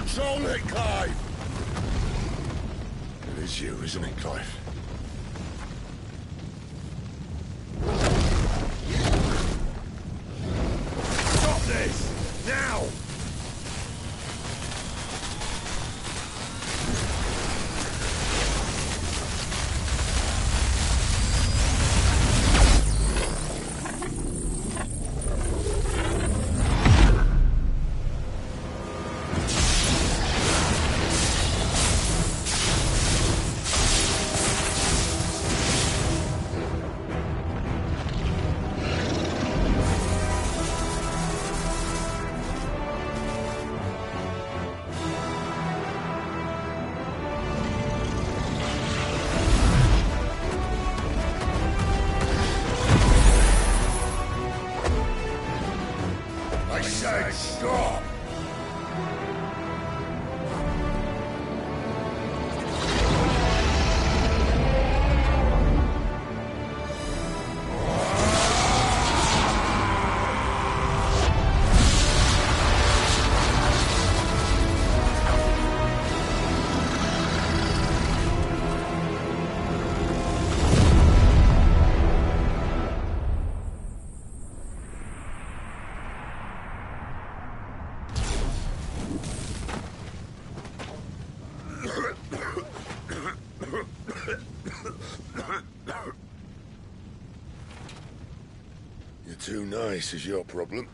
Control it, Clive! It is you, isn't it, Clive? Stop this! Now! I said stop! You're too nice is your problem.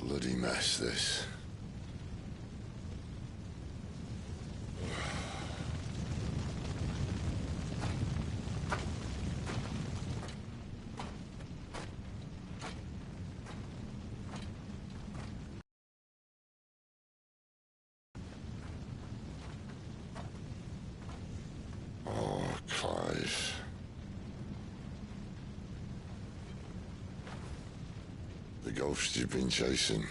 Bloody mess, this. Oh, Clive. The ghost you've been chasing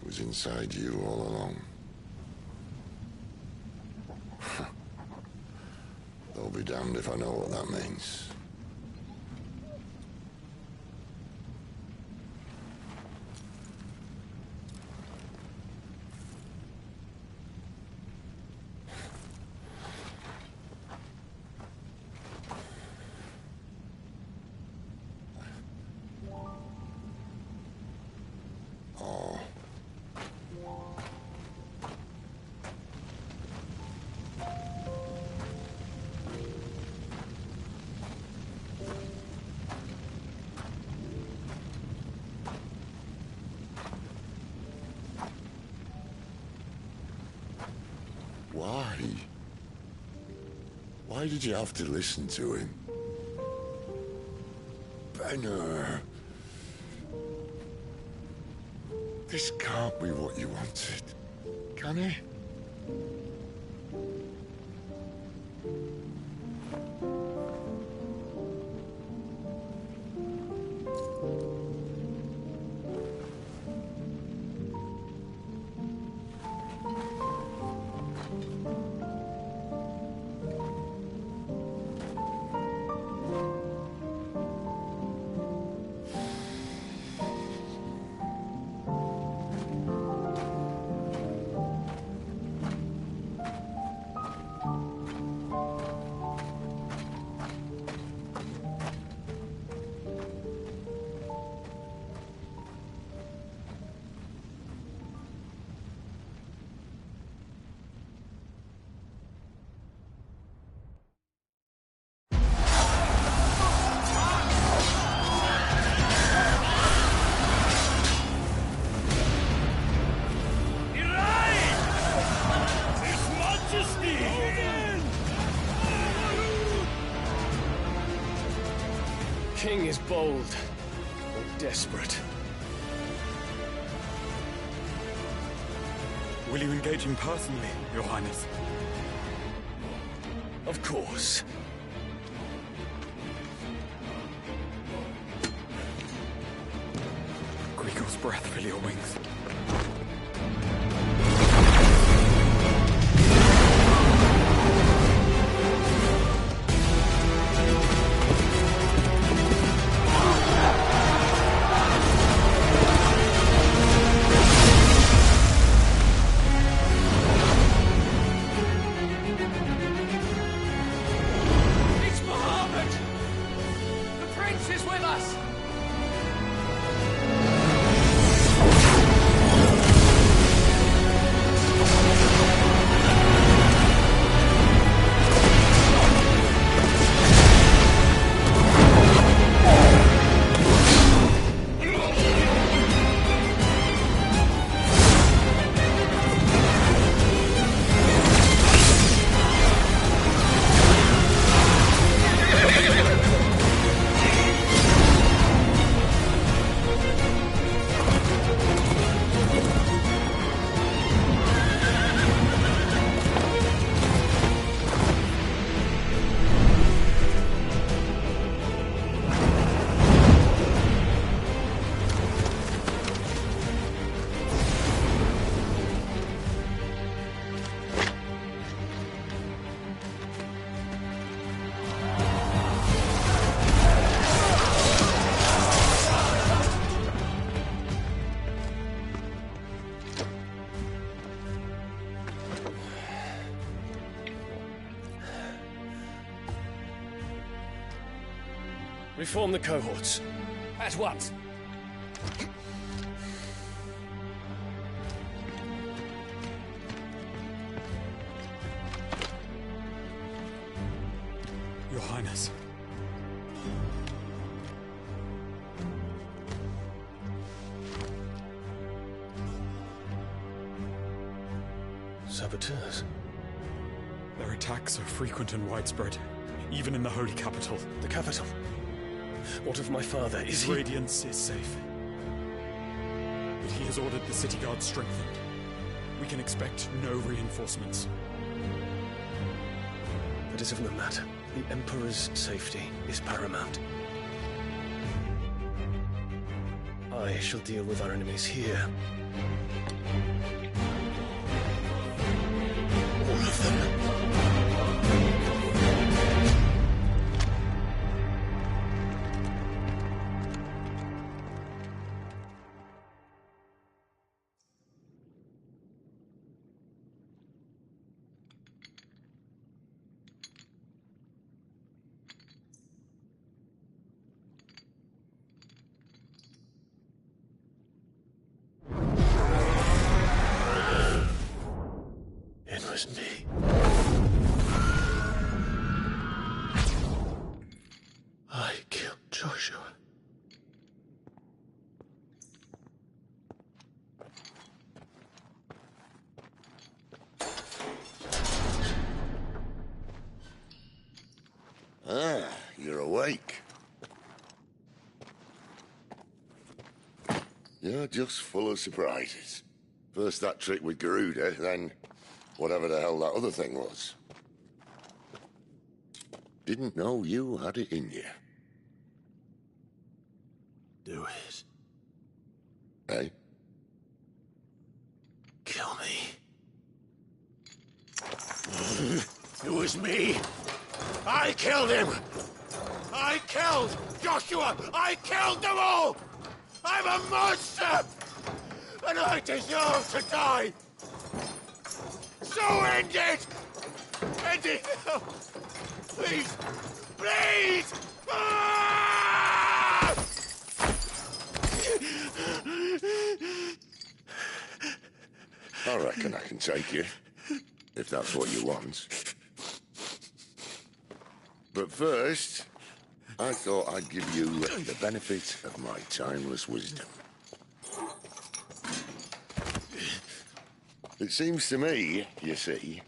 was inside you all along. I'll be damned if I know what that means. Oh. Why? Why did you have to listen to him? Benner. This can't be what you wanted, can it? King is bold or desperate. Will you engage him personally, Your Highness? Of course. Griegel's breath fill your wings. Reform the cohorts. At once. Your Highness. Saboteurs? Their attacks are frequent and widespread, even in the holy capital. The capital? What of my father? Is he... Radiance is safe. But he has ordered the city guard strengthened. We can expect no reinforcements. That is of no matter. The Emperor's safety is paramount. I shall deal with our enemies here. All of them. It was me. I killed Joshua. Ah, you're awake. You're just full of surprises. First that trick with Garuda, then whatever the hell that other thing was. Didn't know you had it in you. Do it. Hey? Kill me. It was me. I killed him. I killed Joshua. I killed them all. I'm a monster. And I deserve to die. So end it. End it now. Please. Please. Ah! I reckon I can take you, if that's what you want. But first, I thought I'd give you the benefit of my timeless wisdom. It seems to me, you see,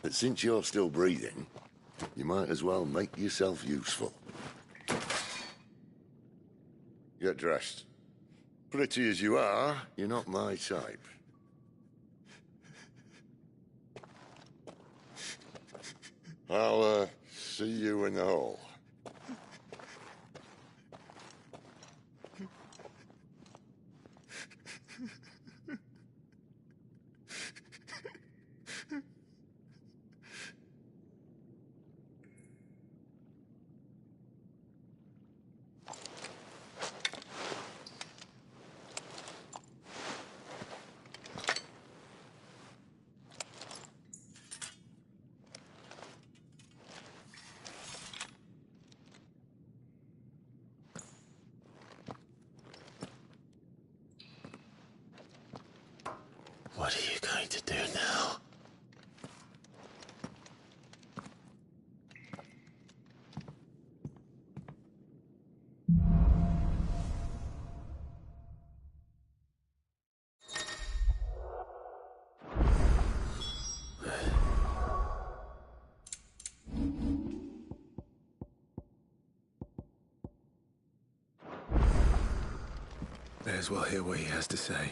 that since you're still breathing, you might as well make yourself useful. Get dressed. Pretty as you are, you're not my type. I'll, see you in the hall. What are you going to do now? May as well hear what he has to say.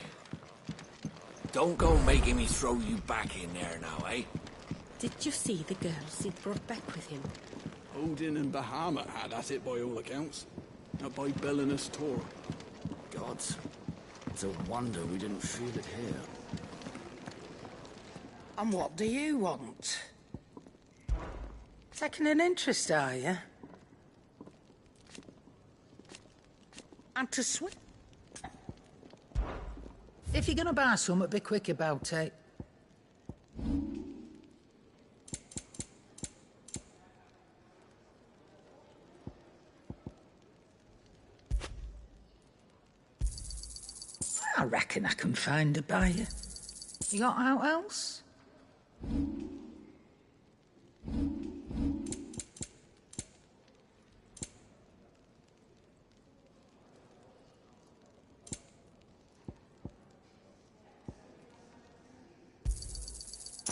Don't go making me throw you back in there now, eh? Did you see the girls he brought back with him? Odin and Bahamut had at it by all accounts. Not by Belinus Tor. Gods. It's a wonder we didn't feel it here. And what do you want? Taking an interest, are you? And to swim? If you're gonna buy something, be quick about it. reckon I can find a buyer. You got out else?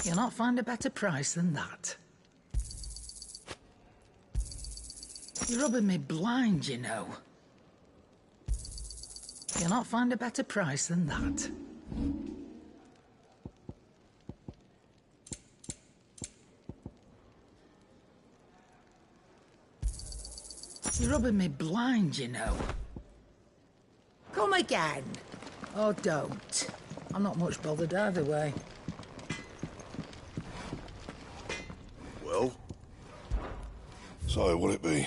You'll not find a better price than that. You're rubbing me blind, you know. You'll not find a better price than that. You're rubbing me blind, you know. Come again. Or don't. I'm not much bothered either way. Well? So, what'll it be?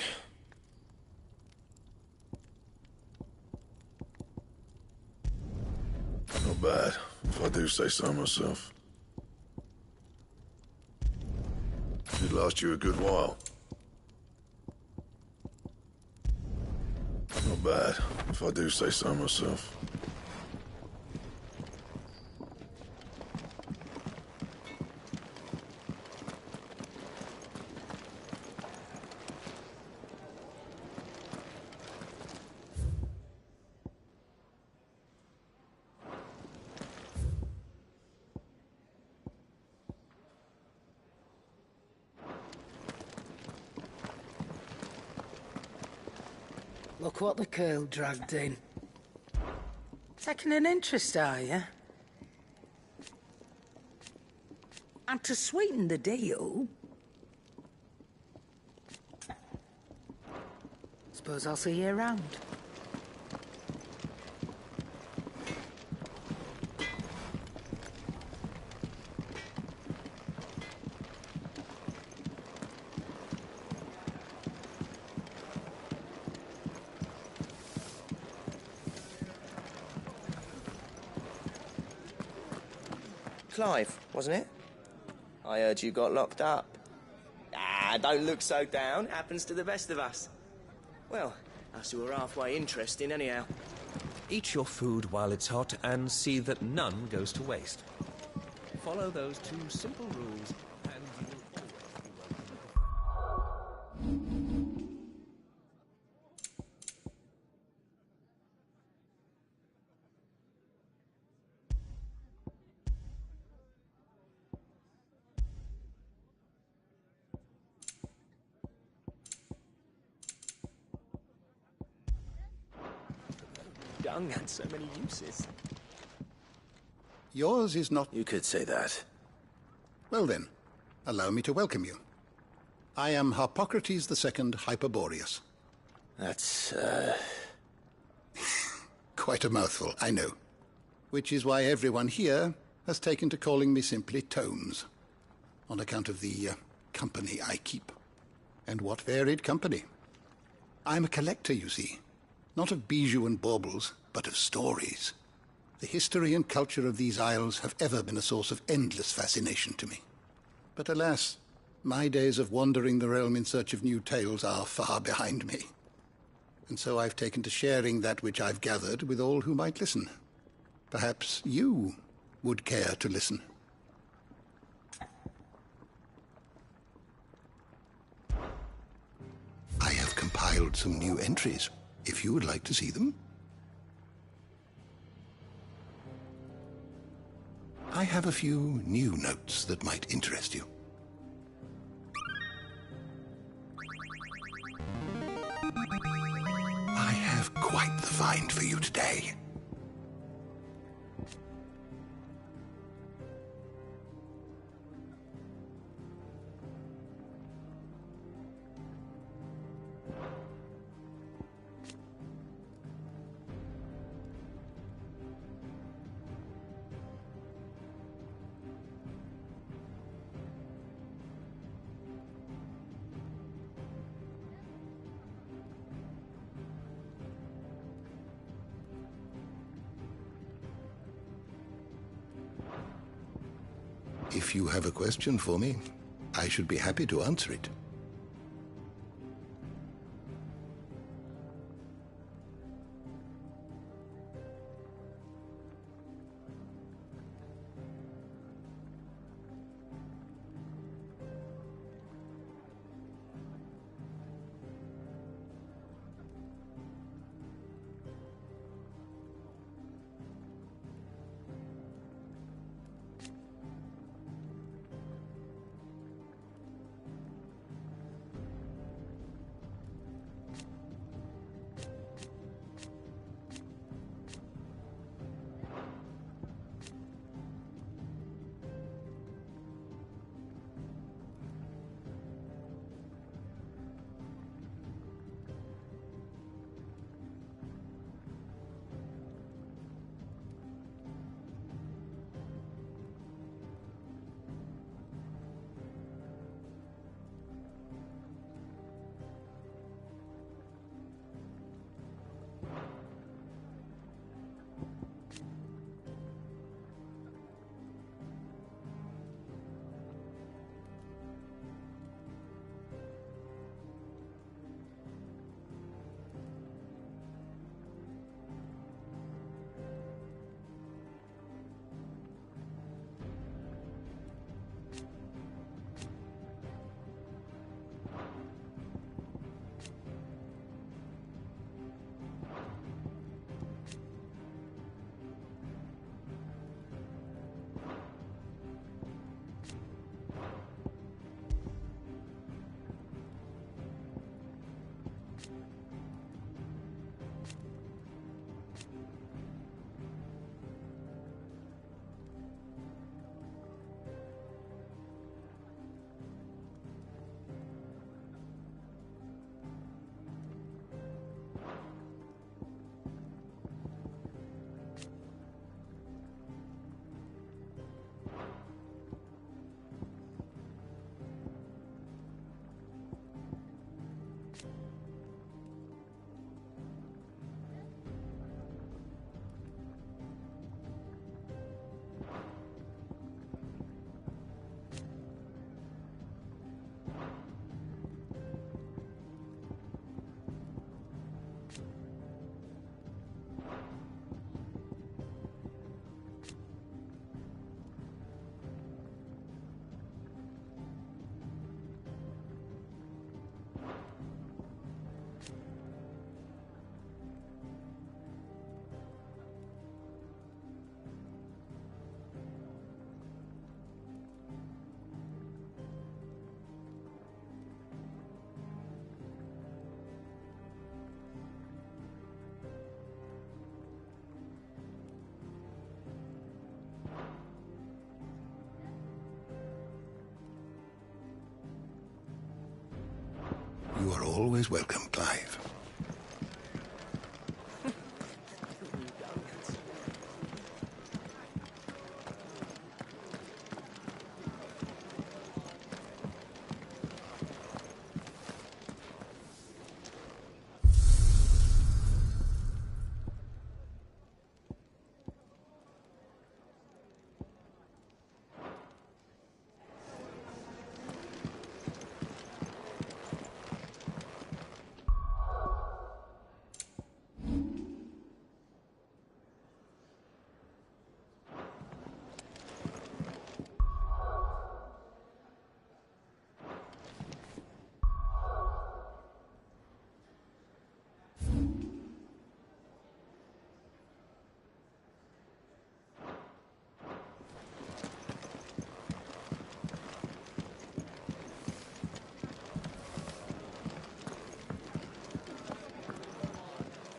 Not bad, if I do say so myself. Should last you a good while. Not bad, if I do say so myself. Look what the curl dragged in. Taking an interest, are you? And to sweeten the deal... Suppose I'll see you around. Clive, wasn't it? I heard you got locked up. Ah, don't look so down. Happens to the best of us. Well, us who are halfway interesting, anyhow. Eat your food while it's hot and see that none goes to waste. Follow those two simple rules and you will always be welcome. Dung had so many uses. Yours is not... You could say that. Well then, allow me to welcome you. I am Harpocrates II Hyperboreus. That's, Quite a mouthful, I know. Which is why everyone here has taken to calling me simply Tomes, on account of the company I keep. And what varied company. I'm a collector, you see. Not of bijou and baubles, but of stories. The history and culture of these isles have ever been a source of endless fascination to me. But alas, my days of wandering the realm in search of new tales are far behind me. And so I've taken to sharing that which I've gathered with all who might listen. Perhaps you would care to listen. I have compiled some new entries, if you would like to see them. I have a few new notes that might interest you. I have quite the find for you today. If you have a question for me, I should be happy to answer it. always welcome, Clive.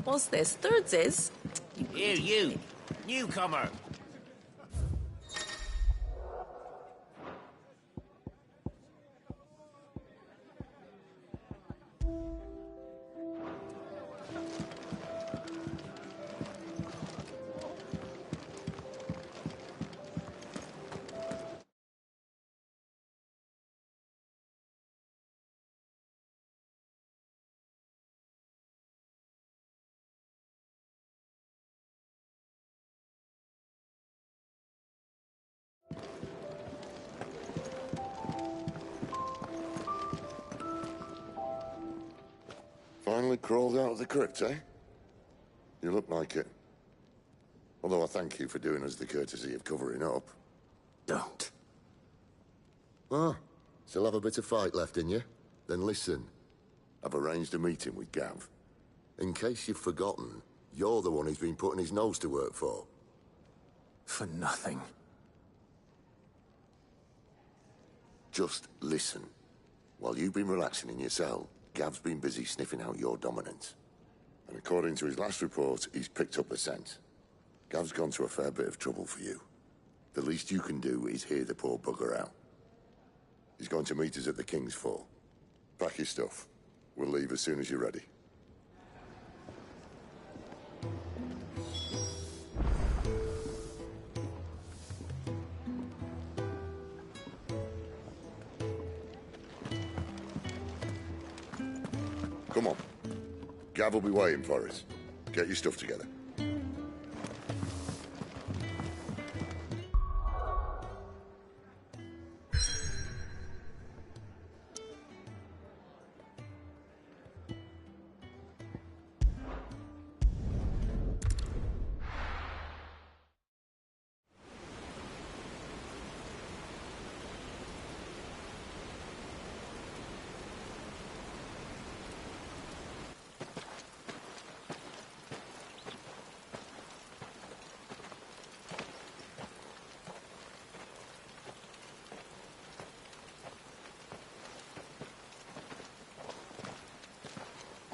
What's this? Thirdsies? Here, you! Newcomer! Finally crawled out of the crypt, eh? You look like it. Although I thank you for doing us the courtesy of covering up. Don't. Ah, still have a bit of fight left in you? Then listen. I've arranged a meeting with Gav. In case you've forgotten, you're the one he's been putting his nose to work for. For nothing. Just listen. While you've been relaxing in your cell, Gav's been busy sniffing out your dominance. And according to his last report, he's picked up a scent. Gav's gone to a fair bit of trouble for you. The least you can do is hear the poor bugger out. He's going to meet us at the King's Fall. Pack your stuff. We'll leave as soon as you're ready. Come on. Gav will be waiting for us. Get your stuff together.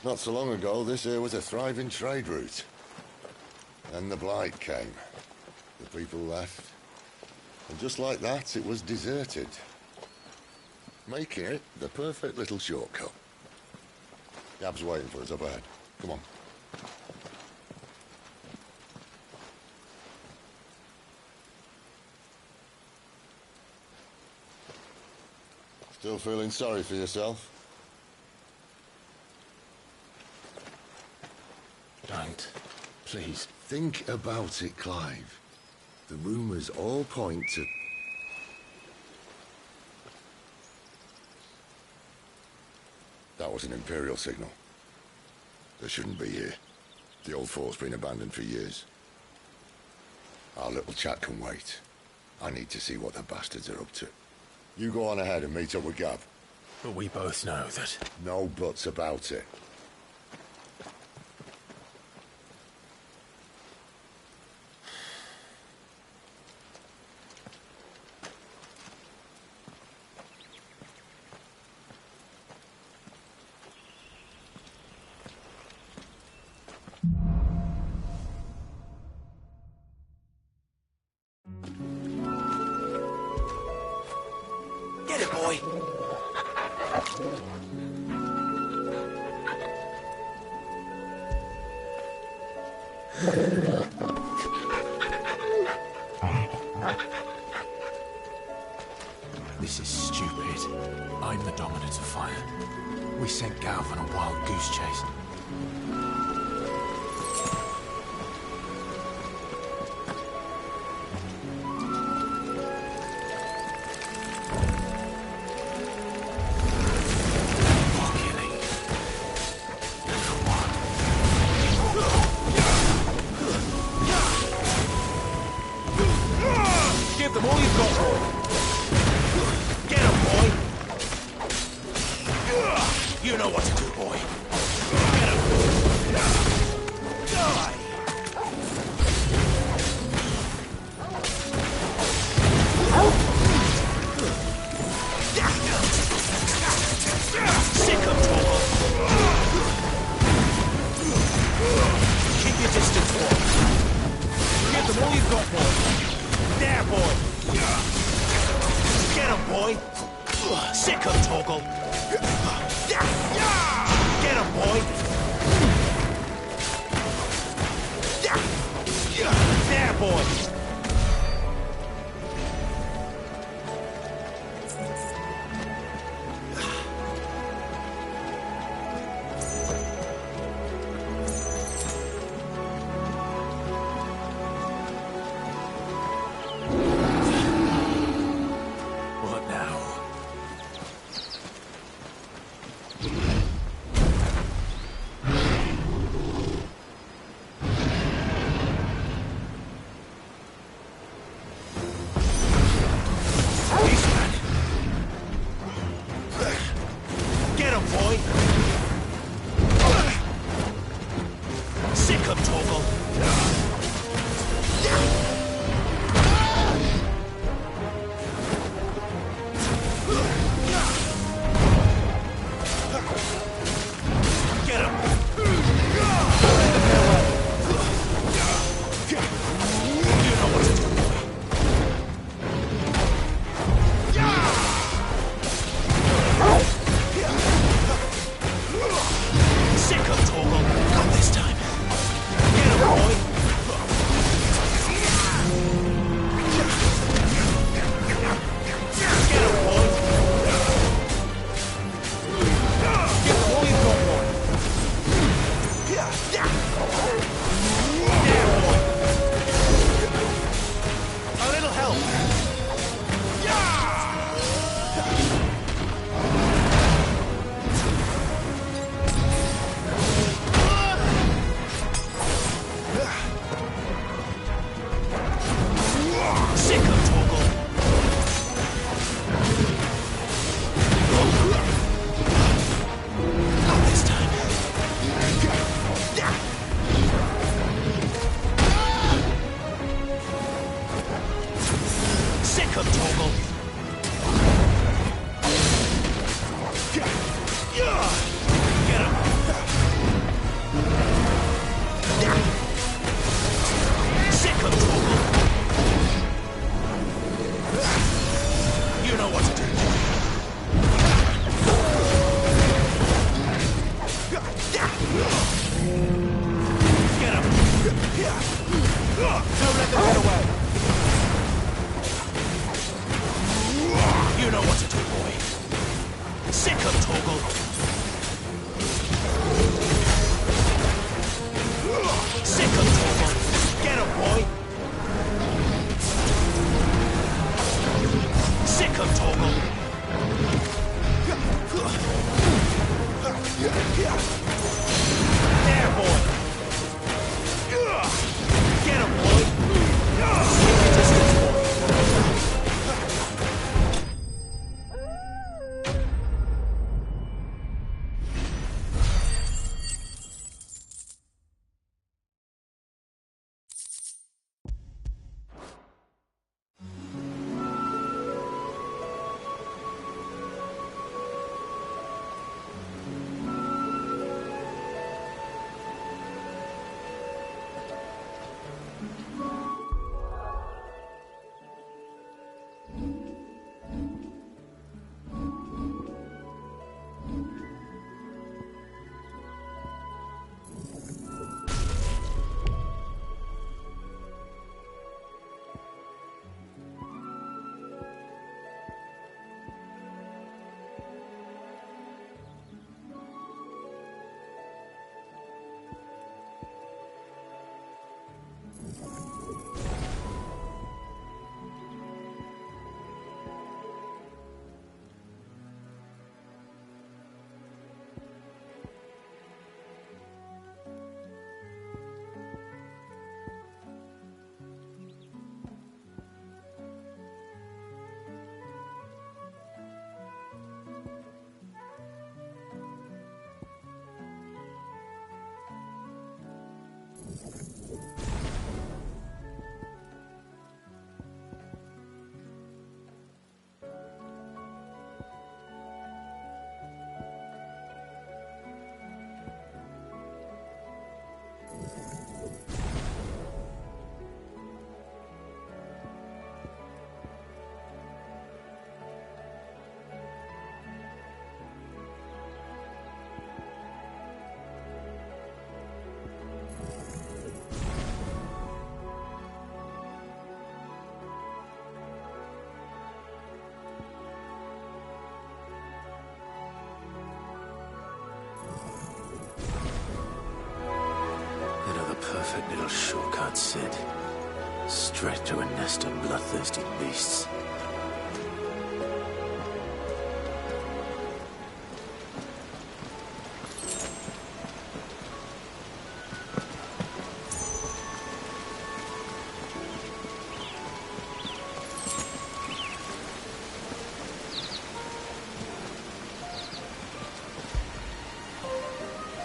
Not so long ago, this here was a thriving trade route. Then the Blight came. The people left. And just like that, it was deserted. Making it the perfect little shortcut. Gab's waiting for us up ahead. Come on. Still feeling sorry for yourself? Don't. Please. Think about it, Clive. The rumours all point to... That was an Imperial signal. They shouldn't be here. The old fort's been abandoned for years. Our little chat can wait. I need to see what the bastards are up to. You go on ahead and meet up with Gav. But we both know that... No buts about it. Get it, boy! This is stupid. I'm the Dominant of Fire. We sent Galv on a wild goose chase. Give them all you've got, boy. Get him, boy. You know what to do, boy. Get him. Die. Sick of trouble. Keep your distance, boy. Give them all you've got, boy. There, boy! Get him, boy! Sick of Torgal! Get him, boy! There, boy! What now? Get him, boy! Sick of Torgal! Get him! You know what to do, boy. Sick of Torgal! Not this time! Get him, boy! Get him, boy! Give him all you've got, boy! There, boy! A little help! Sick of Torgal! Not this time. Sick of Torgal! Get him! Sick of Torgal! You know what to do. Get him! Don't let them get away! little shortcut, Sid. Straight to a nest of bloodthirsty beasts.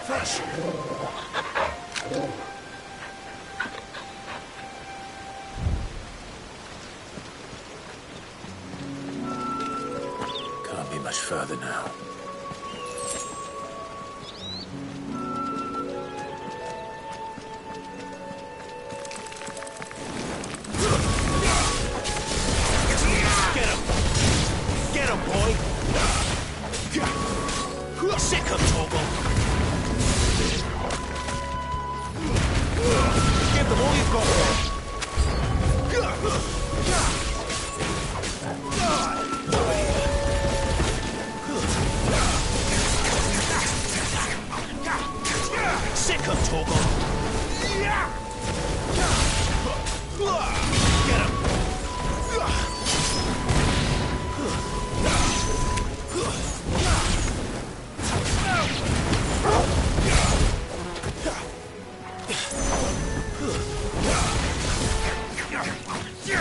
Fish! Can't be much further now. Get him! Get him, boy! Sick him, Torgal! Give them all you've got, boy! Sick him, Torgal! Get him!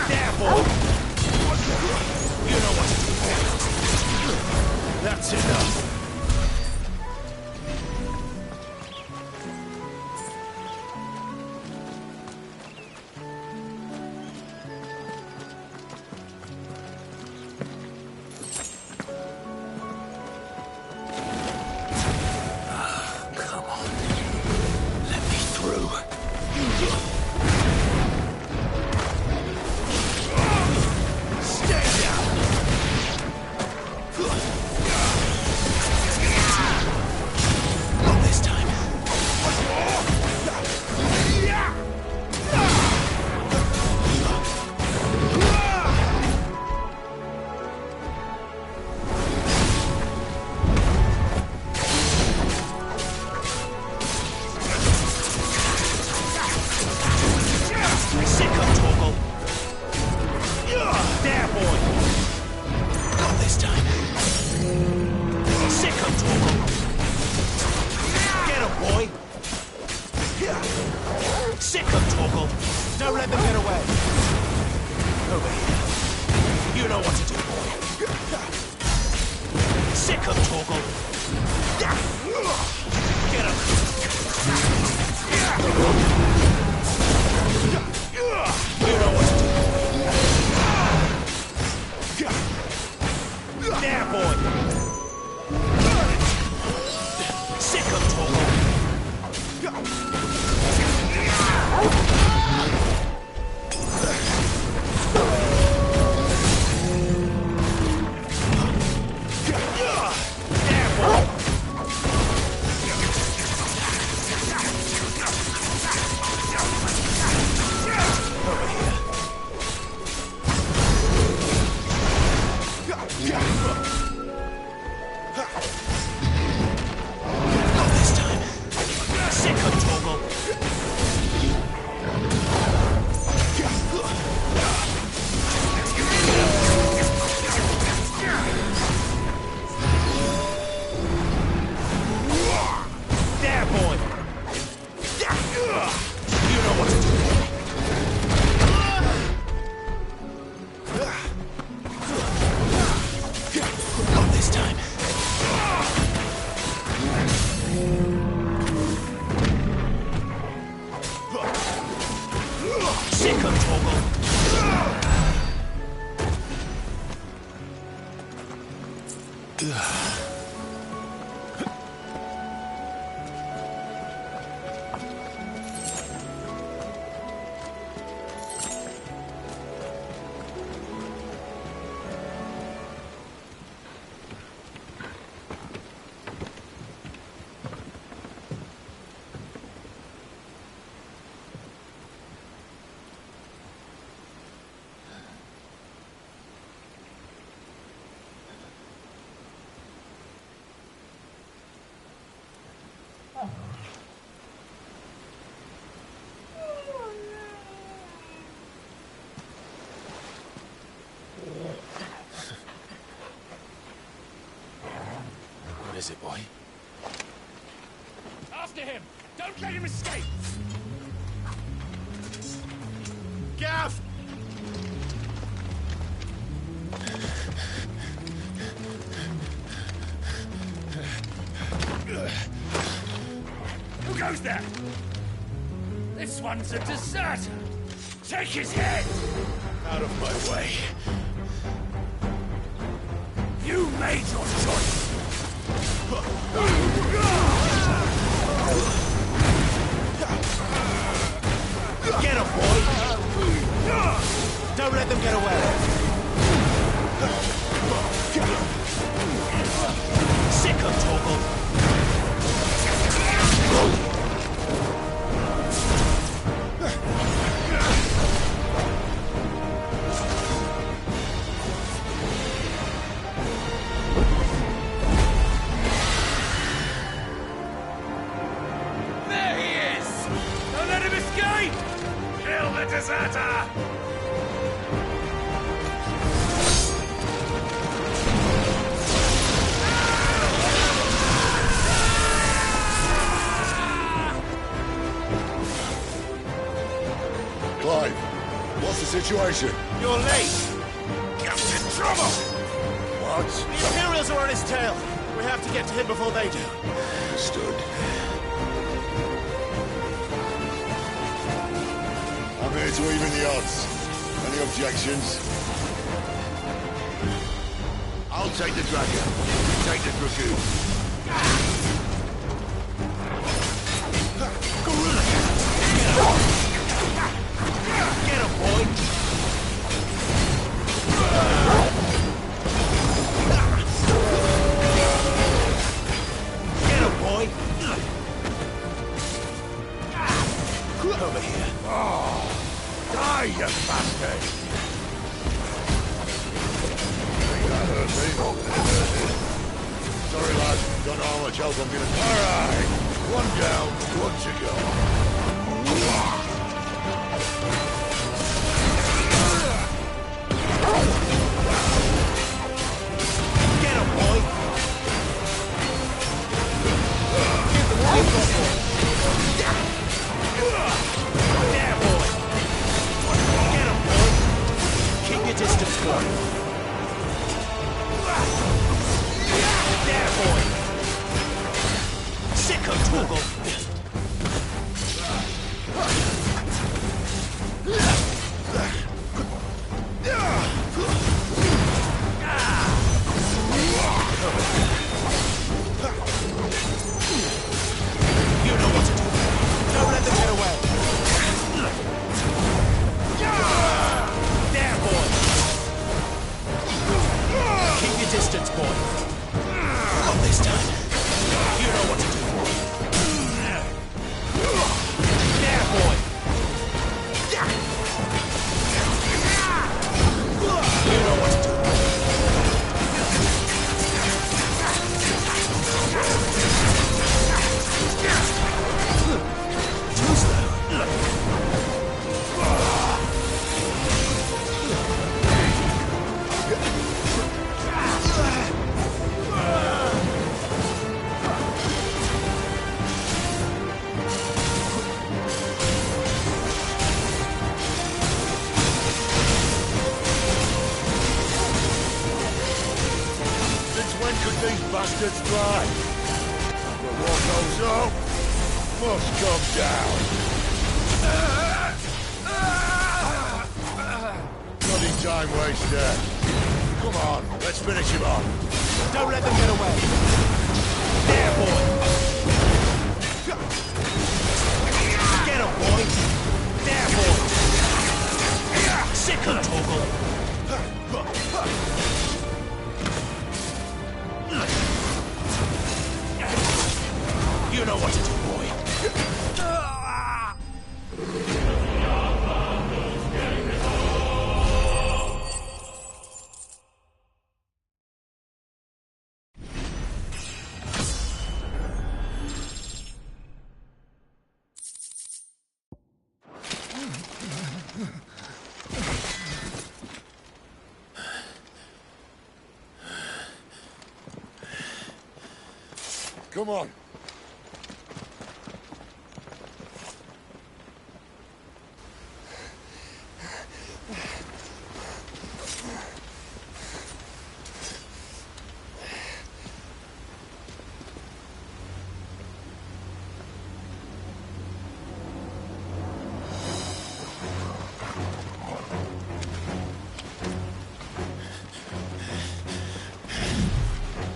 There, boy! You know what to do. That's enough. Come on. Let me through. Stay down! Not this time. Sick him, Torgal! There, boy! Not this time. Sick him, Torgal! Get him, boy! Sick him, Torgal! Don't let them get away! Over here. You know what to do, boy. Sick him, Torgal! Get him! You know what to do. There, boy! Sick him, Torgal! There, boy! Over here. Not this time. Sick him, Torgal! There, boy! You know what to do, boy. Not this time. Sick him, Torgal! is it, boy? After him! Don't let him escape! Gav! Who goes there? This one's a deserter! Take his head! Out of my way. You made your choice! Get him, boy! Don't let them get away! Sick of Torgal! There he is! Don't let him escape! Kill the deserter! Clive, what's the situation? You're late! Captain Trouble! What? The Imperials are on his tail! We have to get to him before they do. Understood. I'm here to even the odds. Any objections? I'll take the dragon. You take the dragoon. Get him, boy! Get him, boy! Over here. Die, you bastard! Think that hurt me? Sorry, lad. Don't know how much help I'm gonna... Alright! One down, one to go. Get him, boy! Give them all you've got, boy! There, boy! Get him, boy! Keep your distance, boy! There, boy! Sick of Torgal! You know what to do. Don't let them get away. There, boy. Keep your distance, boy. Not this time. You know what to do. There, boy. You know what to do. Too slow. Since when could these bastards fly? But what goes up must come down. Bloody time waster. Come on, let's finish him off. Don't let them get away. There, boy. Get him, boy. There, boy. Sick of Torgal. You know what to do, boy. Come on.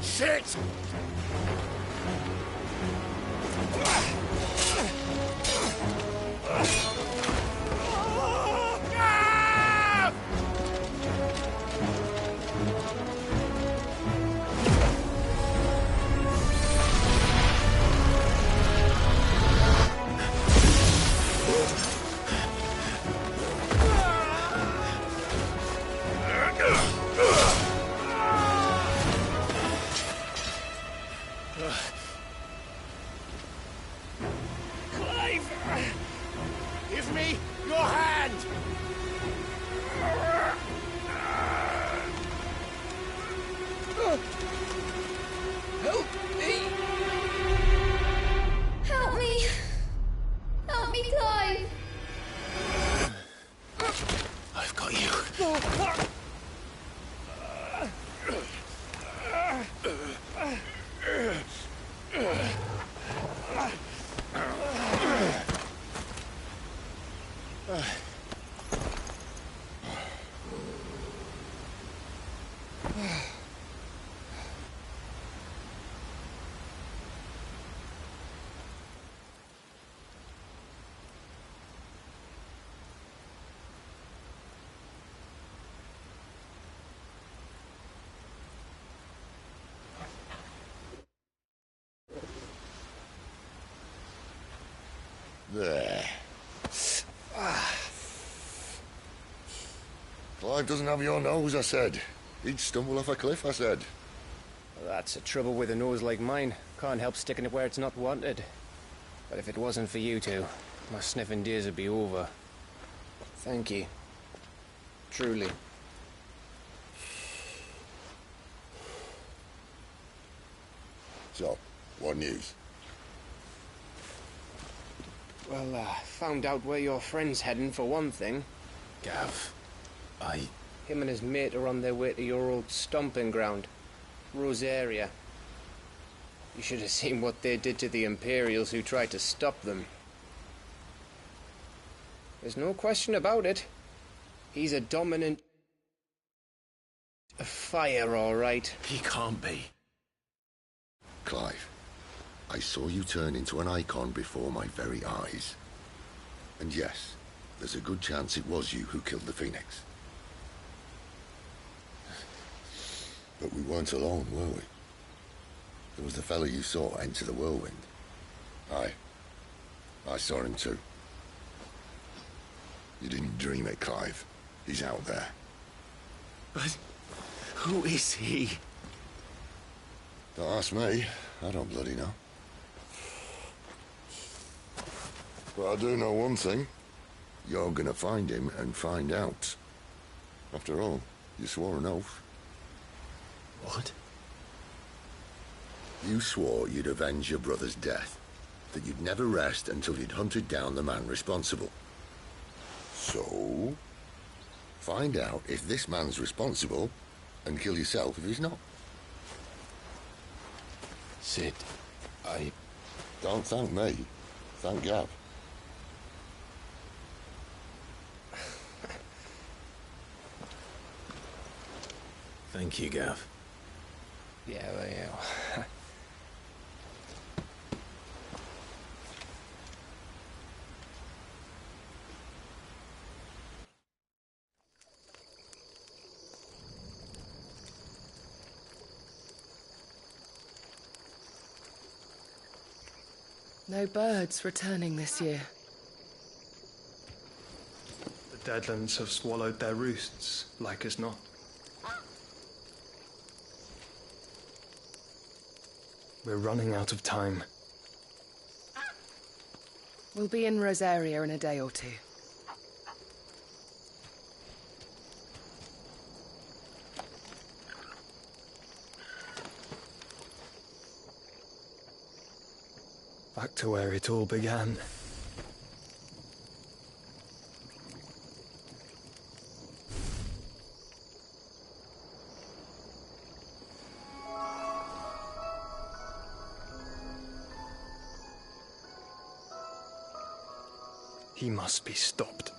Shit! Clive! Give me your hand! Help me! Help me! Help me, Clive! I've got you. There. Clive doesn't have your nose, I said. He'd stumble off a cliff, I said. That's the trouble with a nose like mine. Can't help sticking it where it's not wanted. But if it wasn't for you two, my sniffing days would be over. Thank you. Truly. So, what news? Well, found out where your friend's heading, for one thing. Gav, Him and his mate are on their way to your old stomping ground, Rosaria. You should have seen what they did to the Imperials who tried to stop them. There's no question about it. He's a dominant... a fire, all right. He can't be. Clive, I saw you turn into an icon before my very eyes. And yes, there's a good chance it was you who killed the Phoenix. But we weren't alone, were we? There was the fellow you saw enter the whirlwind. I saw him too. You didn't dream it, Clive. He's out there. But who is he? Don't ask me. I don't bloody know. But I do know one thing. You're gonna find him and find out. After all, you swore an oath. What? You swore you'd avenge your brother's death. That you'd never rest until you'd hunted down the man responsible. So, find out if this man's responsible and kill yourself if he's not. Sid, Don't thank me. Thank Gav. Thank you, Gav. Yeah, well. No birds returning this year. The Deadlands have swallowed their roosts, like as not. We're running out of time. We'll be in Rosaria in a day or two. Back to where it all began. He must be stopped.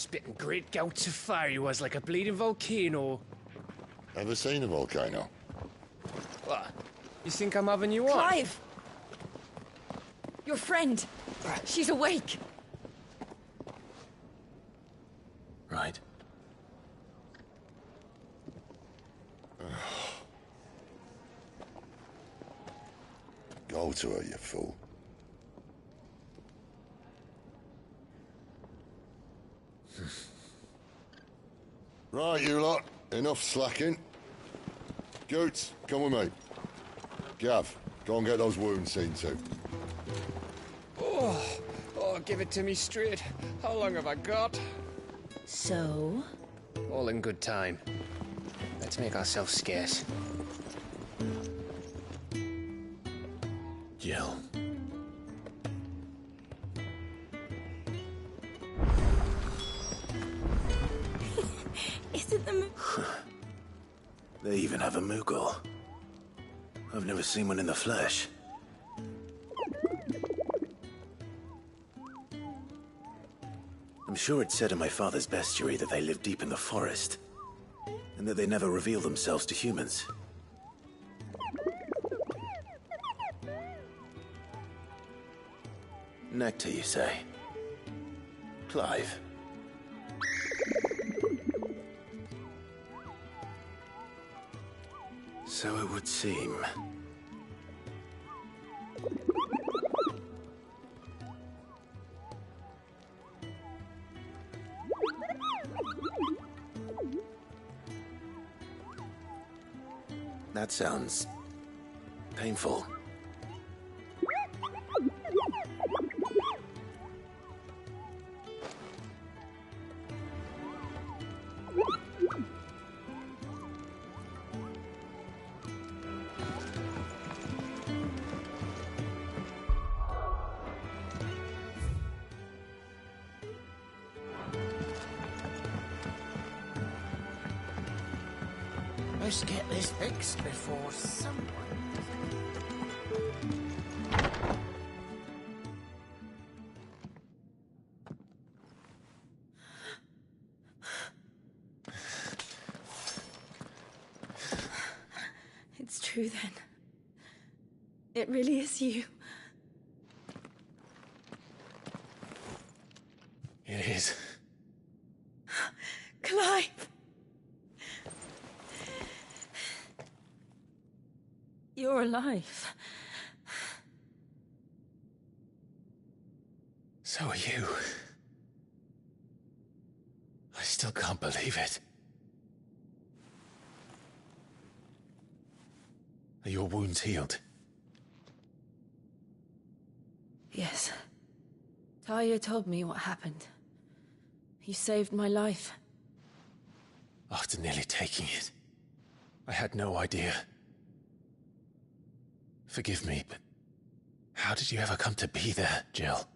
Spitting great gouts of fire he was, like a bleeding volcano. Ever seen a volcano? What? You think I'm having you on? Clive! Your friend. She's awake. Right. Go to her, you fool. Right, you lot. Enough slacking. Goots, come with me. Gav, go and get those wounds seen to. Oh, give it to me straight. How long have I got? So? All in good time. Let's make ourselves scarce. Jill. Is it the They even have a Moogle. I've never seen one in the flesh. I'm sure it said in my father's bestiary that they live deep in the forest, and that they never reveal themselves to humans. Nectar, you say? Clive. So it would seem. That sounds painful. Let's get this fixed before someone... It's true then. It really is you. It is. Clive! You're alive. So are you. I still can't believe it. Are your wounds healed? Yes. Talia told me what happened. You saved my life. After nearly taking it, I had no idea. Forgive me, but how did you ever come to be there, Jill?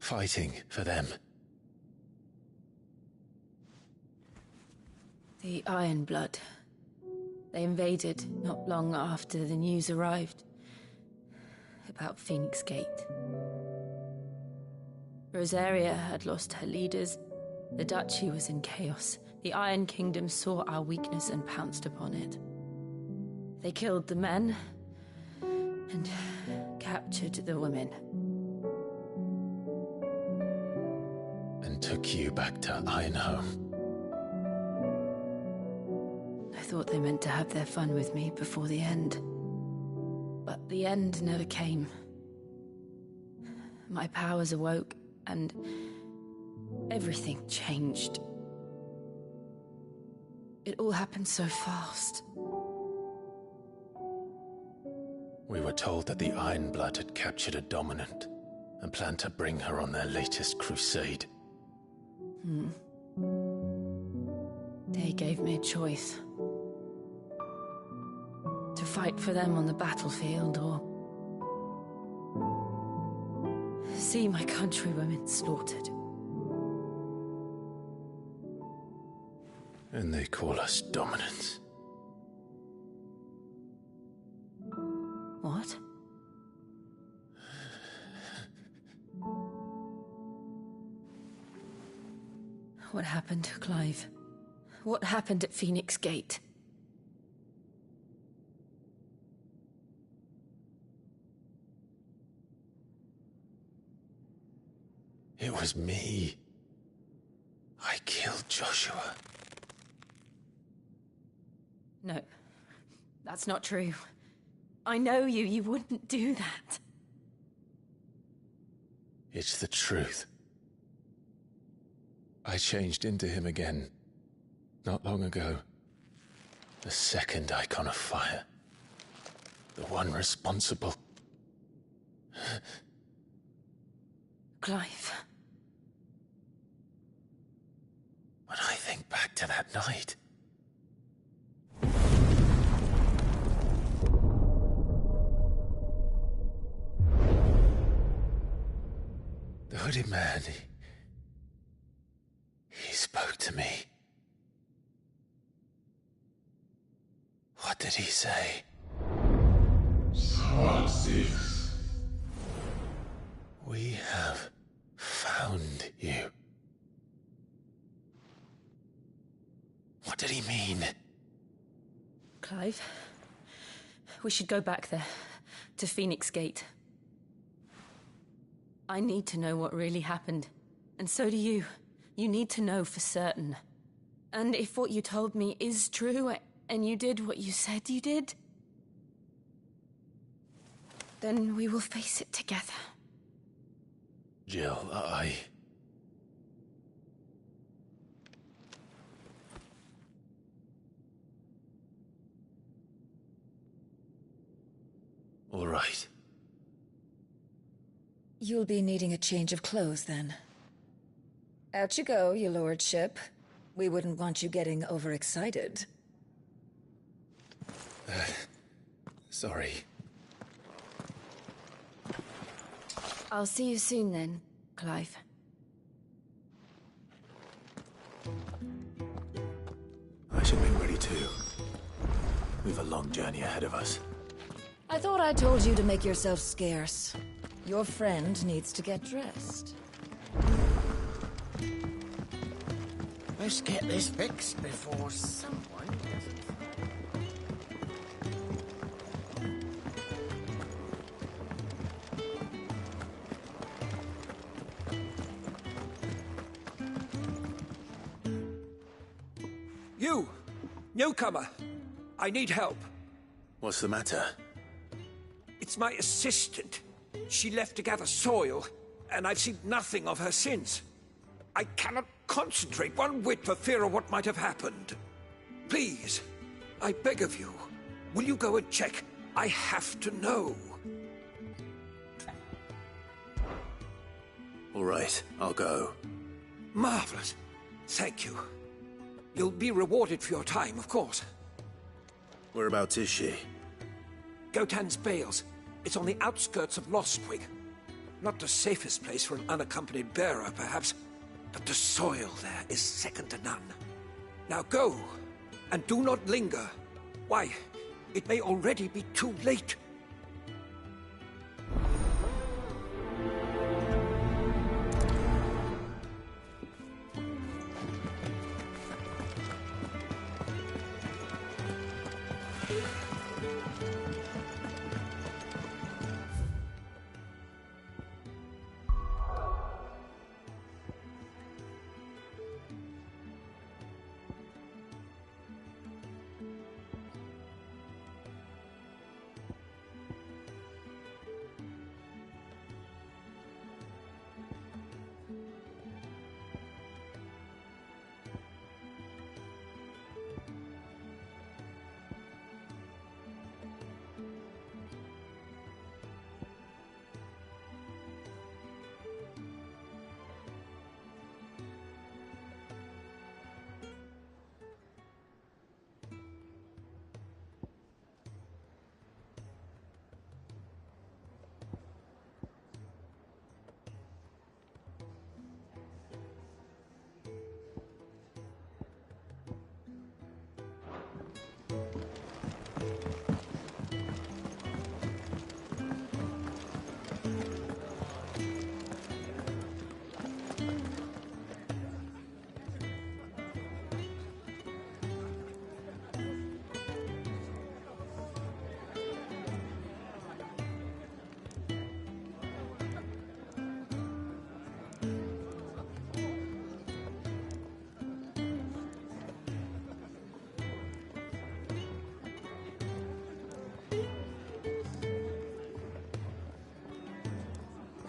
Fighting for them. The Iron Blood. They invaded not long after the news arrived about Phoenix Gate. Rosaria had lost her leaders. The Duchy was in chaos. The Iron Kingdom saw our weakness and pounced upon it. They killed the men and captured the women. And took you back to Ironhome. I thought they meant to have their fun with me before the end. But the end never came. My powers awoke, and everything changed. It all happened so fast. We were told that the Iron Blood had captured a dominant and planned to bring her on their latest crusade. They gave me a choice. To fight for them on the battlefield, or see my countrywomen slaughtered. And they call us dominants. What happened, Clive? What happened at Phoenix Gate? It was me. I killed Joshua. No, that's not true. I know you. You wouldn't do that. It's the truth. I changed into him again, not long ago. The second icon of fire. The one responsible. Clive. When I think back to that night... The hooded man, he spoke to me. What did he say? FF16. We have found you. What did he mean? Clive, we should go back there, to Phoenix Gate. I need to know what really happened, and so do you. You need to know for certain. And if what you told me is true, and you did what you said you did, then we will face it together. Jill, All right. You'll be needing a change of clothes, then. Out you go, your lordship. We wouldn't want you getting overexcited. Sorry. I'll see you soon then, Clive. I should make ready too. We've a long journey ahead of us. I thought I told you to make yourself scarce. Your friend needs to get dressed. Let's get this fixed before someone doesn't. You! Newcomer! I need help. What's the matter? It's my assistant. She left to gather soil, and I've seen nothing of her since. I cannot concentrate one whit for fear of what might have happened. Please, I beg of you, will you go and check? I have to know. All right, I'll go. Marvelous. Thank you. You'll be rewarded for your time, of course. Whereabouts is she? Gotan's Bales. It's on the outskirts of Lostwig. Not the safest place for an unaccompanied bearer, perhaps, but the soil there is second to none. Now go, and do not linger. Why, it may already be too late.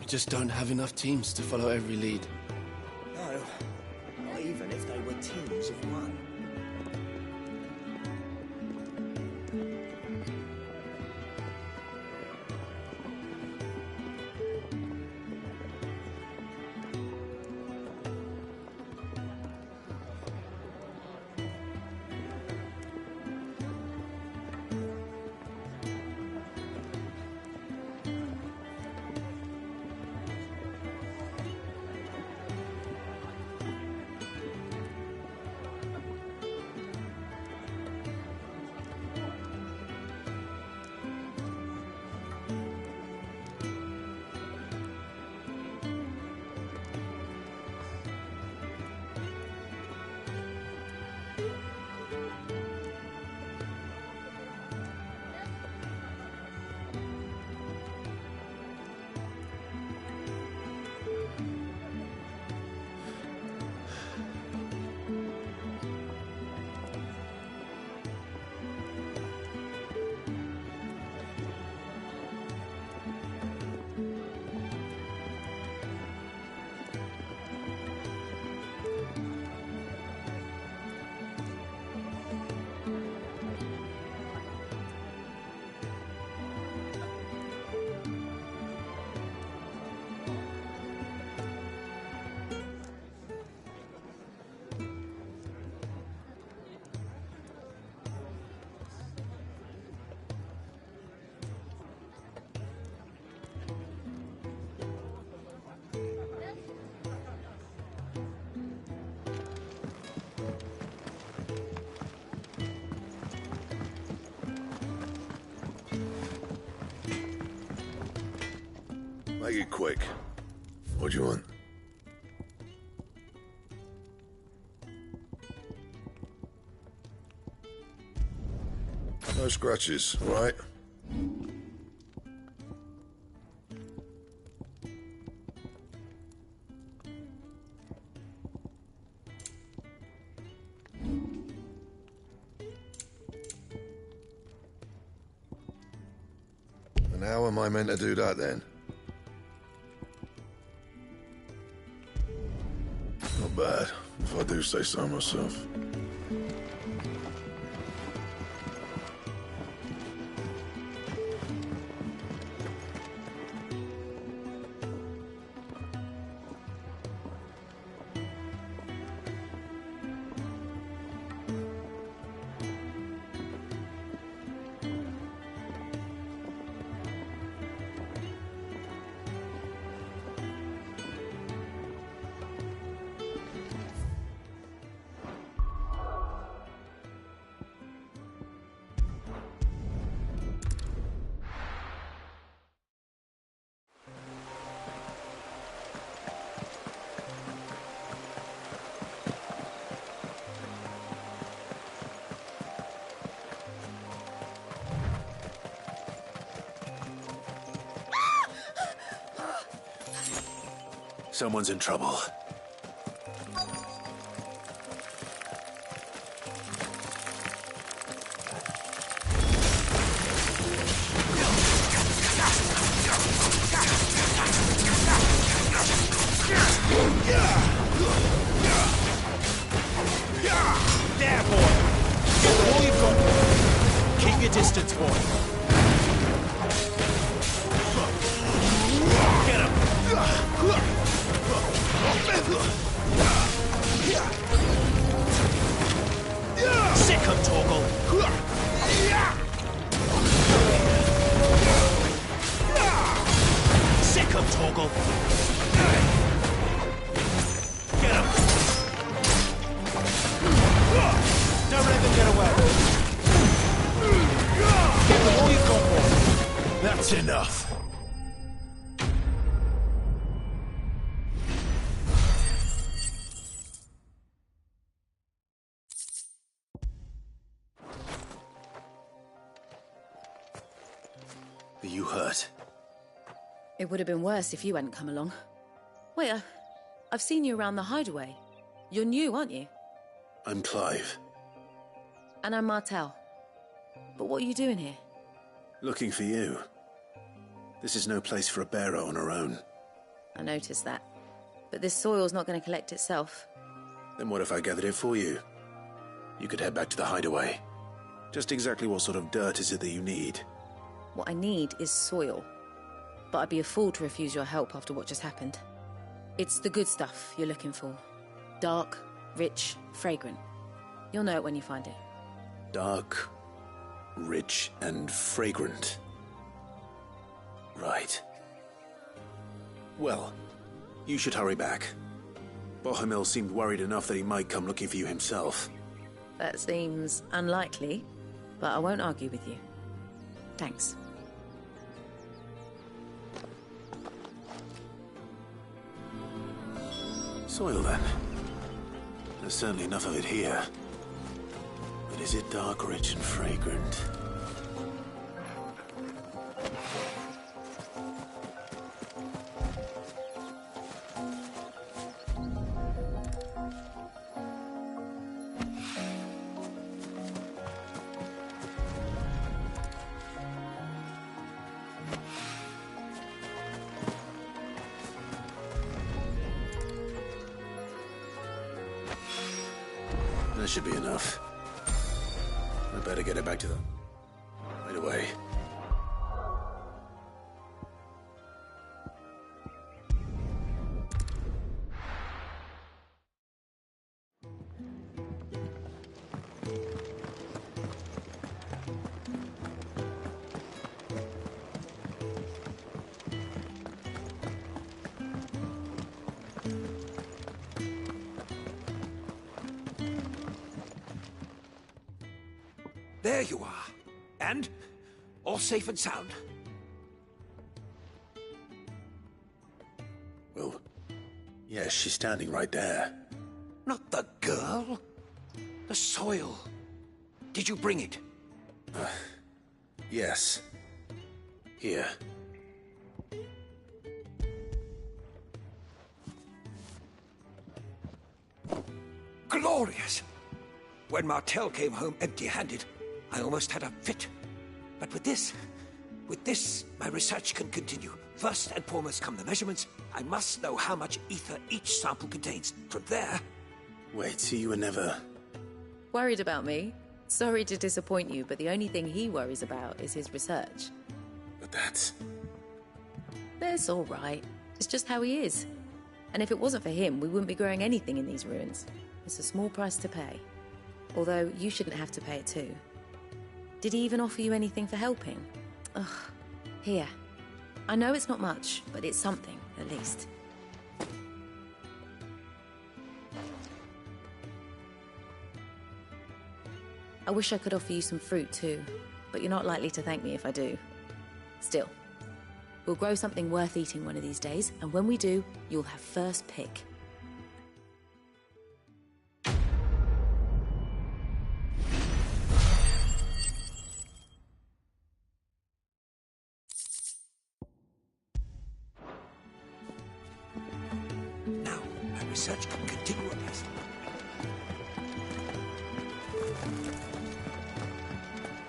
just don't have enough teams to follow every lead. No, not even if they were teams of one. Make it quick. What do you want? No scratches, all right? And how am I meant to do that then? Not bad, if I do say so myself. Someone's in trouble. There, boy! Get all you've got. Keep your distance, boy. Get him! Sick him, Torgal! Sick him, Torgal! Get him! Don't let them get away! Get them all you've got, boy! That's enough. Are you hurt? It would have been worse if you hadn't come along. Wait, I've seen you around the hideaway. You're new, aren't you? I'm Clive. And I'm Martel. But what are you doing here? Looking for you. This is no place for a bearer on her own. I noticed that. But this soil's not going to collect itself. Then what if I gathered it for you? You could head back to the hideaway. Just exactly what sort of dirt is it that you need? What I need is soil. But I'd be a fool to refuse your help after what just happened. It's the good stuff you're looking for. Dark, rich, fragrant. You'll know it when you find it. Dark, rich, and fragrant. Right. Well, you should hurry back. Bohemil seemed worried enough that he might come looking for you himself. That seems unlikely, but I won't argue with you. Thanks. Soil, then. There's certainly enough of it here. But is it dark, rich, and fragrant? That should be enough. I better get it back to them. Right away. There you are. And? All safe and sound? Well, yes, she's standing right there. Not the girl. The soil. Did you bring it? Yes. Here. Glorious! When Martel came home empty-handed, I almost had a fit. But with this, my research can continue. First and foremost come the measurements. I must know how much ether each sample contains. From there... Wait, so you were never... Worried about me? Sorry to disappoint you, but the only thing he worries about is his research. But that's... That's all right. It's just how he is. And if it wasn't for him, we wouldn't be growing anything in these ruins. It's a small price to pay. Although, you shouldn't have to pay it too. Did he even offer you anything for helping? Ugh. Here. I know it's not much, but it's something, at least. I wish I could offer you some fruit too, but you're not likely to thank me if I do. Still, we'll grow something worth eating one of these days, and when we do, you'll have first pick. Now, my research can continue apace.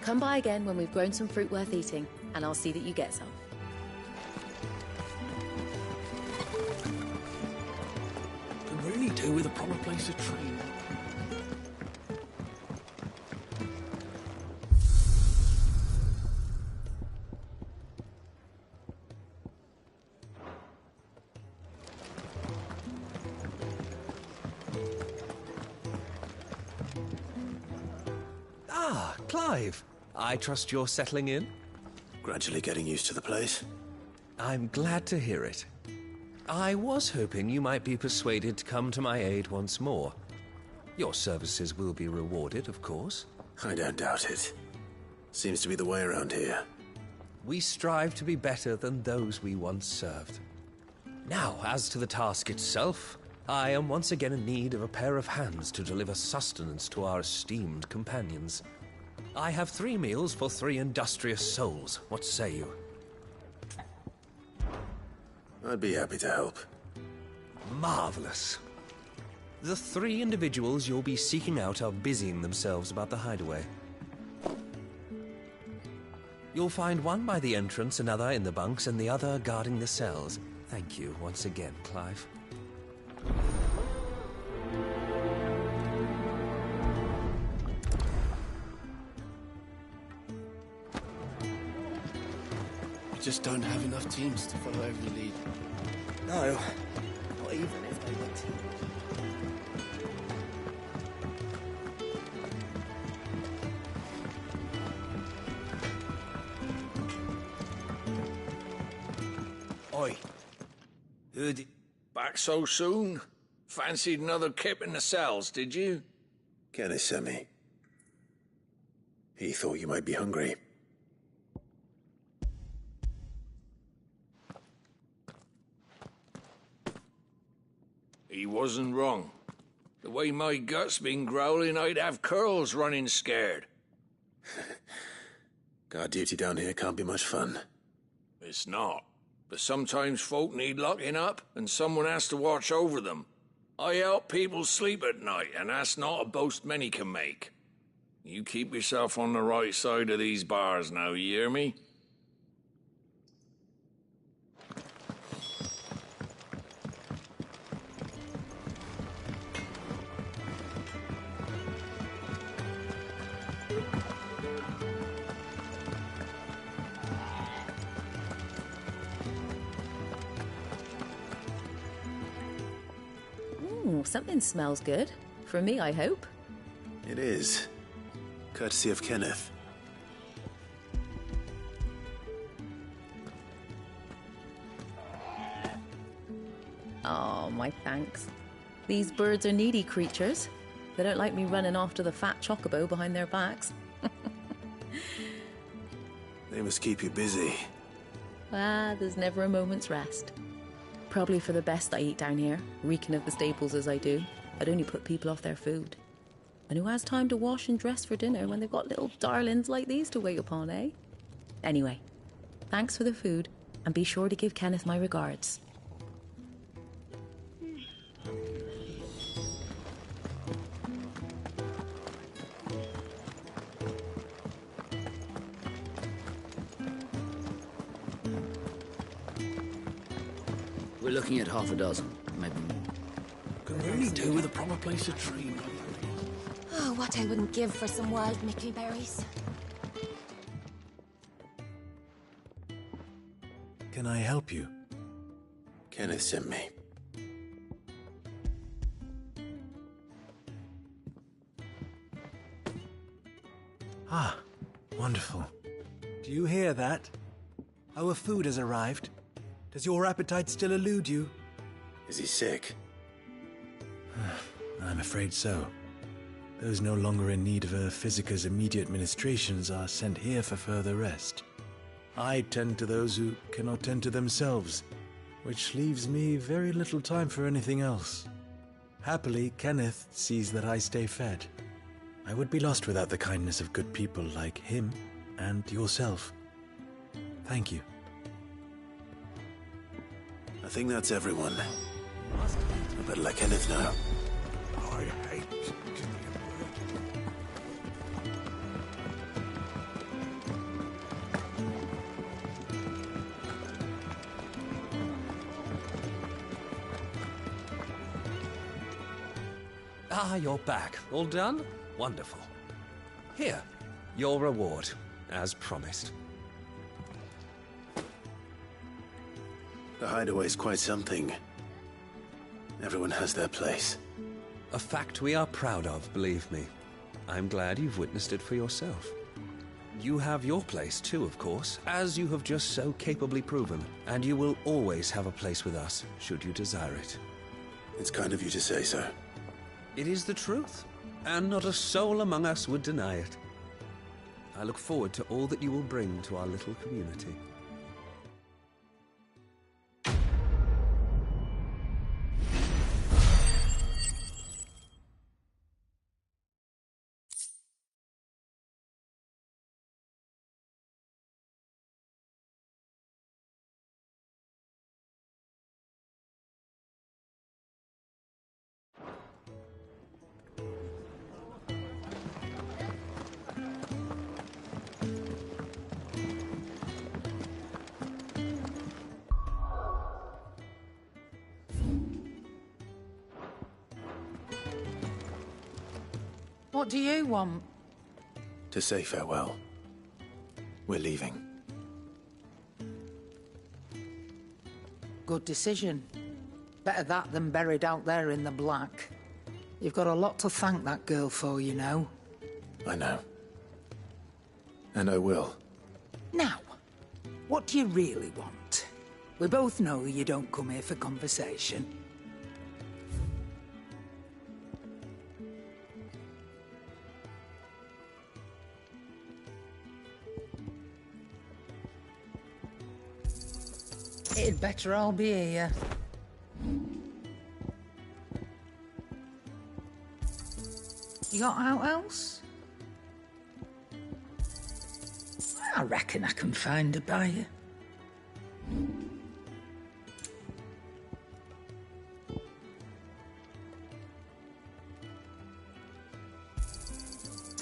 Come by again when we've grown some fruit worth eating, and I'll see that you get some. Could really do with a proper place to train. Ah, Clive. I trust you're settling in? Gradually getting used to the place. I'm glad to hear it. I was hoping you might be persuaded to come to my aid once more. Your services will be rewarded, of course. I don't doubt it. Seems to be the way around here. We strive to be better than those we once served. Now, as to the task itself, I am once again in need of a pair of hands to deliver sustenance to our esteemed companions. I have 3 meals for 3 industrious souls. What say you? I'd be happy to help. Marvelous. The 3 individuals you'll be seeking out are busying themselves about the hideaway. You'll find one by the entrance, another in the bunks, and the other guarding the cells. Thank you once again, Clive. We just don't have enough teams to follow every lead. No, not even if they were teams. Oi. Heard it back so soon? Fancied another kip in the cells, did you? Kenneth sent me. He thought you might be hungry. He wasn't wrong. The way my gut's been growling, I'd have curls running scared. Guard duty down here can't be much fun. It's not. But sometimes folk need locking up, and someone has to watch over them. I help people sleep at night, and that's not a boast many can make. You keep yourself on the right side of these bars now, you hear me? Ooh, something smells good. For me, I hope. It is. Courtesy of Kenneth. Oh, my thanks. These birds are needy creatures. They don't like me running off to the fat chocobo behind their backs. They must keep you busy. Ah, there's never a moment's rest. Probably for the best I eat down here, reeking of the staples as I do. I'd only put people off their food. And who has time to wash and dress for dinner when they've got little darlings like these to wait upon, eh? Anyway, thanks for the food, and be sure to give Kenneth my regards. We're looking at half a dozen, maybe more. Could really do with a proper place to train. Oh, what I wouldn't give for some wild Mickey berries. Can I help you? Kenneth sent me. Ah, wonderful. Do you hear that? Our food has arrived. Does your appetite still elude you? Is he sick? I'm afraid so. Those no longer in need of a Physica's immediate ministrations are sent here for further rest. I tend to those who cannot tend to themselves, which leaves me very little time for anything else. Happily, Kenneth sees that I stay fed. I would be lost without the kindness of good people like him and yourself. Thank you. I think that's everyone. I better let Kenneth know. I hate Ah, you're back. All done? Wonderful. Here, your reward, as promised. The hideaway's quite something. Everyone has their place. A fact we are proud of, believe me. I'm glad you've witnessed it for yourself. You have your place too, of course, as you have just so capably proven, and you will always have a place with us, should you desire it. It's kind of you to say so. It is the truth, and not a soul among us would deny it. I look forward to all that you will bring to our little community. What do you want? To say farewell. We're leaving. Good decision. Better that than buried out there in the black. You've got a lot to thank that girl for, you know. I know. And I will. Now, what do you really want? We both know you don't come here for conversation. It'd better all be here. You got out else? I reckon I can find a buyer.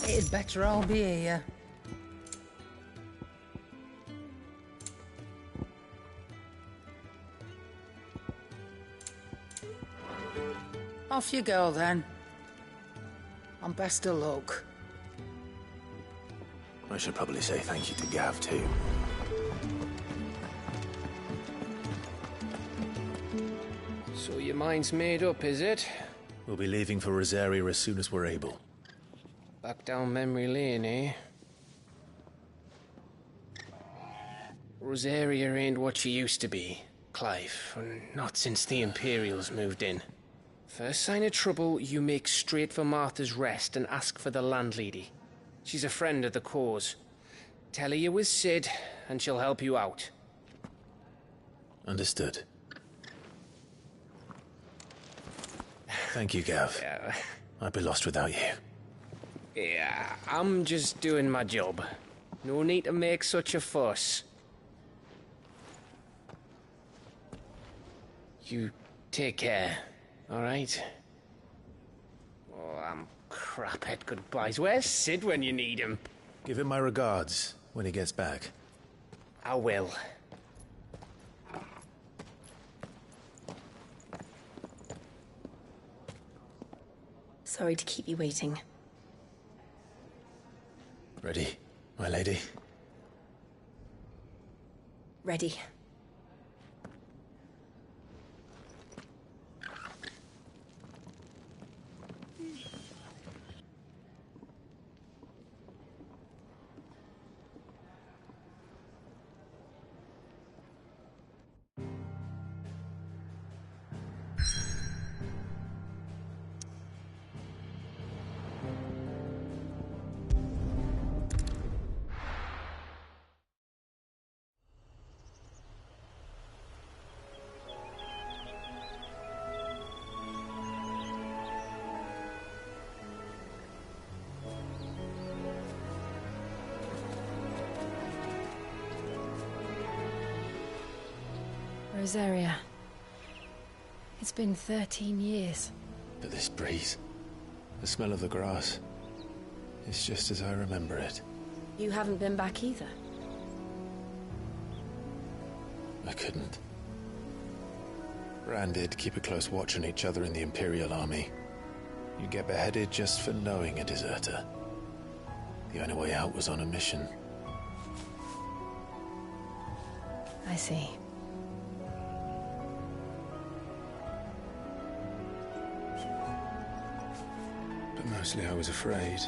It'd better all be here. Off you go, then. And best of luck. I should probably say thank you to Gav, too. So your mind's made up, is it? We'll be leaving for Rosaria as soon as we're able. Back down memory lane, eh? Rosaria ain't what she used to be, Clive. Not since the Imperials moved in. First sign of trouble, you make straight for Martha's Rest and ask for the landlady. She's a friend of the cause. Tell her you was Sid, and she'll help you out. Understood. Thank you, Gav. I'd be lost without you. Yeah, I'm just doing my job. No need to make such a fuss. You take care, all right? Oh, I'm crap at goodbyes. Where's Sid when you need him? Give him my regards when he gets back. I will. Sorry to keep you waiting. Ready, my lady? Ready. Rosaria. It's been 13 years. But this breeze, the smell of the grass, it's just as I remember it. You haven't been back either. I couldn't. Rand did keep a close watch on each other in the Imperial Army. You get beheaded just for knowing a deserter. The only way out was on a mission. I see. But mostly I was afraid.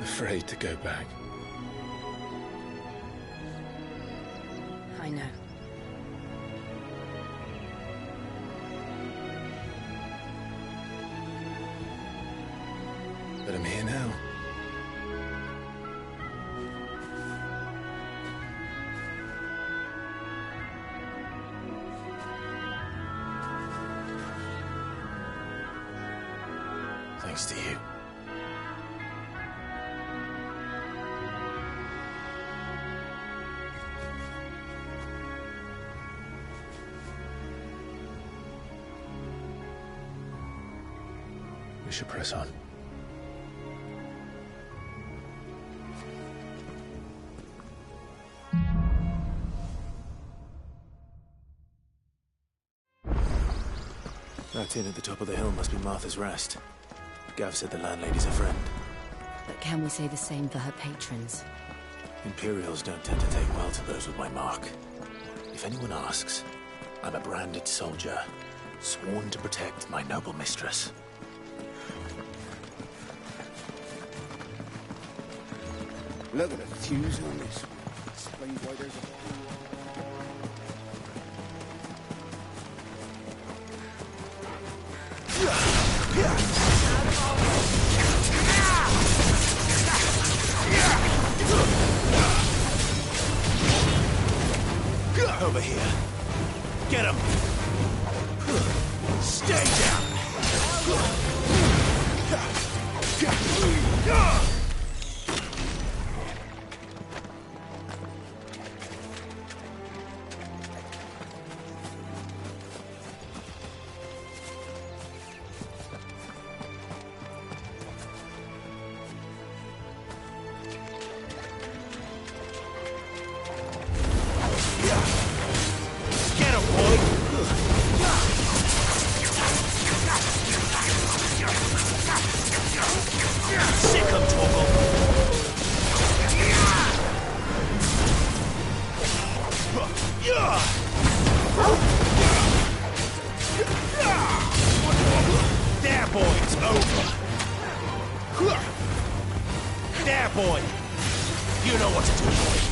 Afraid to go back. I know. But I'm here now. Thanks to you. We should press on. That inn at the top of the hill must be Martha's Rest. Gav said the landlady's a friend. But can we say the same for her patrons? Imperials don't tend to take well to those with my mark. If anyone asks, I'm a branded soldier, sworn to protect my noble mistress. Look at the fuse on this. Explains why there's a... Over here. Get him! Stay down! There, boy, it's over. There, boy. You know what to do, boy.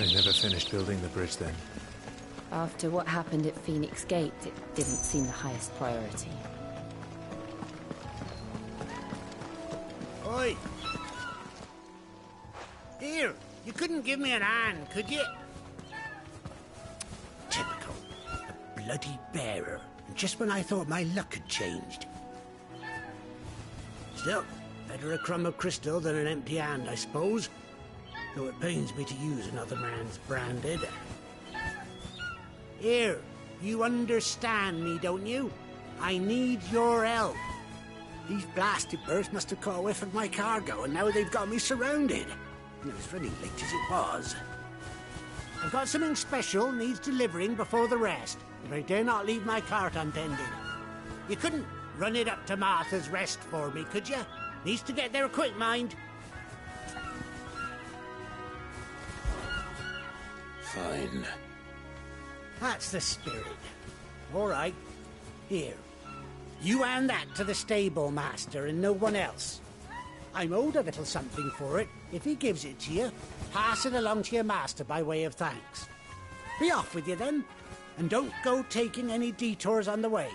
They never finished building the bridge then. After what happened at Phoenix Gate, it didn't seem the highest priority. Oi! Here, you couldn't give me an hand, could you? Typical. A bloody bearer. Just when I thought my luck had changed. Still, better a crumb of crystal than an empty hand, I suppose. Though it pains me to use another man's branded. Here, you understand me, don't you? I need your help. These blasted birds must have caught a whiff of my cargo, and now they've got me surrounded. And it was running late as it was. I've got something special needs delivering before the rest, but I dare not leave my cart untended. You couldn't run it up to Martha's Rest for me, could you? Needs to get there quick, mind. Fine. That's the spirit. All right. Here. You hand that to the stable master and no one else. I'm owed a little something for it. If he gives it to you, pass it along to your master by way of thanks. Be off with you then, and don't go taking any detours on the way.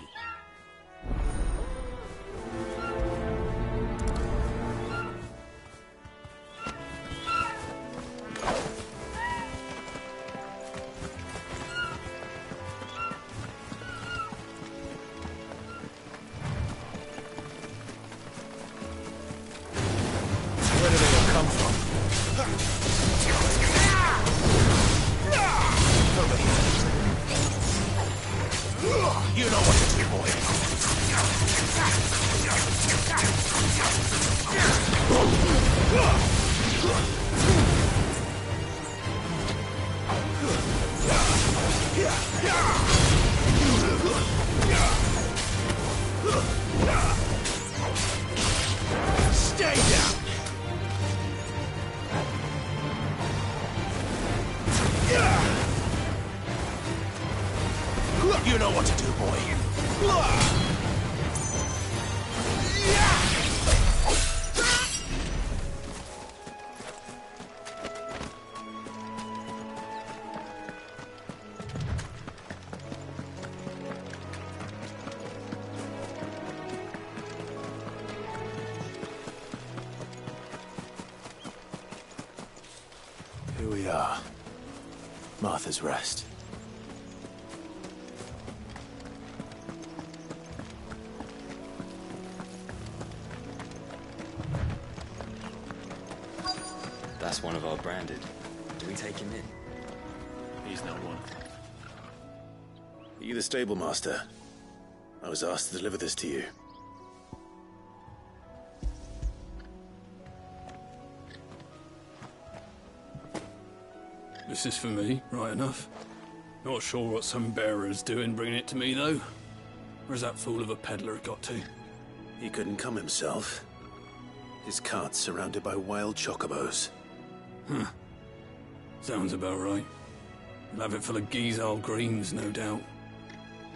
You know what to do, boy. Here we are. Martha's Rest. That's one of our branded. Do we take him in? He's not one. Are you the stable master? I was asked to deliver this to you. This is for me, right enough. Not sure what some bearer's doing bringing it to me, though. Where's that fool of a peddler got to? He couldn't come himself. His cart's surrounded by wild chocobos. Huh. Sounds about right. He'll have it full of Gizal greens, no doubt.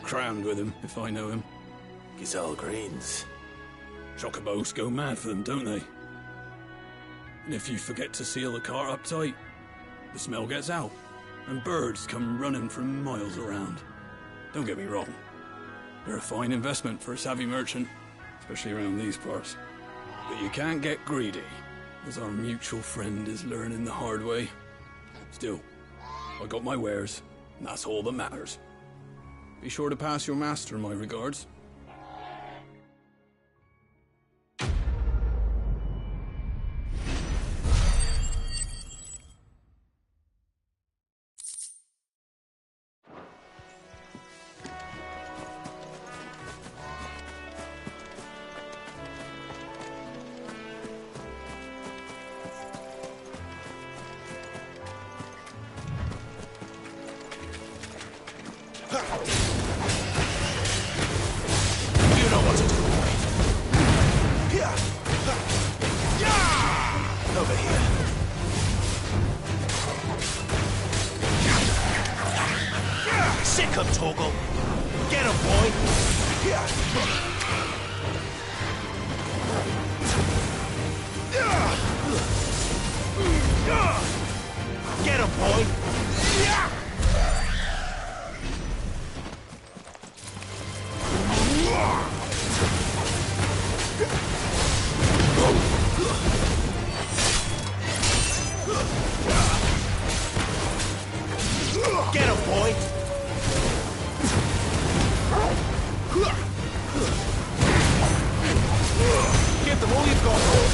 Crammed with him, if I know him. Gizal greens? Chocobos go mad for them, don't they? And if you forget to seal the cart up tight, the smell gets out, and birds come running from miles around. Don't get me wrong. They're a fine investment for a savvy merchant, especially around these parts. But you can't get greedy, as our mutual friend is learning the hard way. Still, I got my wares, and that's all that matters. Be sure to pass your master my regards. Over here. Sick him, Torgal. Get him, boy. Get him, boy! Get him, boy! Give them all you've got, boy.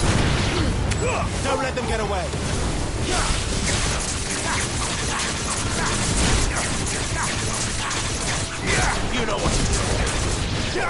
Don't let them get away. You know what to do.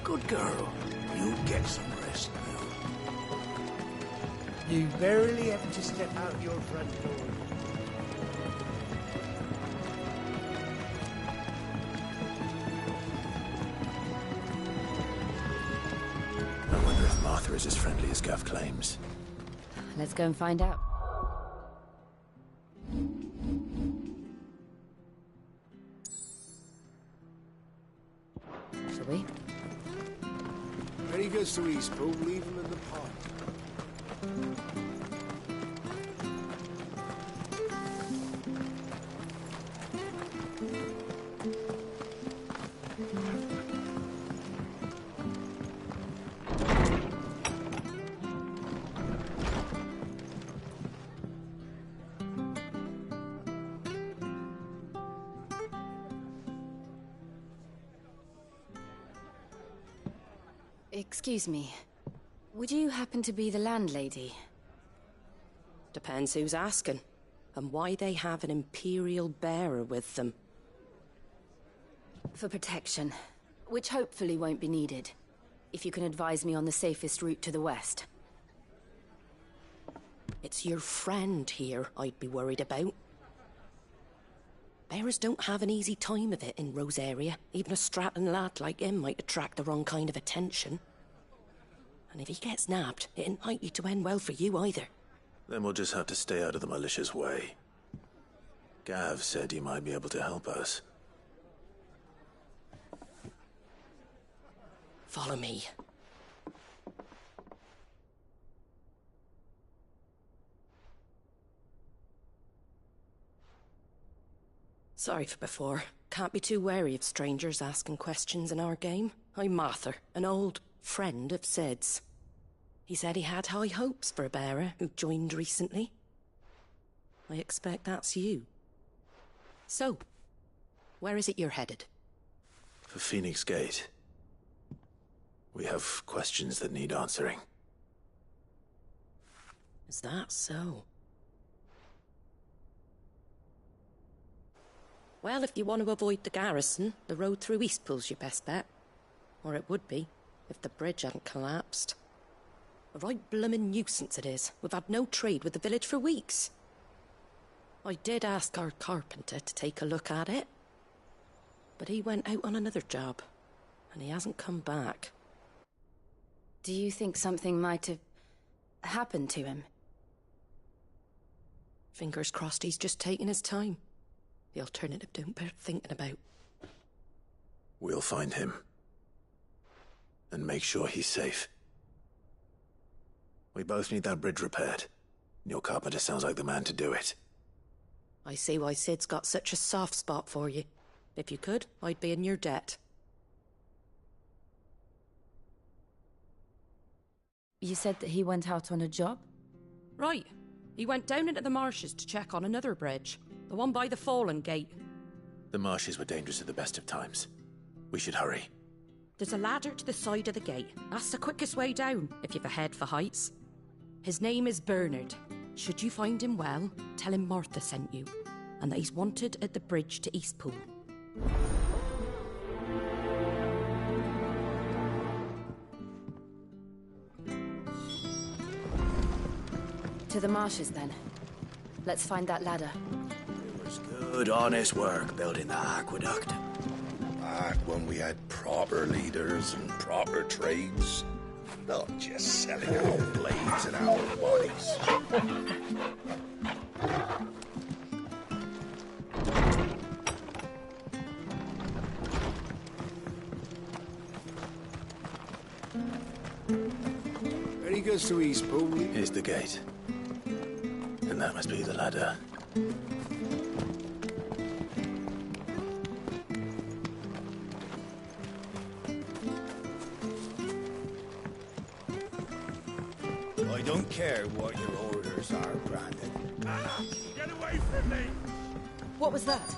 Good girl. You get some rest now. You barely have to step out your front door. I wonder if Martha is as friendly as Gav claims. Let's go and find out. Shall we? When he gets to Eastpool, leave him in the park. Excuse me. Would you happen to be the landlady? Depends who's asking, and why they have an Imperial bearer with them. For protection, which hopefully won't be needed. If you can advise me on the safest route to the west. It's your friend here I'd be worried about. Bearers don't have an easy time of it in Rosaria. Even a Stratton lad like him might attract the wrong kind of attention. And if he gets nabbed, it ain't likely to end well for you either. Then we'll just have to stay out of the malicious way. Gav said he might be able to help us. Follow me. Sorry for before. Can't be too wary of strangers asking questions in our game. I'm Martha, an old friend of Sid's. He said he had high hopes for a bearer who joined recently. I expect that's you. So, where is it you're headed? For Phoenix Gate. We have questions that need answering. Is that so? Well, if you want to avoid the garrison, the road through Eastpool's your best bet. Or it would be, if the bridge hadn't collapsed. A right bloomin' nuisance it is. We've had no trade with the village for weeks. I did ask our carpenter to take a look at it, but he went out on another job, and he hasn't come back. Do you think something might have happened to him? Fingers crossed he's just taking his time. The alternative don't bear thinking about. We'll find him. And make sure he's safe. We both need that bridge repaired. Your carpenter sounds like the man to do it. I see why Sid's got such a soft spot for you. If you could, I'd be in your debt. You said that he went out on a job? Right. He went down into the marshes to check on another bridge. The one by the Fallen Gate. The marshes were dangerous at the best of times. We should hurry. There's a ladder to the side of the gate. That's the quickest way down, if you've a head for heights. His name is Bernard. Should you find him well, tell him Martha sent you, and that he's wanted at the bridge to Eastpool. To the marshes, then. Let's find that ladder. It was good, honest work building the aqueduct. Back when we had proper leaders and proper trades. Not just selling our blades and our bodies. Where he goes to Eastpool? Here's the gate. And that must be the ladder. I don't care what your orders are, Brandon. Anna, get away from me! What was that?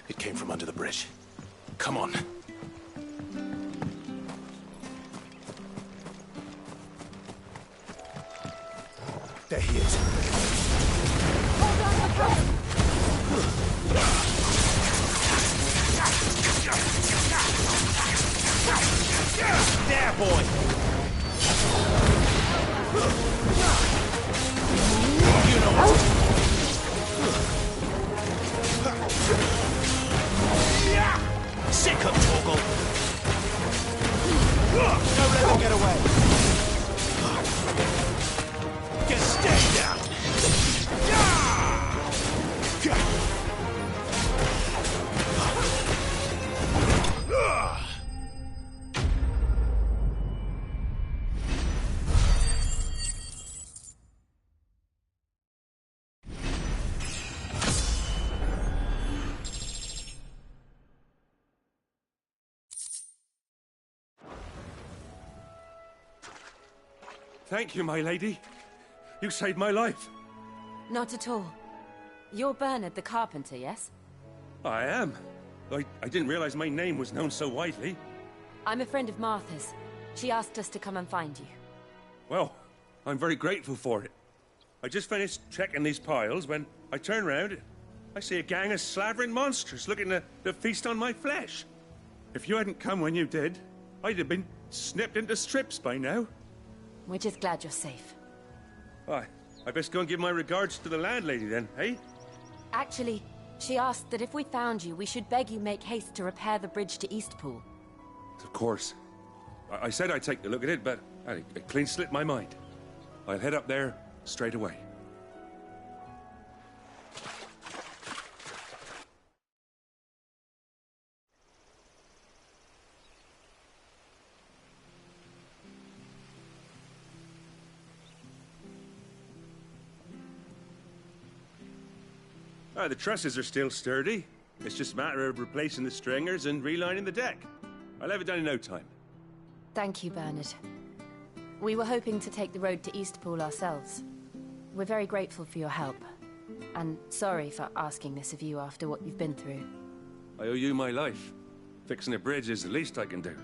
It came from under the bridge. Come on. There he is. Hold on, my brother! There, boy! You know what? Sick up, Torgal! Don't let them get away! Get stay down! Thank you, my lady. You saved my life. Not at all. You're Bernard the carpenter, yes? I am. I didn't realize my name was known so widely. I'm a friend of Martha's. She asked us to come and find you. Well, I'm very grateful for it. I just finished checking these piles when I turn round. I see a gang of slavering monsters looking to feast on my flesh. If you hadn't come when you did, I'd have been snipped into strips by now. We're just glad you're safe. I best go and give my regards to the landlady then, eh? Actually, she asked that if we found you, we should beg you make haste to repair the bridge to Eastpool. Of course. I said I'd take a look at it, but it clean slipped my mind. I'll head up there straight away. The trusses are still sturdy. It's just a matter of replacing the stringers and relining the deck. I'll have it done in no time. Thank you, Bernard. We were hoping to take the road to Eastpool ourselves. We're very grateful for your help. And sorry for asking this of you after what you've been through. I owe you my life. Fixing a bridge is the least I can do.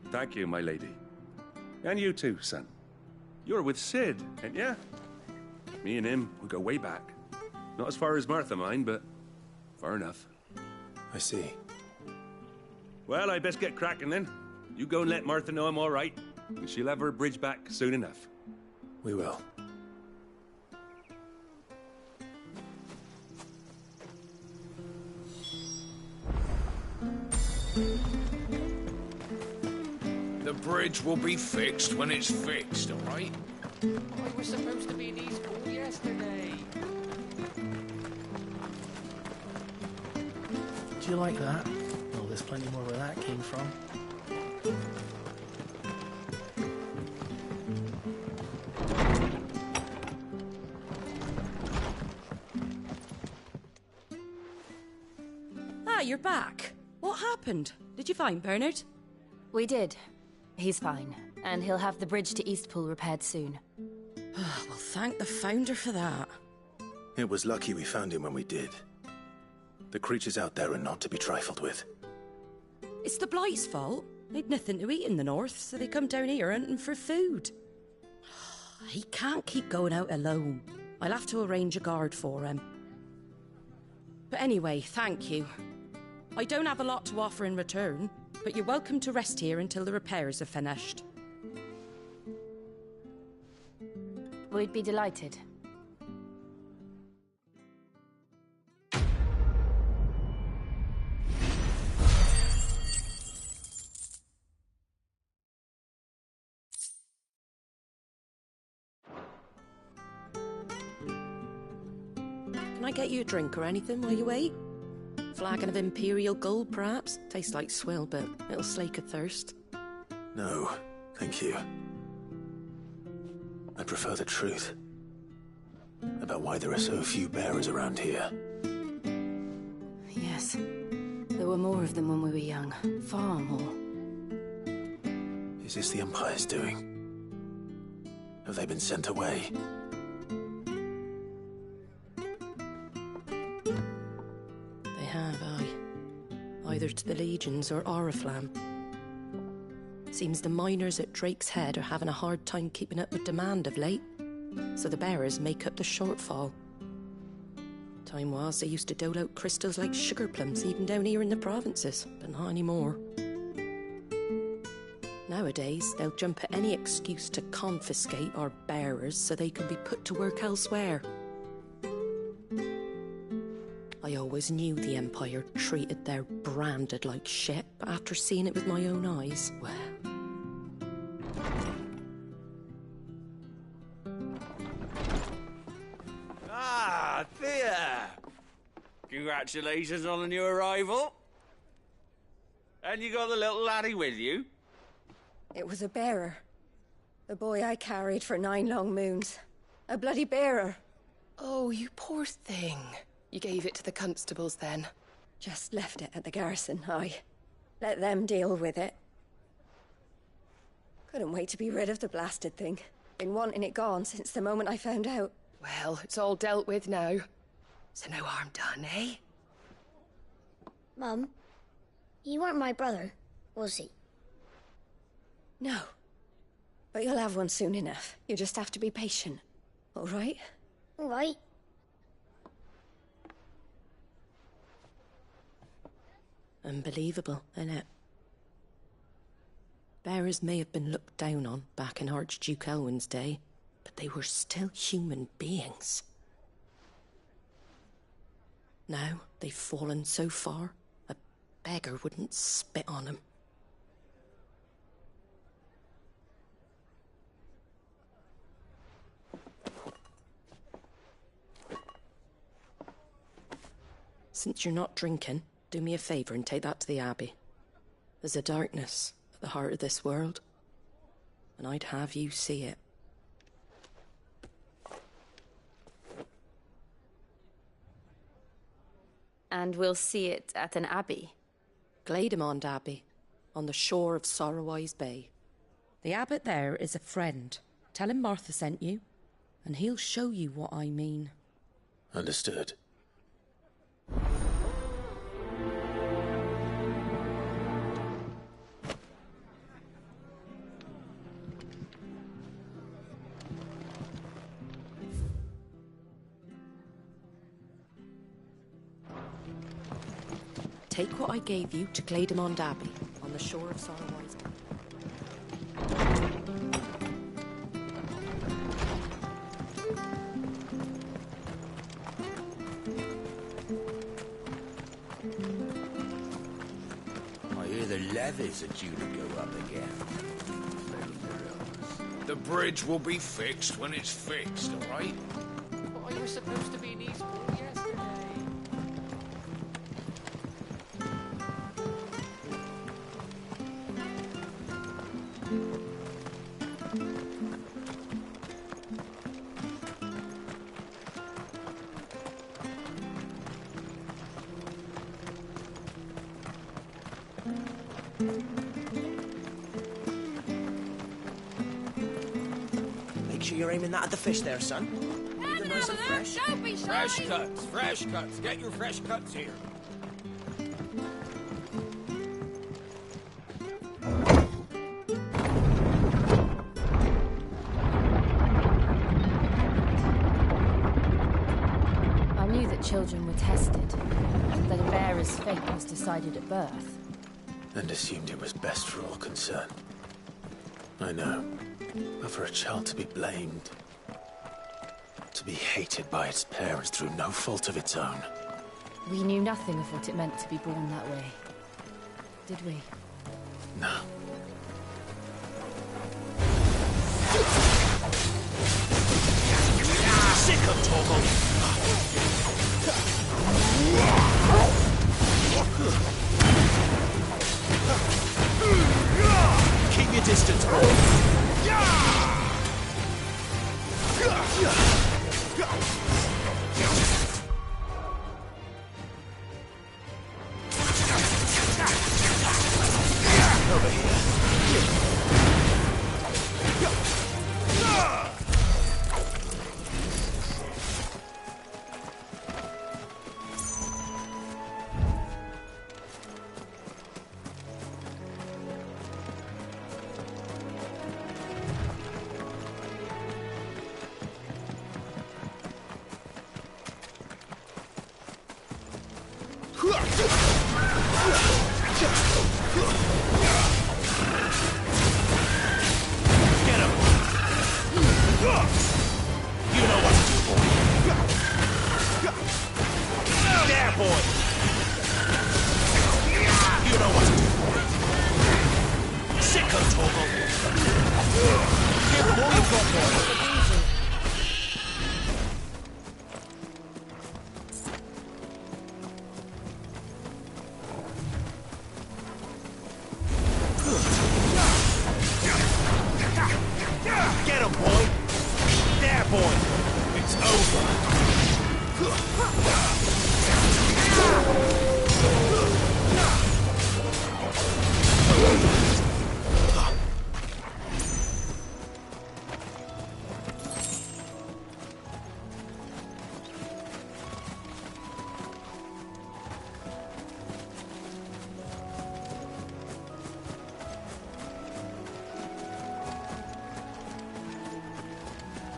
Thank you, my lady. And you too, son. You're with Sid, ain't ya? Me and him, we go way back. Not as far as Martha, mind, but far enough. I see. Well, I best get cracking then. You go and let Martha know I'm all right, and she'll have her bridge back soon enough. We will. The bridge will be fixed when it's fixed, all right? I was supposed to be in Eastpool yesterday. Do you like that? Well, there's plenty more where that came from. Ah, you're back. What happened? Did you find Bernard? We did. He's fine, and he'll have the bridge to Eastpool repaired soon. Well, thank the Founder for that. It was lucky we found him when we did. The creatures out there are not to be trifled with. It's the Blight's fault. They'd nothing to eat in the north, so they come down here hunting for food. He can't keep going out alone. I'll have to arrange a guard for him. But anyway, thank you. I don't have a lot to offer in return, but you're welcome to rest here until the repairs are finished. We'd be delighted. Can I get you a drink or anything while you wait? Flagon of Imperial Gold, perhaps? Tastes like swill, but it'll slake a thirst. No, thank you. I prefer the truth. About why there are so few bearers around here. Yes. There were more of them when we were young. Far more. Is this the Empire's doing? Have they been sent away? They have, aye. Either to the Legions or Oriflamme. Seems the miners at Drake's Head are having a hard time keeping up with demand of late, so the bearers make up the shortfall. Time was they used to dole out crystals like sugar plums even down here in the provinces, but not anymore. Nowadays, they'll jump at any excuse to confiscate our bearers so they can be put to work elsewhere. I always knew the Empire treated their branded like shit, but after seeing it with my own eyes, well... Ah, Thea! Congratulations on the new arrival. And you got the little laddie with you? It was a bearer. The boy I carried for 9 long moons. A bloody bearer. Oh, you poor thing. You gave it to the constables then? Just left it at the garrison, aye. Let them deal with it. Couldn't wait to be rid of the blasted thing. Been wanting it gone since the moment I found out. Well, it's all dealt with now. So no harm done, eh? Mum, you weren't my brother, was he? No. But you'll have one soon enough. You just have to be patient. All right? All right. Unbelievable, innit? Bearers may have been looked down on back in Archduke Elwin's day, but they were still human beings. Now they've fallen so far, a beggar wouldn't spit on them. Since you're not drinking, do me a favour and take that to the Abbey. There's a darkness at the heart of this world, and I'd have you see it. And we'll see it at an abbey? Glademond Abbey, on the shore of Sorrowwise Bay. The abbot there is a friend. Tell him Martha sent you, and he'll show you what I mean. Understood. Take what I gave you to Glaedamond Abbey, on the shore of Sorrowwise. I hear the levees are due to go up again. The bridge will be fixed when it's fixed, all right? But I was supposed to be in Eastport yesterday. Make sure you're aiming that at the fish there, son. Keep them nice and fresh. Don't be shy! Fresh cuts, fresh cuts. Get your fresh cuts here. I knew that children were tested, that a bearer's fate was decided at birth. And assumed it was best for all concerned. I know. But for a child to be blamed, to be hated by its parents through no fault of its own. We knew nothing of what it meant to be born that way. Did we? No. Sick of Torgal! Keep your distance, boy. Over here. Get him, boy! There, boy! It's over!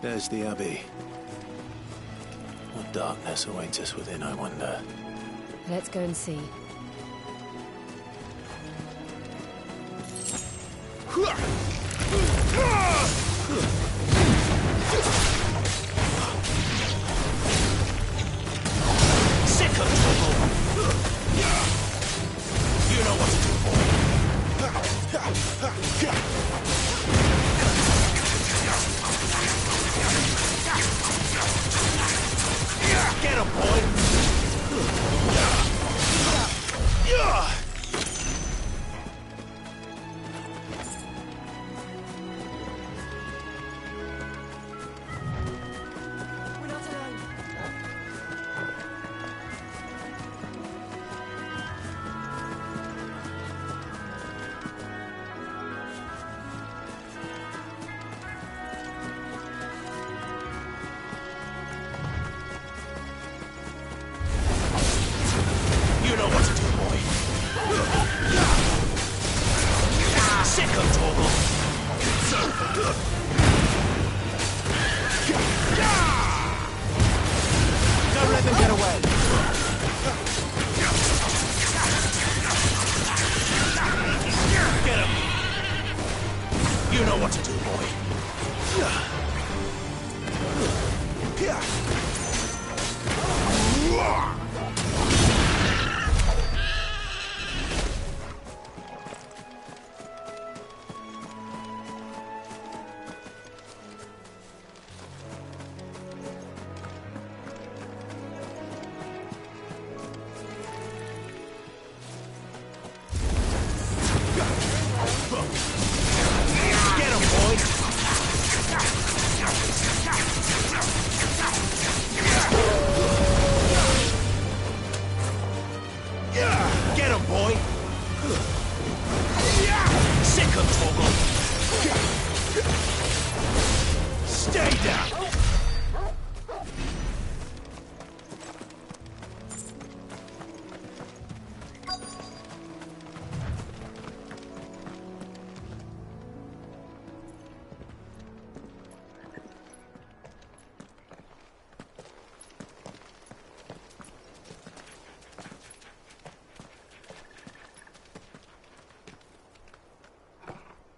There's the Abbey. What darkness awaits us within, I wonder? Let's go and see. Sick of trouble! You know what to do, boy! Get him, boy! We're not alone. You know what to do, boy. Sick of Torgal. Don't let them get away. You know what to do, boy. Get him, boy! Get him, boy! Sick him, Torgal! Stay down!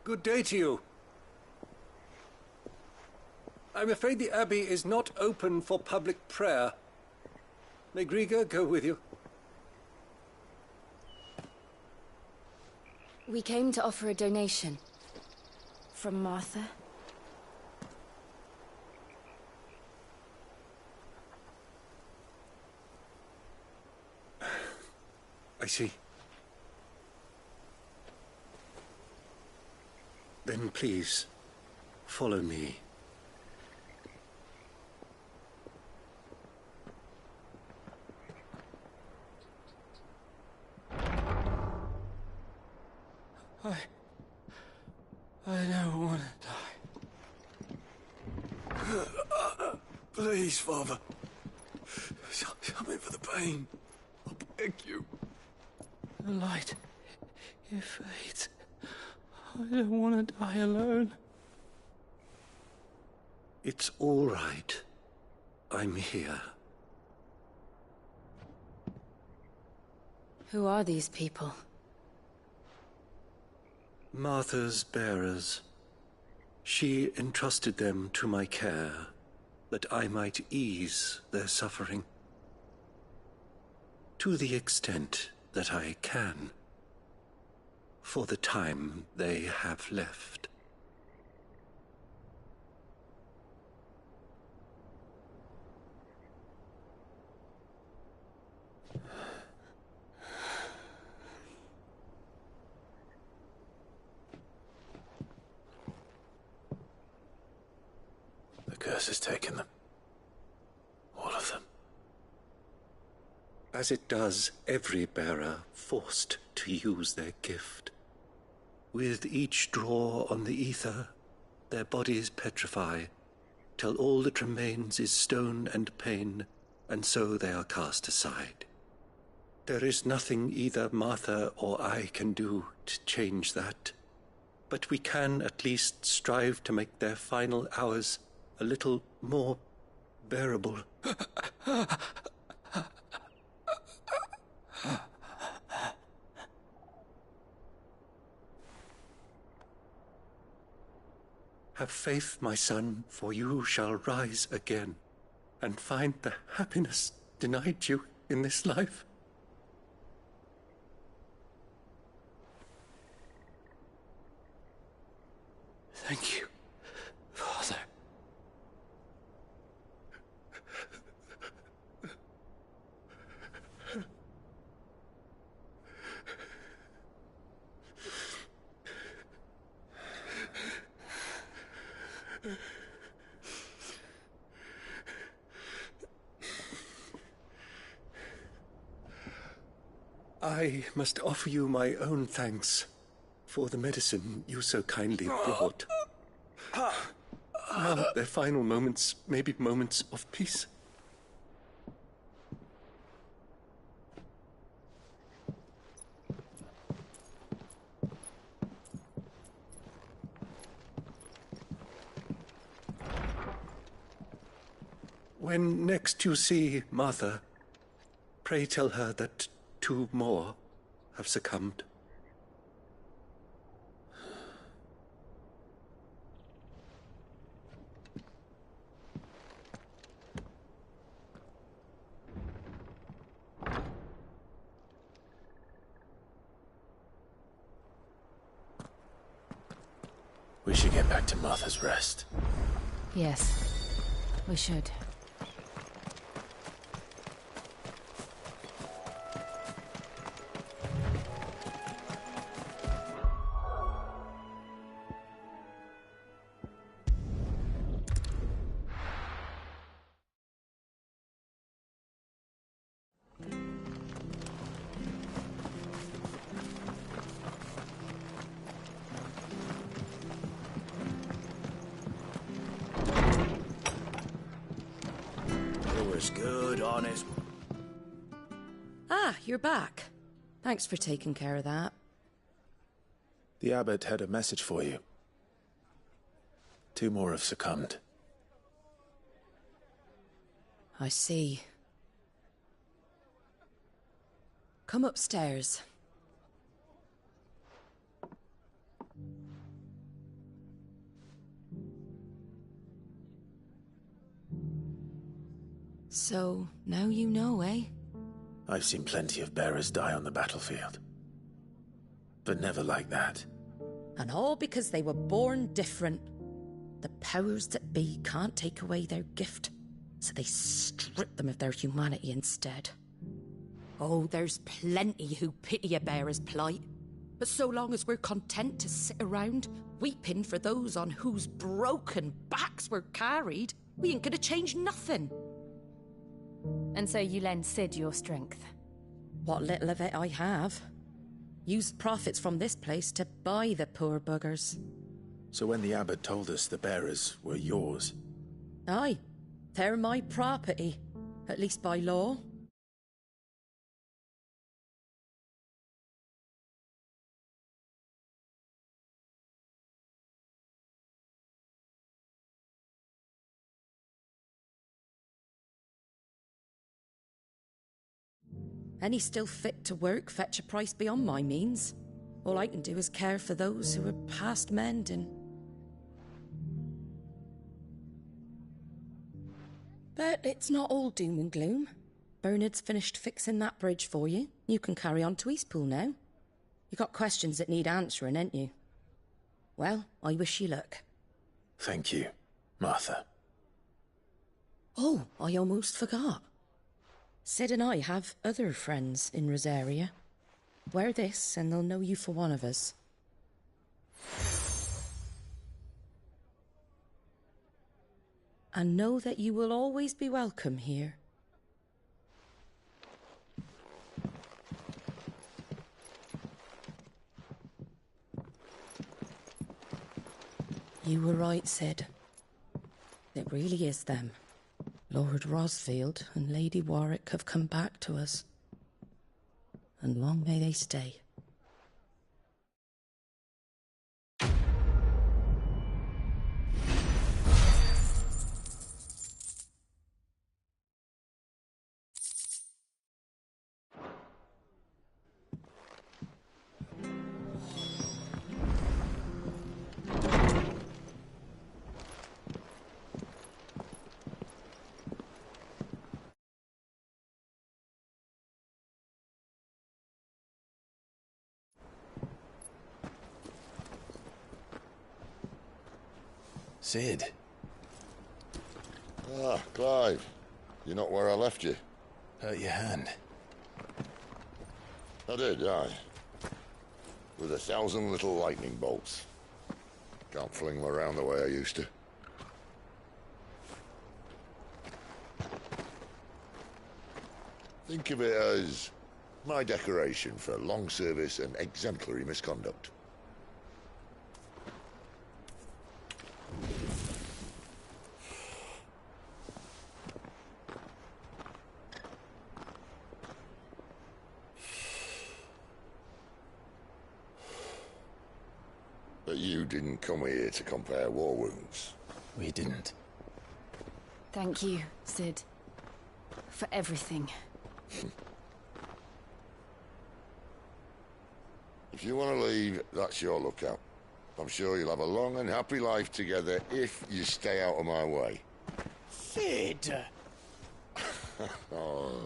Good day to you. I'm afraid the Abbey is not open for public prayer. May Griga go with you? We came to offer a donation. From Martha. I see. Then please, follow me. I don't want to die. Please, Father. Come in for the pain. I beg you. The light, it fades. I don't want to die alone. It's all right. I'm here. Who are these people? Martha's bearers. She entrusted them to my care, that I might ease their suffering. To the extent that I can. For the time they have left. The curse has taken them. All of them. As it does every bearer forced to use their gift. With each draw on the ether, their bodies petrify, till all that remains is stone and pain, and so they are cast aside. There is nothing either Martha or I can do to change that, but we can at least strive to make their final hours a little more bearable. Have faith, my son, for you shall rise again, and find the happiness denied you in this life. Thank you, Father. I must offer you my own thanks for the medicine you so kindly brought. Now their final moments may be moments of peace. When next you see Martha, pray tell her that 2 more have succumbed. We should get back to Martha's Rest. Yes, we should. Good, honest. Ah, you're back. Thanks for taking care of that. The abbot had a message for you. 2 more have succumbed. I see. Come upstairs. So, now you know, eh? I've seen plenty of bearers die on the battlefield. But never like that. And all because they were born different. The powers that be can't take away their gift, so they strip them of their humanity instead. Oh, there's plenty who pity a bearer's plight. But so long as we're content to sit around, weeping for those on whose broken backs we're carried, we ain't gonna change nothing. And so you lend Sid your strength? What little of it I have. Used profits from this place to buy the poor buggers. So when the abbot told us the bearers were yours... Aye, they're my property, at least by law. Any still fit to work fetch a price beyond my means. All I can do is care for those who are past mending. But it's not all doom and gloom. Bernard's finished fixing that bridge for you. You can carry on to Eastpool now. You got questions that need answering, ain't you? Well, I wish you luck. Thank you, Martha. Oh, I almost forgot. Sid and I have other friends in Rosaria. Wear this and they'll know you for one of us. And know that you will always be welcome here. You were right, Sid. It really is them. Lord Rosfield and Lady Warwick have come back to us. And long may they stay. Sid. Ah, Clive. You're not where I left you. Hurt your hand. I did, aye. With 1,000 little lightning bolts. Can't fling them around the way I used to. Think of it as my decoration for long service and exemplary misconduct. But you didn't come here to compare war wounds. We didn't. Thank you, Sid. For everything. If you want to leave, that's your lookout. I'm sure you'll have a long and happy life together if you stay out of my way. Sid! Oh.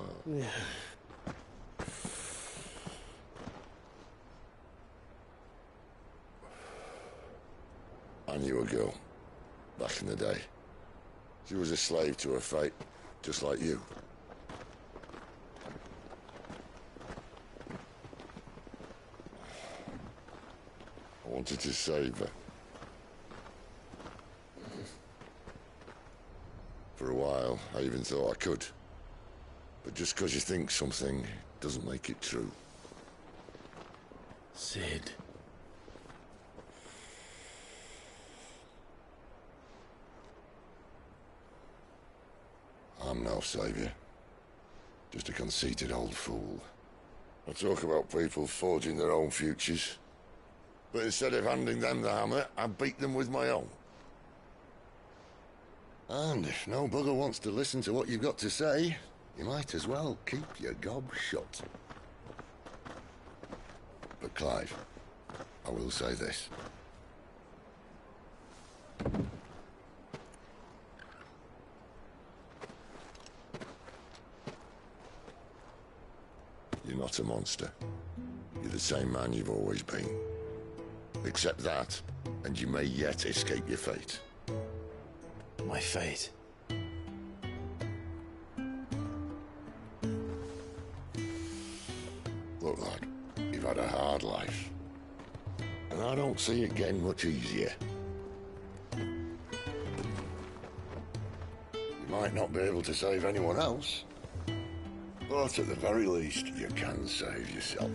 I knew a girl, back in the day. She was a slave to her fate, just like you. I wanted to save her. For a while, I even thought I could. But just because you think something doesn't make it true. Sid. I'm no savior. Just a conceited old fool. I talk about people forging their own futures. But instead of handing them the hammer, I beat them with my own. And if no bugger wants to listen to what you've got to say, you might as well keep your gob shut. But Clive, I will say this. You're not a monster. You're the same man you've always been. Accept that, and you may yet escape your fate. My fate? Look, lad, you've had a hard life. And I don't see it getting much easier. You might not be able to save anyone else, but at the very least, you can save yourself.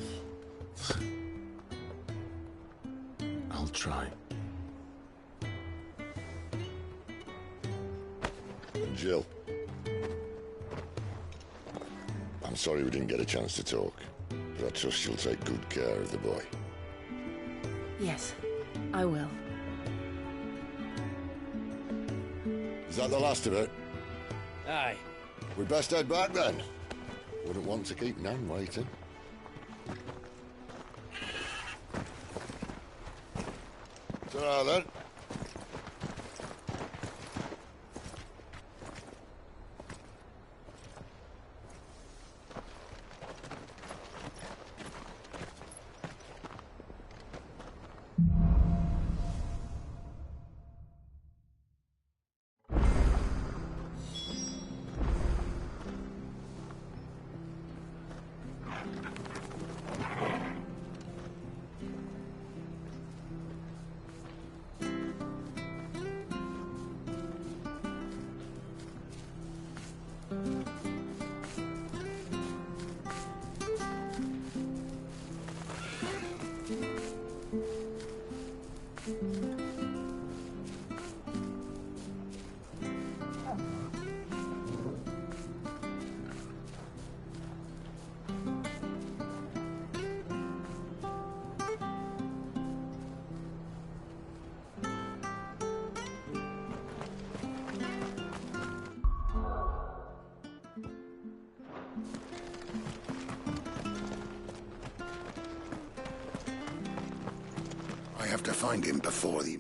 I'll try. And Jill, I'm sorry we didn't get a chance to talk, but I trust you'll take good care of the boy. Yes, I will. Is that the last of it? Aye. We'd best head back then. Wouldn't want to keep Nan waiting. Ta-ra then. I have to find him before the...